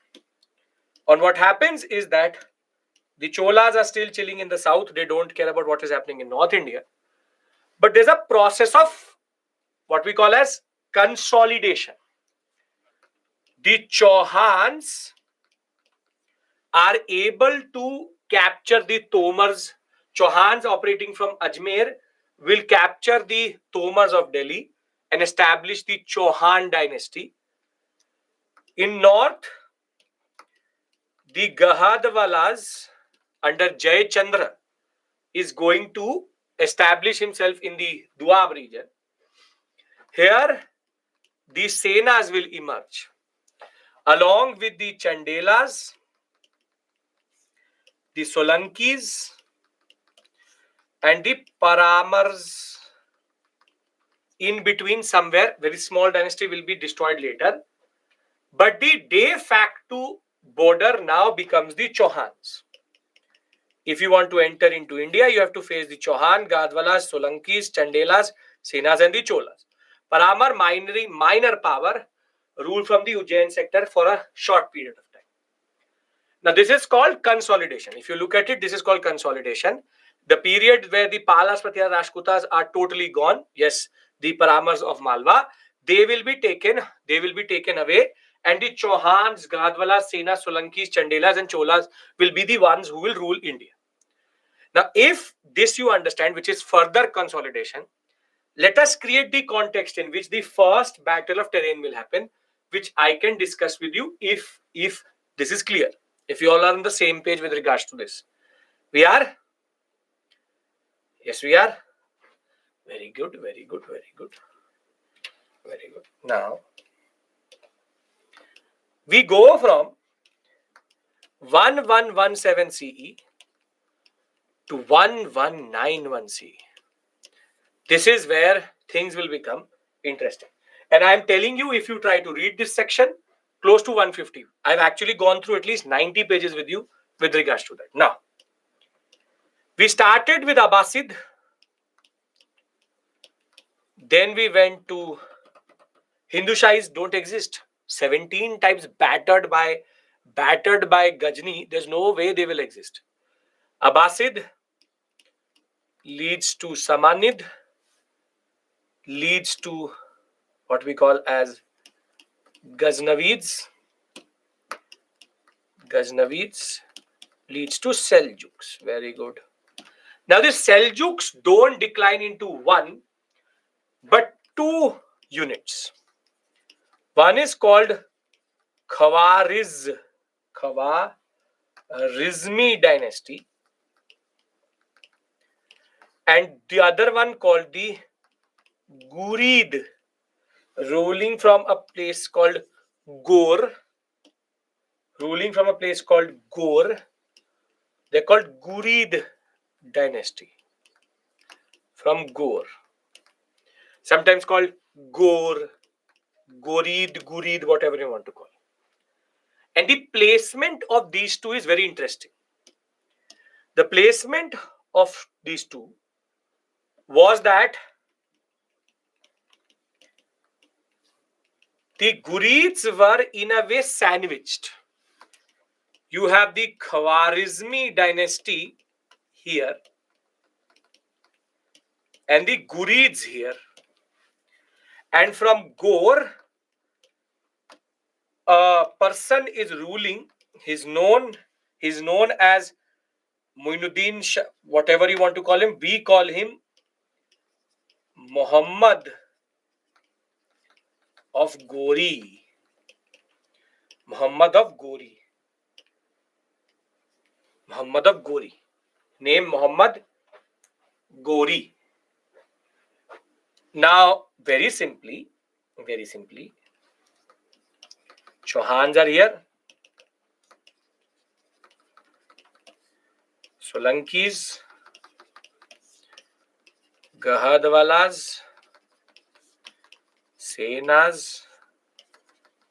And what happens is that the Cholas are still chilling in the south. They don't care about what is happening in North India. But there's a process of what we call as consolidation. The Chauhans are able to capture the Tomars. Chauhans operating from Ajmer will capture the Tomars of Delhi and establish the Chauhan dynasty. In north, the Gahadwalas under Jay Chandra is going to establish himself in the Doab region. Here, the Senas will emerge along with the Chandelas the Solankis, and the Paramars. In between somewhere, very small dynasty will be destroyed later. But the de facto border now becomes the Chauhans. If you want to enter into India, you have to face the Chauhan, Gadwalas, Solankis, Chandelas, Senas, and the Cholas. Paramar, minor power, rule from the Ujjain sector for a short period of time. Now, this is called consolidation. If you look at it, this is called consolidation. The period where the Palas, Pratiyas, Rashtrakutas are totally gone. Yes, the Paramars of Malwa, they will be taken away, and the Chauhans, Gadwalas, Senas, Solankis, Chandelas, and Cholas will be the ones who will rule India. Now, if this you understand, which is further consolidation, let us create the context in which the first battle of terrain will happen, which I can discuss with you if this is clear. If you all are on the same page with regards to this. We are? Yes, we are. Very good, very good, very good. Very good. Now, we go from 1117 CE to 1191 CE. This is where things will become interesting. And I am telling you, if you try to read this section, close to 150. I've actually gone through at least 90 pages with you with regards to that. Now, we started with Abbasid. Then we went to Hindu Shahis don't exist. 17 times battered by Ghazni. There's no way they will exist. Abbasid leads to Samanid, leads to what we call as Ghaznavids. Ghaznavids leads to Seljuks. Very good. Now, the Seljuks don't decline into one, but two units. One is called Khawarizmi dynasty, and the other one called the Gurid, ruling from a place called Gor. Ruling from a place called Gor. They're called Gurid dynasty. From Gor. Sometimes called Gor, Gurid, whatever you want to call. And the placement of these two is very interesting. The placement of these two was that the Gurids were in a way sandwiched. You have the Khwarizmi dynasty here and the Gurids here. And from Gor, a person is ruling. He's known as Muinuddin Shah, whatever you want to call him. We call him Muhammad of Gori. Muhammad of Gori. Muhammad of Gori. Name Muhammad Gori. Now, very simply, Chauhans are here. Solankis, Gahadwalas, Senas,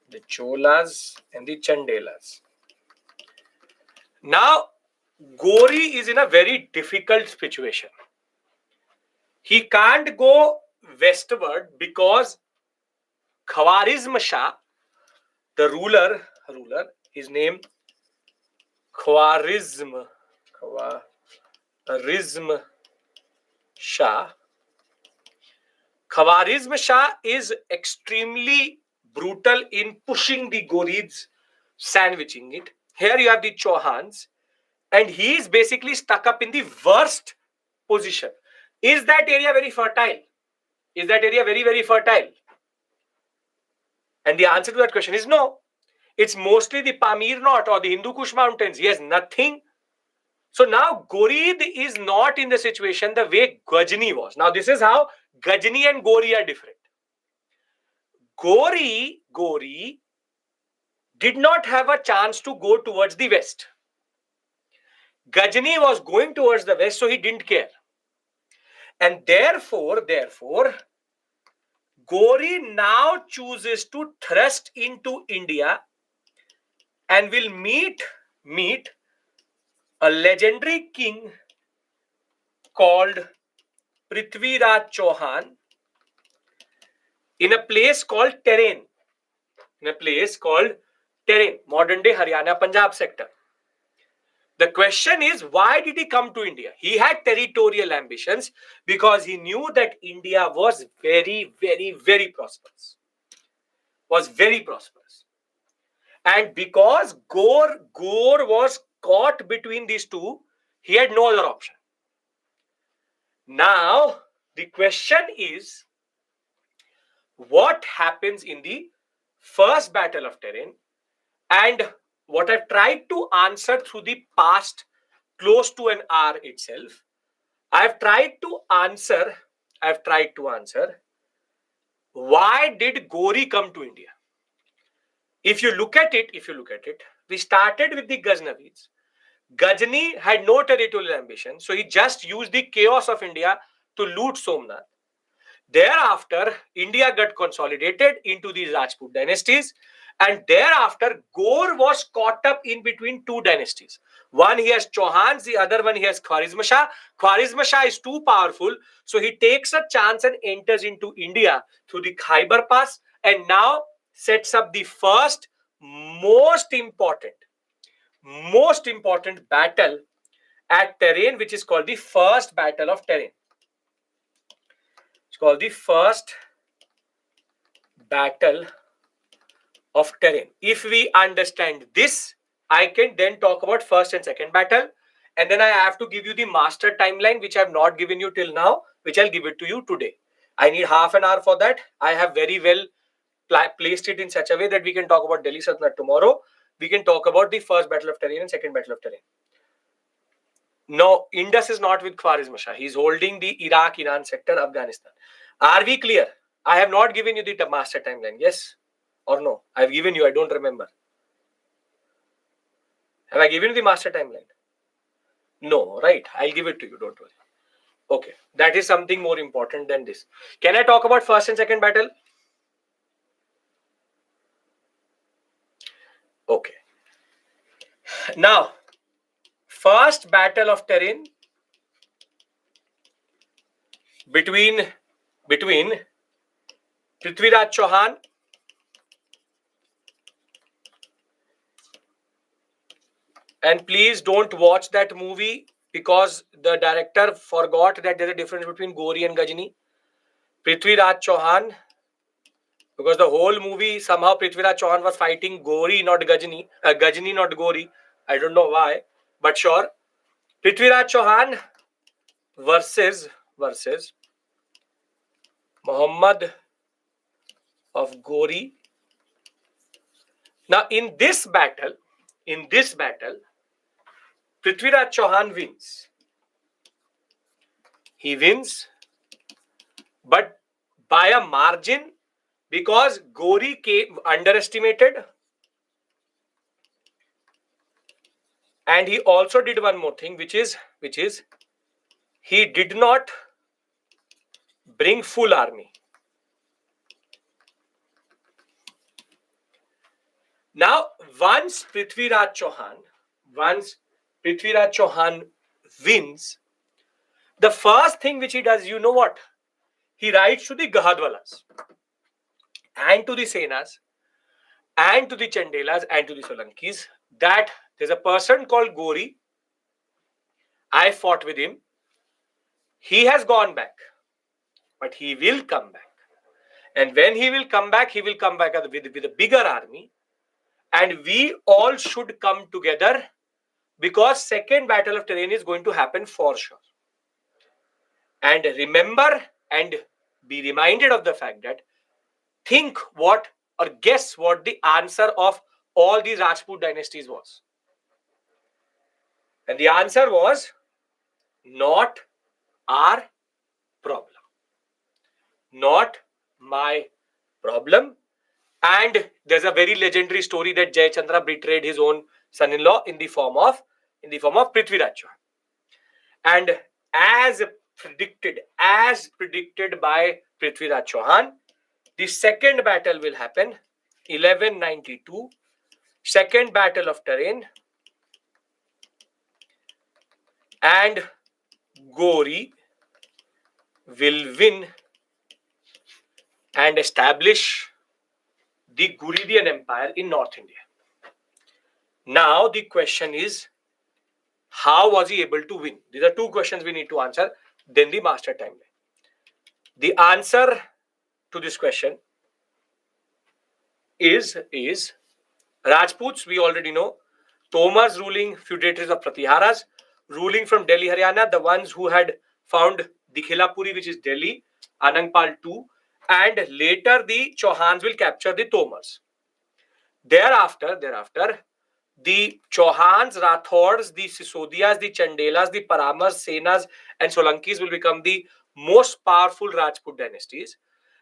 the Cholas, and the Chandelas. Now, Gori is in a very difficult situation. He can't go westward because Khwarizm Shah, the ruler, his name Khwarizm Shah. Khwarizm Shah is extremely brutal in pushing the Gorids, sandwiching it. Here you have the Chauhans, and he is basically stuck up in the worst position. Is that area very fertile? Is that area very, very fertile? And the answer to that question is no. It's mostly the Pamir Knot or the Hindu Kush mountains. Yes, nothing. So now Gorid is not in the situation the way Ghazni was. Now this is how Ghazni and Gori are different. Gori did not have a chance to go towards the west. Ghazni was going towards the west, so he didn't care. And therefore, Gori now chooses to thrust into India and will meet a legendary king called Prithviraj Chauhan in a place called Terrain. Modern day Haryana, Punjab sector. The question is, why did he come to India? He had territorial ambitions because he knew that India was very, very, very prosperous. And because Gore was caught between these two, he had no other option. Now, the question is, what happens in the first battle of Terrain? And what I've tried to answer through the past close to an hour itself, I've tried to answer why did Gori come to India? If you look at it, we started with the Ghaznavids. Ghazni had no territorial ambition, so he just used the chaos of India to loot Somnath. Thereafter, India got consolidated into these Rajput dynasties, and thereafter, Gore was caught up in between two dynasties. One he has Chauhans, the other one he has Khwarizm Shah. Khwarizm Shah is too powerful, so he takes a chance and enters into India through the Khyber Pass, and now sets up the first most important battle at Terrain, which is called the First Battle of Terrain. It's called the First Battle of Terrain. If we understand this, I can then talk about first and second battle, and then I have to give you the master timeline, which I have not given you till now, which I'll give it to you today. I need half an hour for that. I have very well placed it in such a way that we can talk about Delhi Sultanate tomorrow. We can talk about the first battle of Terrain and second battle of Terrain. No, Indus is not with Khwarizm Shah. He's holding the Iraq, Iran sector, Afghanistan. Are we clear? I have not given you the master timeline. Yes or no? I've given you. I don't remember. Have I given you the master timeline? No, right? I'll give it to you. Don't worry. Okay. That is something more important than this. Can I talk about first and second battle? Okay. Now, first battle of Terrain between Prithviraj Chauhan and please don't watch that movie because the director forgot that there's a difference between Gori and Ghazni. Prithviraj Chauhan, because the whole movie somehow Prithviraj Chauhan was fighting Gori, not Ghazni. Ghazni, not Gori. I don't know why, but sure. Prithviraj Chauhan versus Muhammad of Gori. Now, in this battle, Prithviraj Chauhan wins. He wins, but by a margin, because Gori came underestimated, and he also did one more thing, which is he did not bring full army. Now, once Prithviraj Chauhan wins, the first thing which he does, you know what? He writes to the Gahadwalas and to the Senas and to the Chandelas and to the Solankis that there's a person called Gori. I fought with him. He has gone back, but he will come back. And when he will come back with a bigger army. And we all should come together because second battle of Terrain is going to happen for sure. And remember and be reminded of the fact that think what or guess what the answer of all these Rajput dynasties was. And the answer was not our problem. Not my problem. And there's a very legendary story that Jayachandra betrayed his own son-in-law in the form of in the form of Prithviraj Chauhan. And as predicted by Prithviraj Chauhan, the second battle will happen 1192, second battle of Tarain, and Gori will win and establish the Guridian Empire in North India. Now the question is, how was he able to win? These are two questions we need to answer. Then the master timeline. The answer to this question is Rajputs, we already know. Tomars ruling feudatories of Pratiharas, ruling from Delhi, Haryana, the ones who had found the Khilapuri, which is Delhi, Anangpal II, and later the Chauhans will capture the Tomars. Thereafter, the Chauhans, Rathors, the Sisodias, the Chandelas, the Paramas, Senas, and Solankis will become the most powerful Rajput dynasties.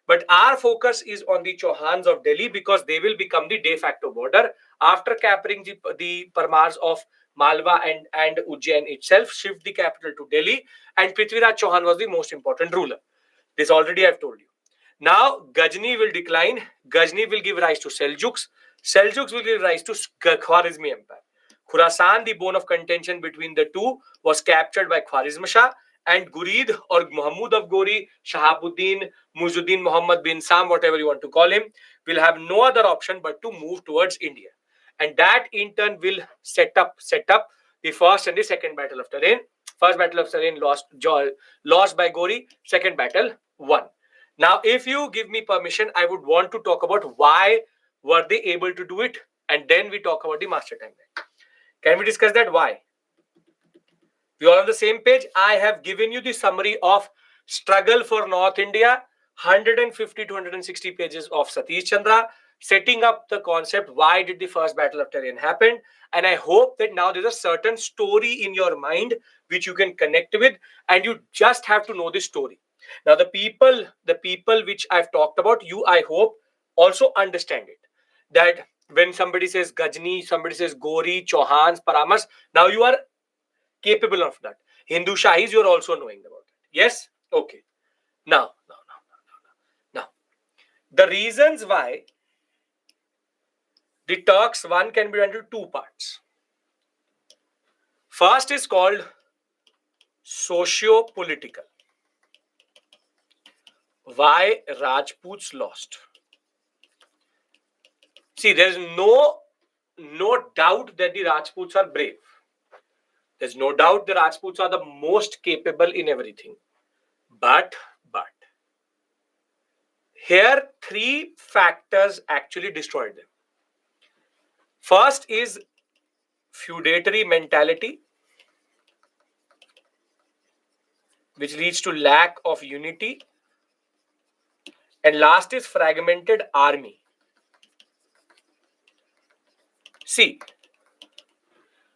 But our focus is on the Chauhans of Delhi because they will become the de facto border after capturing the Parmars of Malwa and Ujjain itself, shift the capital to Delhi, and Prithviraj Chauhan was the most important ruler. This already I've told you. Now, Ghazni will decline. Ghazni will give rise to Seljuks. Seljuks will give rise to Khwarezmi Empire. Khurasan, the bone of contention between the two, was captured by Khwarezm Shah, and Gurid or Muhammad of Gori, Shahabuddin, Muzuddin Muhammad bin Sam, whatever you want to call him, will have no other option but to move towards India. And that in turn will set up the first and the second battle of Tarain. First battle of Tarain lost by Gori, second battle won. Now, if you give me permission, I would want to talk about why were they able to do it, and then we talk about the master timeline. Can we discuss that? Why? We all on the same page? I have given you the summary of struggle for North India, 150 to 160 pages of Satish Chandra, setting up the concept, why did the first battle of Tarain happen? And I hope that now there's a certain story in your mind which you can connect with, and you just have to know the story. Now, the people which I've talked about, you, I hope, also understand it. That when somebody says Ghazni, somebody says Gori, Chauhans, Paramas, now you are capable of that. Hindu Shahis, you're also knowing about it. Yes? Okay. Now. The reasons why the Turks one can be done into two parts. First is called socio-political. Why Rajputs lost. See, there's no doubt that the Rajputs are brave. There's no doubt the Rajputs are the most capable in everything. But here three factors actually destroyed them. First is feudatory mentality, which leads to lack of unity. And last is fragmented army. See,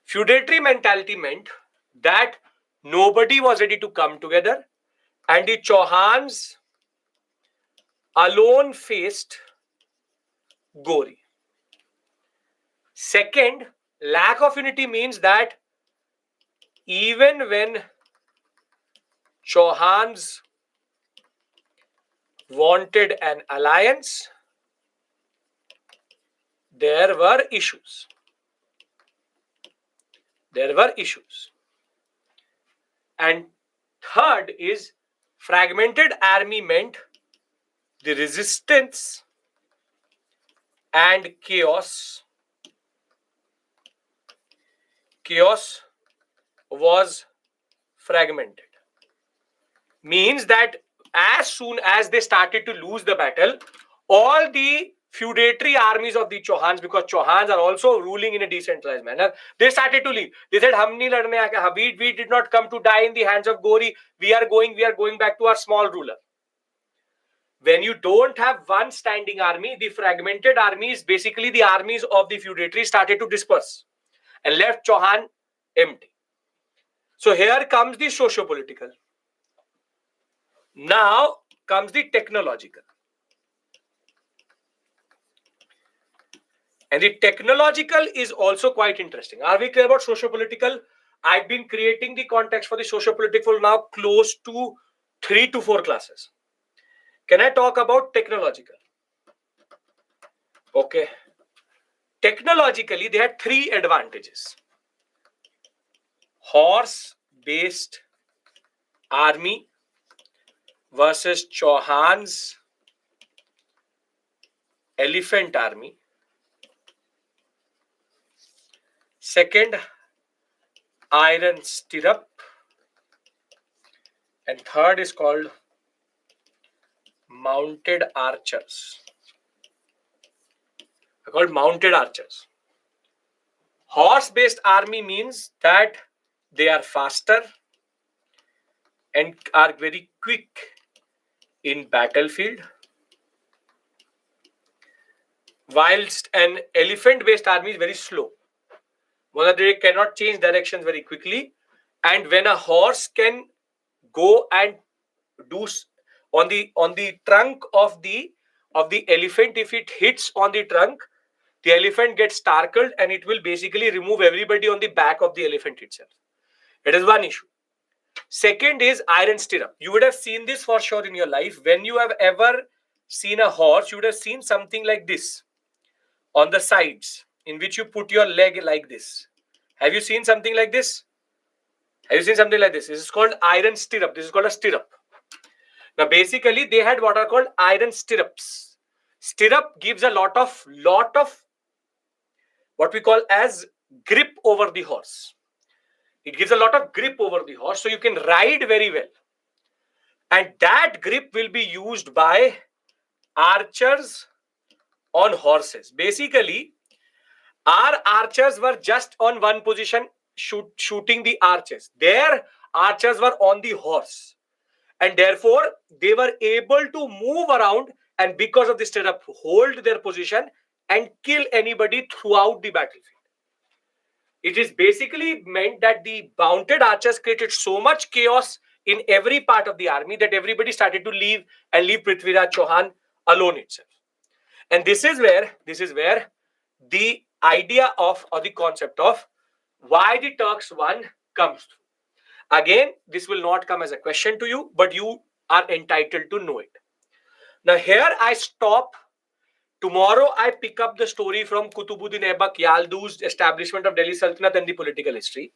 feudatory mentality meant that nobody was ready to come together, and the Chauhans alone faced Gori. Second, lack of unity means that even when Chauhans wanted an alliance, there were issues. And third is fragmented army meant the resistance and chaos was fragmented. Means that as soon as they started to lose the battle, all the feudatory armies of the Chauhans, because Chauhans are also ruling in a decentralized manner, they started to leave. They said, we did not come to die in the hands of Gori. We are going back to our small ruler. When you don't have one standing army, the fragmented armies, basically the armies of the feudatory, started to disperse and left Chauhan empty. So here comes the socio-political. Now comes the technological. And the technological is also quite interesting. Are we clear about socio-political? I've been creating the context for the socio-political now close to 3 to 4 classes. Can I talk about technological? Okay. Technologically, they had 3 advantages. Horse-based army versus Chauhan's elephant army. Second, iron stirrup. And third is called mounted archers. They're called mounted archers. Horse-based army means that they are faster and are very quick in battlefield, whilst an elephant-based army is very slow. They cannot change directions very quickly, and when a horse can go and do on the trunk of the elephant, if it hits on the trunk, the elephant gets startled and it will basically remove everybody on the back of the elephant itself. It is one issue. Second is iron stirrup. You would have seen this for sure in your life. When you have ever seen a horse, you would have seen something like this on the sides, in which you put your leg like this. Have you seen something like this? Have you seen something like this? This is called iron stirrup. This is called a stirrup. Now, basically, they had what are called iron stirrups. Stirrup gives a lot of what we call as grip over the horse. It gives a lot of grip over the horse, so you can ride very well. And that grip will be used by archers on horses. Basically, our archers were just on one position shooting the archers. Their archers were on the horse. And therefore, they were able to move around and because of the stirrup, hold their position and kill anybody throughout the battlefield. It is basically meant that the mounted archers created so much chaos in every part of the army that everybody started to leave and leave Prithviraj Chauhan alone itself. And this is where the idea of or the concept of why the Turks won comes through. Again, this will not come as a question to you, but you are entitled to know it. Now here I stop. Tomorrow I pick up the story from Kutubuddin Aibak Yaldu's establishment of Delhi Sultanate and the political history.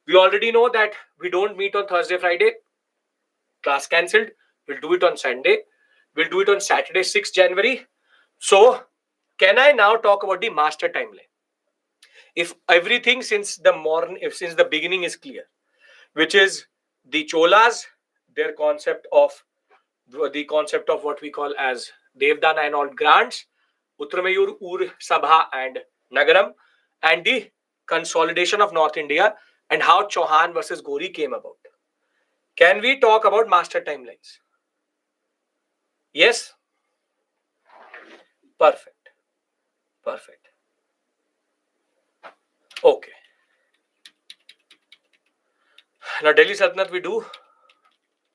We already know that we don't meet on Thursday, Friday. Class cancelled. We'll do it on Sunday. We'll do it on Saturday, 6th January. So, can I now talk about the master timeline? If everything since the beginning is clear, which is the Cholas, their concept of what we call as Devdana and all grants, Uttamayur, Ur, Sabha and Nagaram, and the consolidation of North India and how Chauhan versus Gori came about. Can we talk about master timelines? Yes? Perfect. Okay. Now Delhi Sultanate we do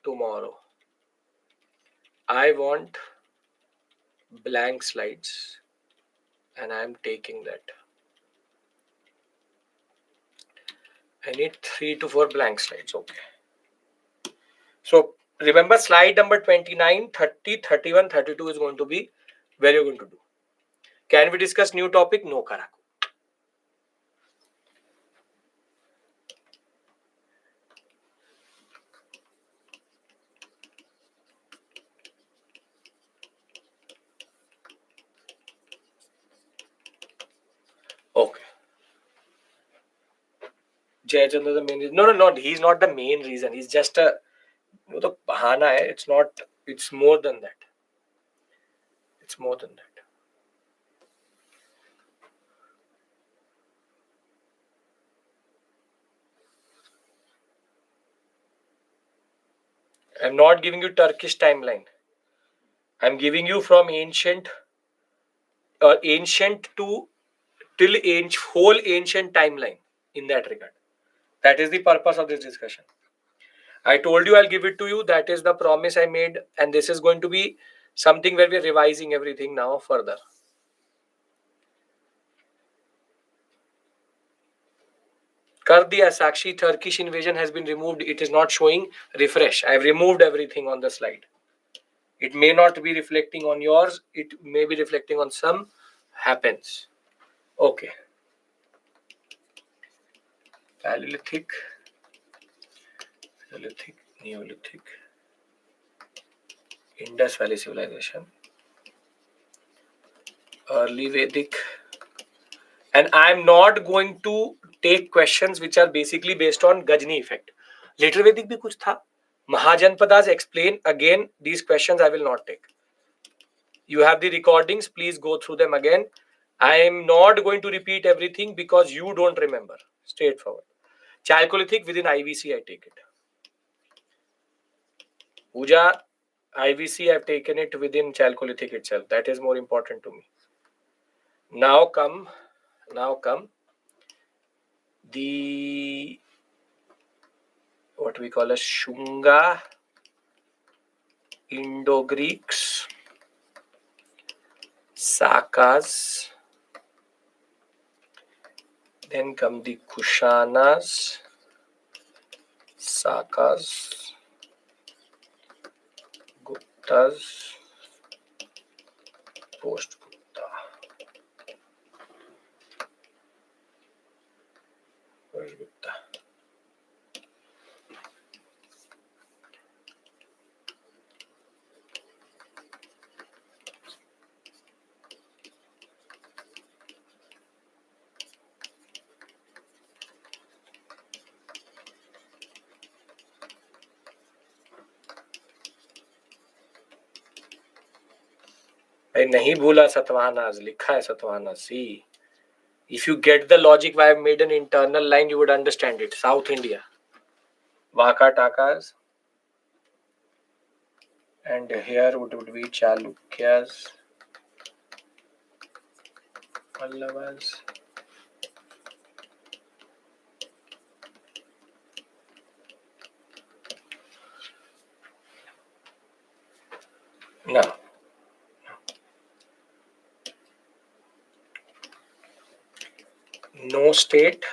tomorrow. I want blank slides and I am taking that. I need 3 to 4 blank slides. Okay. So remember slide number 29, 30, 31, 32 is going to be where you're going to do. Can we discuss new topic? No, Karaku. Okay. Jayachandra the main reason. No. He's not the main reason. He's just a the bahana hai. It's not. It's more than that. It's more than that. I'm not giving you Turkish timeline. I'm giving you from ancient to till whole ancient timeline in that regard. That is the purpose of this discussion. I told you I'll give it to you. That is the promise I made. And this is going to be something where we're revising everything now further. Kar diya, Sakshi. Turkish invasion has been removed. It is not showing. Refresh. I have removed everything on the slide. It may not be reflecting on yours. It may be reflecting on some. Happens. Okay. Paleolithic, Neolithic, Indus Valley Civilization, Early Vedic. And I'm not going to take questions which are basically based on Gajni effect. Later Vedic bhi kuch tha. Mahajanpadas explain. Again, these questions I will not take. You have the recordings. Please go through them again. I am not going to repeat everything because you don't remember. Straightforward. Chalcolithic within IVC, I take it. Puja, IVC, I've taken it within Chalcolithic itself. That is more important to me. Now come the what we call as Shunga, Indo-Greeks, Sakas, then come the Kushanas, Sakas, Guptas, post-Gupta. Post-Gupta. नहीं भूला सतवाहनास, लिखा है Satavahanas. See, if you get the logic why I've made an internal line, you would understand it. South India, Vakatakas, and here would be Chalukyas, Pallavas. Now, no state.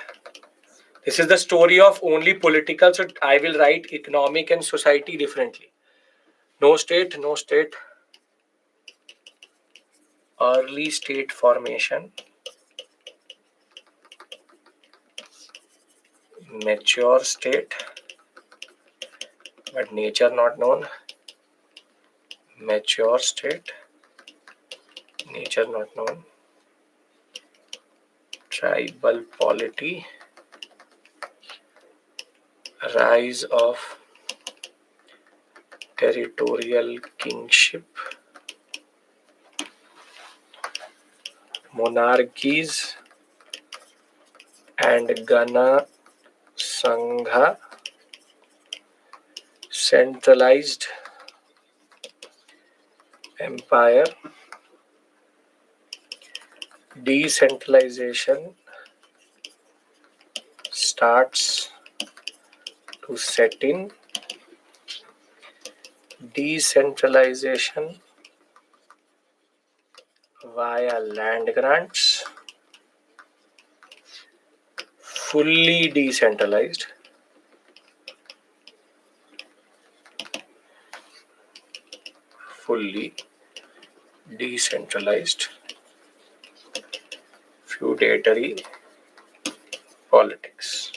This is the story of only political, so I will write economic and society differently. No state, early state formation, mature state, but nature not known, mature state, nature not known, tribal polity, rise of territorial kingship, monarchies and Gana Sangha, centralized empire, decentralization starts to set in, decentralization via land grants, fully decentralized, feudatory politics.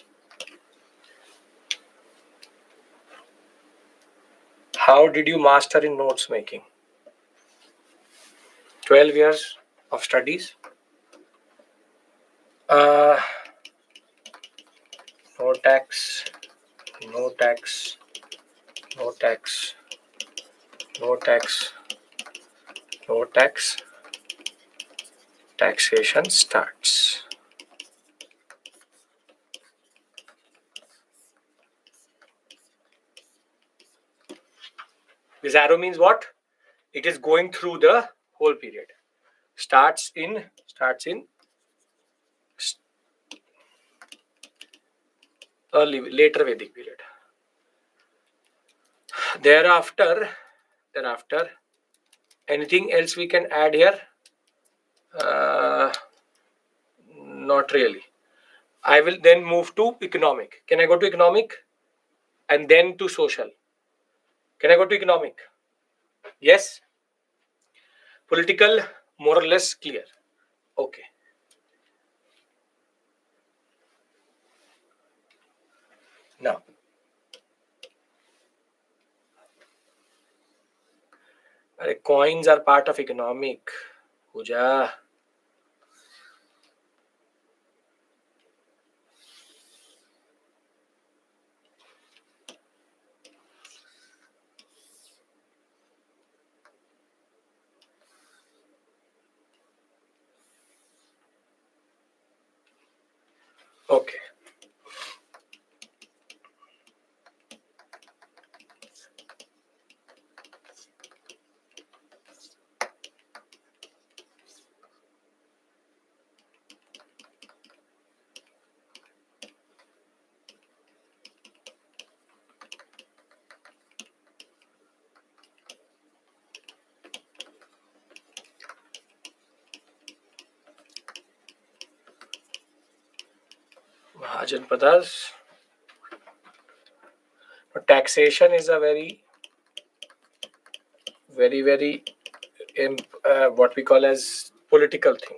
How did you master in notes making? 12 years of studies. No tax, no tax, no tax, no tax, no tax. Taxation starts. This arrow means what? It is going through the whole period. Starts in later Vedic period. Thereafter, anything else we can add here? Not really. I will then move to economic. Can I go to economic? And then to social. Can I go to economic? Yes. Political, more or less clear. Okay. Now, coins are part of economic. Puja. Okay. Mahajan Pradas. Taxation is a very what we call as political thing.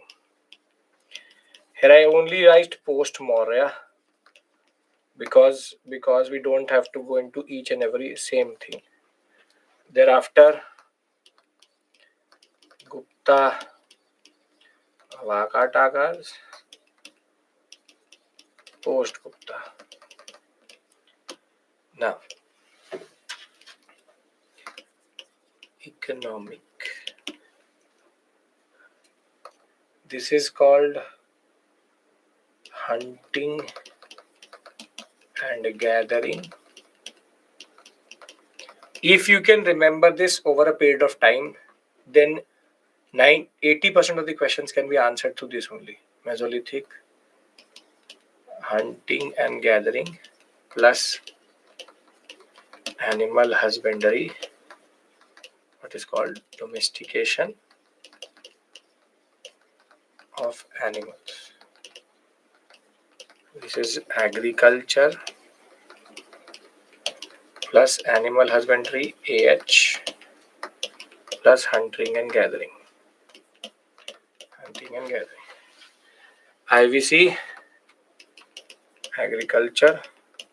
Here I only write post Maurya because we don't have to go into each and every same thing. Thereafter, Gupta, Vakatakas, post Gupta. Now, economic. This is called hunting and gathering. If you can remember this over a period of time, then 80% of the questions can be answered through this only. Mesolithic, hunting and gathering, plus animal husbandry, what is called domestication of animals. This is agriculture plus animal husbandry, AH, plus hunting and gathering. Hunting and gathering. IVC, agriculture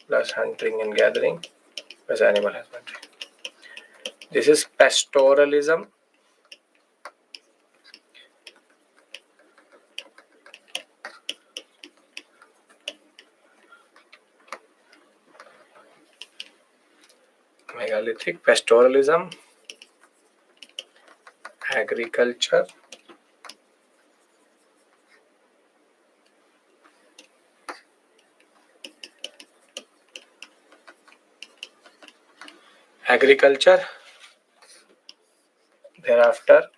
plus hunting and gathering plus animal husbandry. This is pastoralism. Megalithic, pastoralism, agriculture, thereafter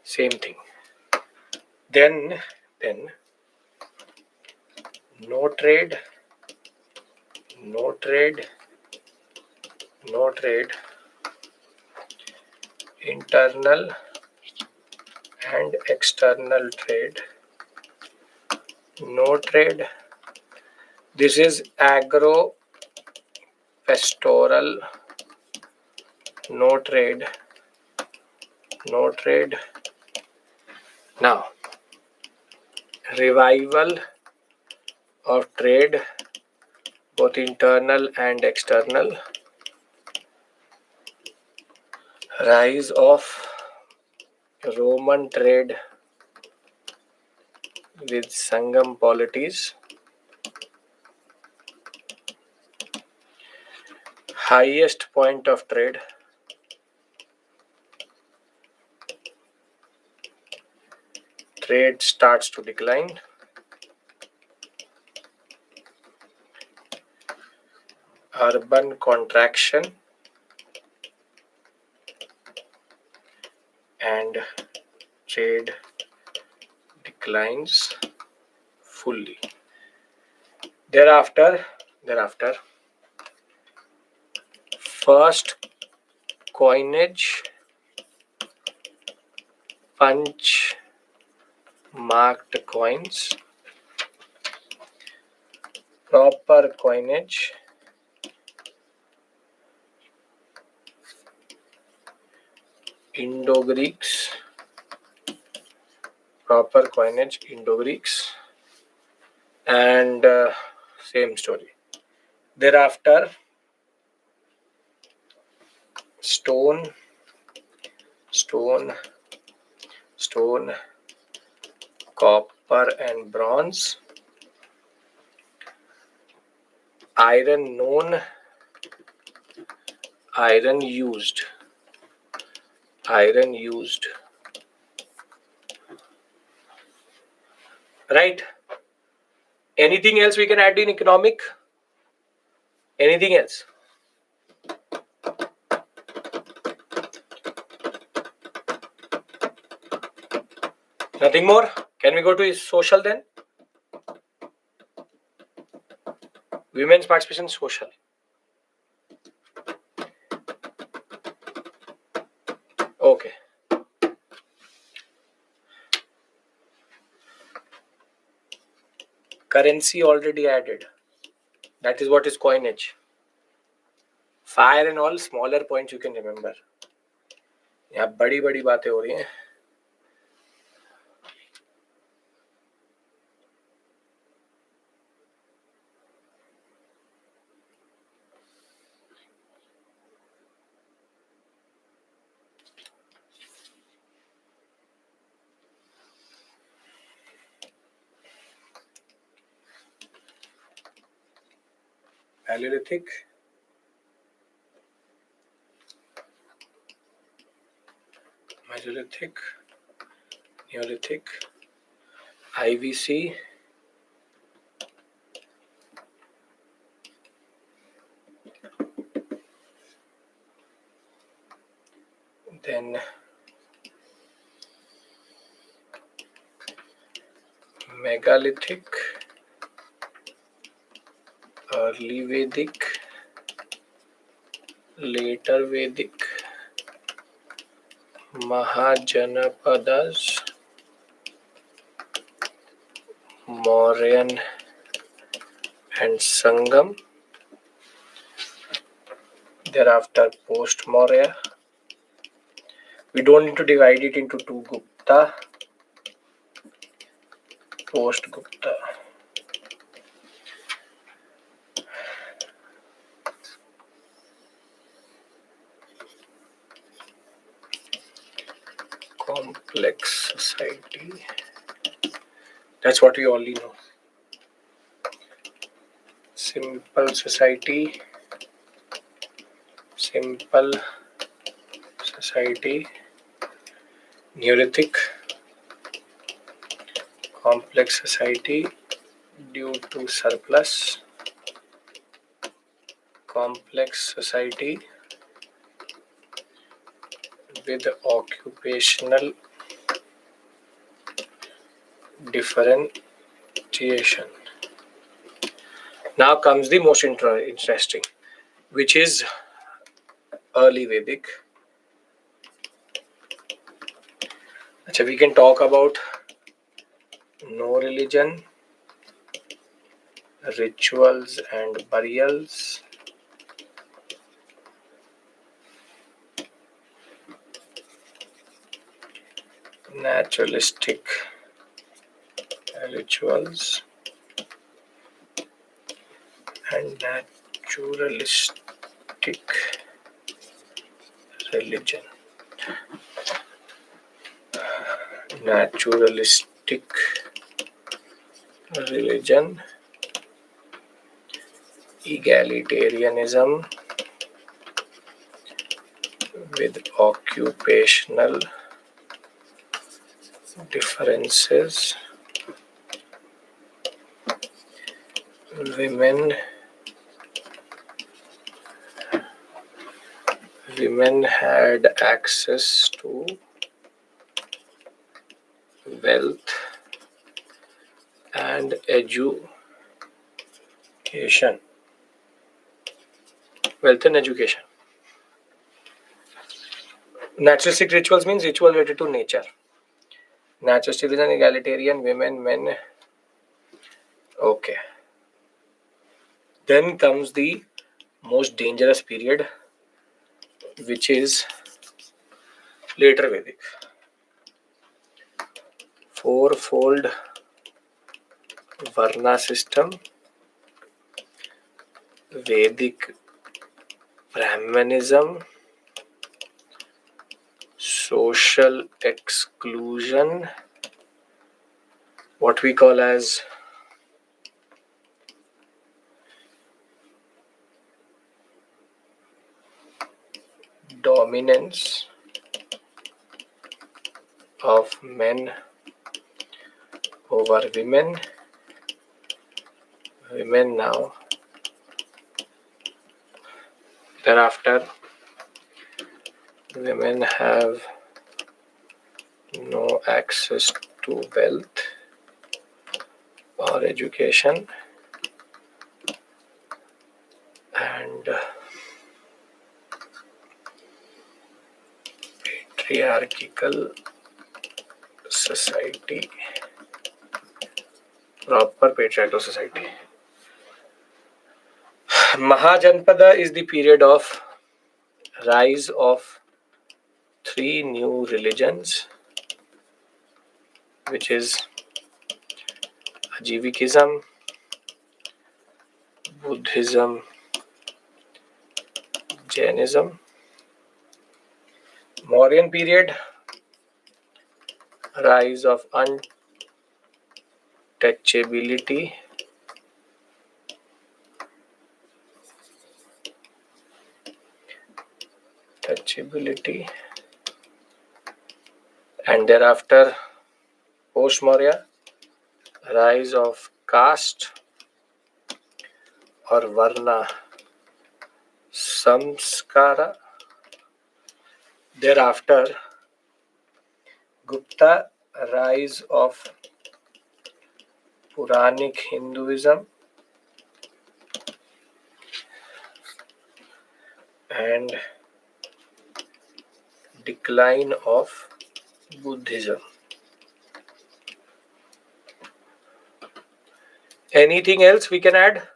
same thing. Then no trade, internal and external trade, no trade. This is agro pastoral, no trade. Now, revival of trade, both internal and external, rise of Roman trade with Sangam polities, highest point of trade, trade starts to decline, urban contraction, and trade declines fully. Thereafter, first coinage, punch marked coins, proper coinage, Indo-Greeks, proper coinage, Indo-Greeks, and same story. Thereafter, stone, copper and bronze, iron known, iron used, right? Anything else we can add in economic? Anything else? Nothing more? Can we go to social then? Women's participation social. Okay. Currency already added. That is what is coinage. Fire and all smaller points you can remember. यहाँ बड़ी बड़ी बातें हो रही हैं. Paleolithic, Mesolithic, Neolithic, IVC, then Megalithic, early Vedic, later Vedic, Mahajanapadas, Mauryan and Sangam, thereafter post-Maurya. We don't need to divide it into two. Gupta, post-Gupta. Complex society. That's what we already know. Simple society, Neolithic, complex society due to surplus, complex society with occupational differentiation. Now comes the most interesting, which is early Vedic. So we can talk about no religion, rituals and burials, naturalistic rituals and naturalistic religion. Naturalistic religion, egalitarianism with occupational differences, women had access to wealth and education. Wealth and education. Naturalistic rituals means ritual related to nature. Natural citizen, egalitarian, women, men. Okay. Then comes the most dangerous period, which is later Vedic. Fourfold Varna system, Vedic Brahmanism, social exclusion, what we call as dominance of men over women. Women now, thereafter, women have no access to wealth or education, and patriarchal society, proper patriarchal society. Mahajanpada is the period of rise of three new religions, which is Ajivikism, Buddhism, Jainism. Mauryan period, rise of untouchability, and thereafter post Maurya, rise of caste or Varna samskara. Thereafter Gupta, rise of Puranic Hinduism, and decline of Buddhism. Anything else we can add?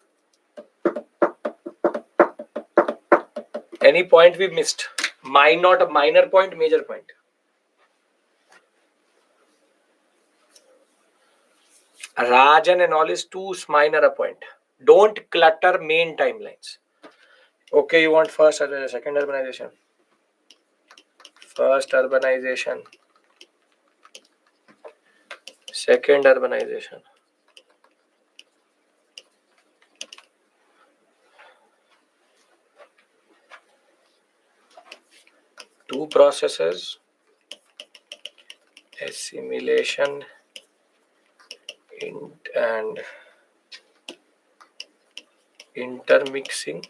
Any point we missed? Not a minor point, major point. Rajan and all is too minor a point. Don't clutter main timelines. Okay, you want first or second urbanization? First urbanization. Second urbanization. Two processes. Assimilation and intermixing.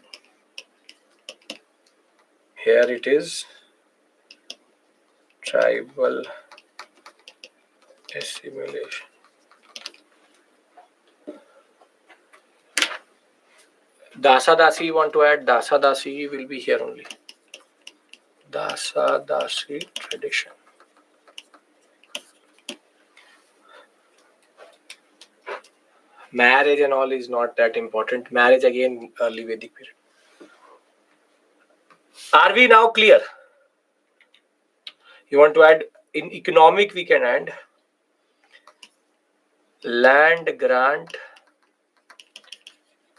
Here it is tribal assimilation. Dasa Dasi you want to add? Dasa Dasi will be here only. Dasa Dasi tradition. Marriage and all is not that important. Marriage again early Vedic period. Are we now clear? You want to add in economic, we can add land grant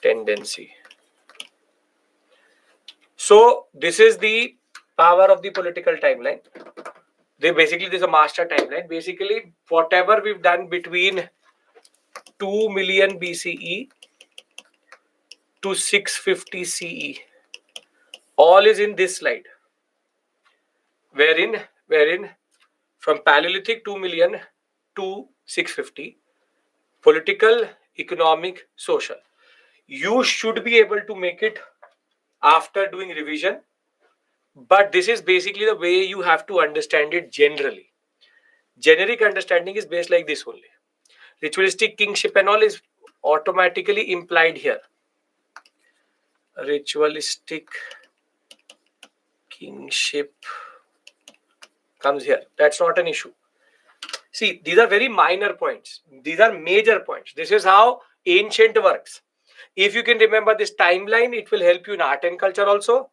tendency. So this is the power of the political timeline. This is a master timeline. Basically, whatever we've done between 2 million BCE to 650 CE, all is in this slide. Wherein from Paleolithic 2 million to 650, political, economic, social. You should be able to make it after doing revision, but this is basically the way you have to understand it generally. Generic understanding is based like this only. Ritualistic kingship and all is automatically implied here. Ritualistic kingship comes here. That's not an issue. See, these are very minor points. These are major points. This is how ancient works. If you can remember this timeline, it will help you in art and culture also.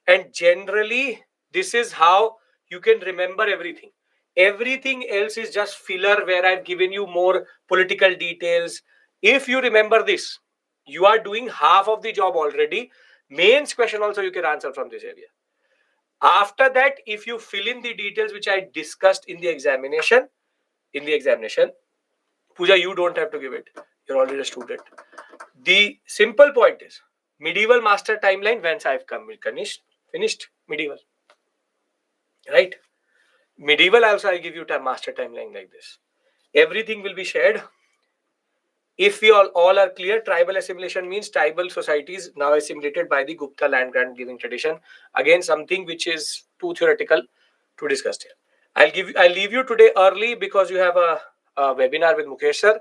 And generally, this is how you can remember everything. Everything else is just filler where I've given you more political details. If you remember this, you are doing half of the job already. Mains question also you can answer from this area. After that, if you fill in the details which I discussed in the examination, Pooja, you don't have to give it. You're already a student. The simple point is medieval master timeline once I've finished medieval. Right? Medieval also I'll give you master timeline like this. Everything will be shared. If we all are clear, tribal assimilation means tribal societies now assimilated by the Gupta land grant giving tradition. Again, something which is too theoretical to discuss here. I'll leave you today early because you have a webinar with Mukesh sir.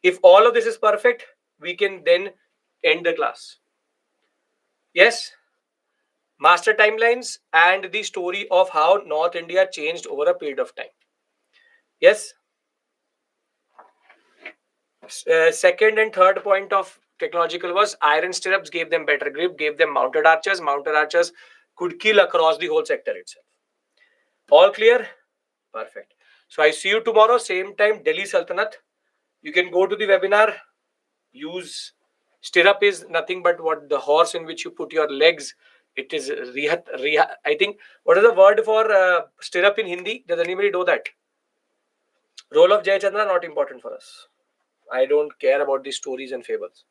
If all of this is perfect, we can then end the class. Yes, master timelines and the story of how North India changed over a period of time. Yes. Second and third point of technological was iron stirrups gave them better grip, gave them mounted archers. Mounted archers could kill across the whole sector itself. All clear? Perfect. So I see you tomorrow, same time, Delhi Sultanate. You can go to the webinar. Use stirrup is nothing but what the horse in which you put your legs. It is rihat. I think, what is the word for stirrup in Hindi? Does anybody know that? Role of Jay Chandra, not important for us. I don't care about these stories and fables.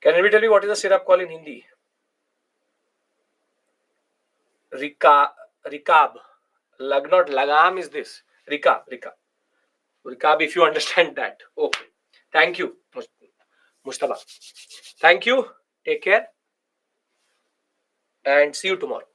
Can anybody tell me what is the syrup called in Hindi? Rikab. Not lagam is this. Rikab. Rikab, if you understand that. Okay. Thank you, Mustafa. Thank you. Take care. And see you tomorrow.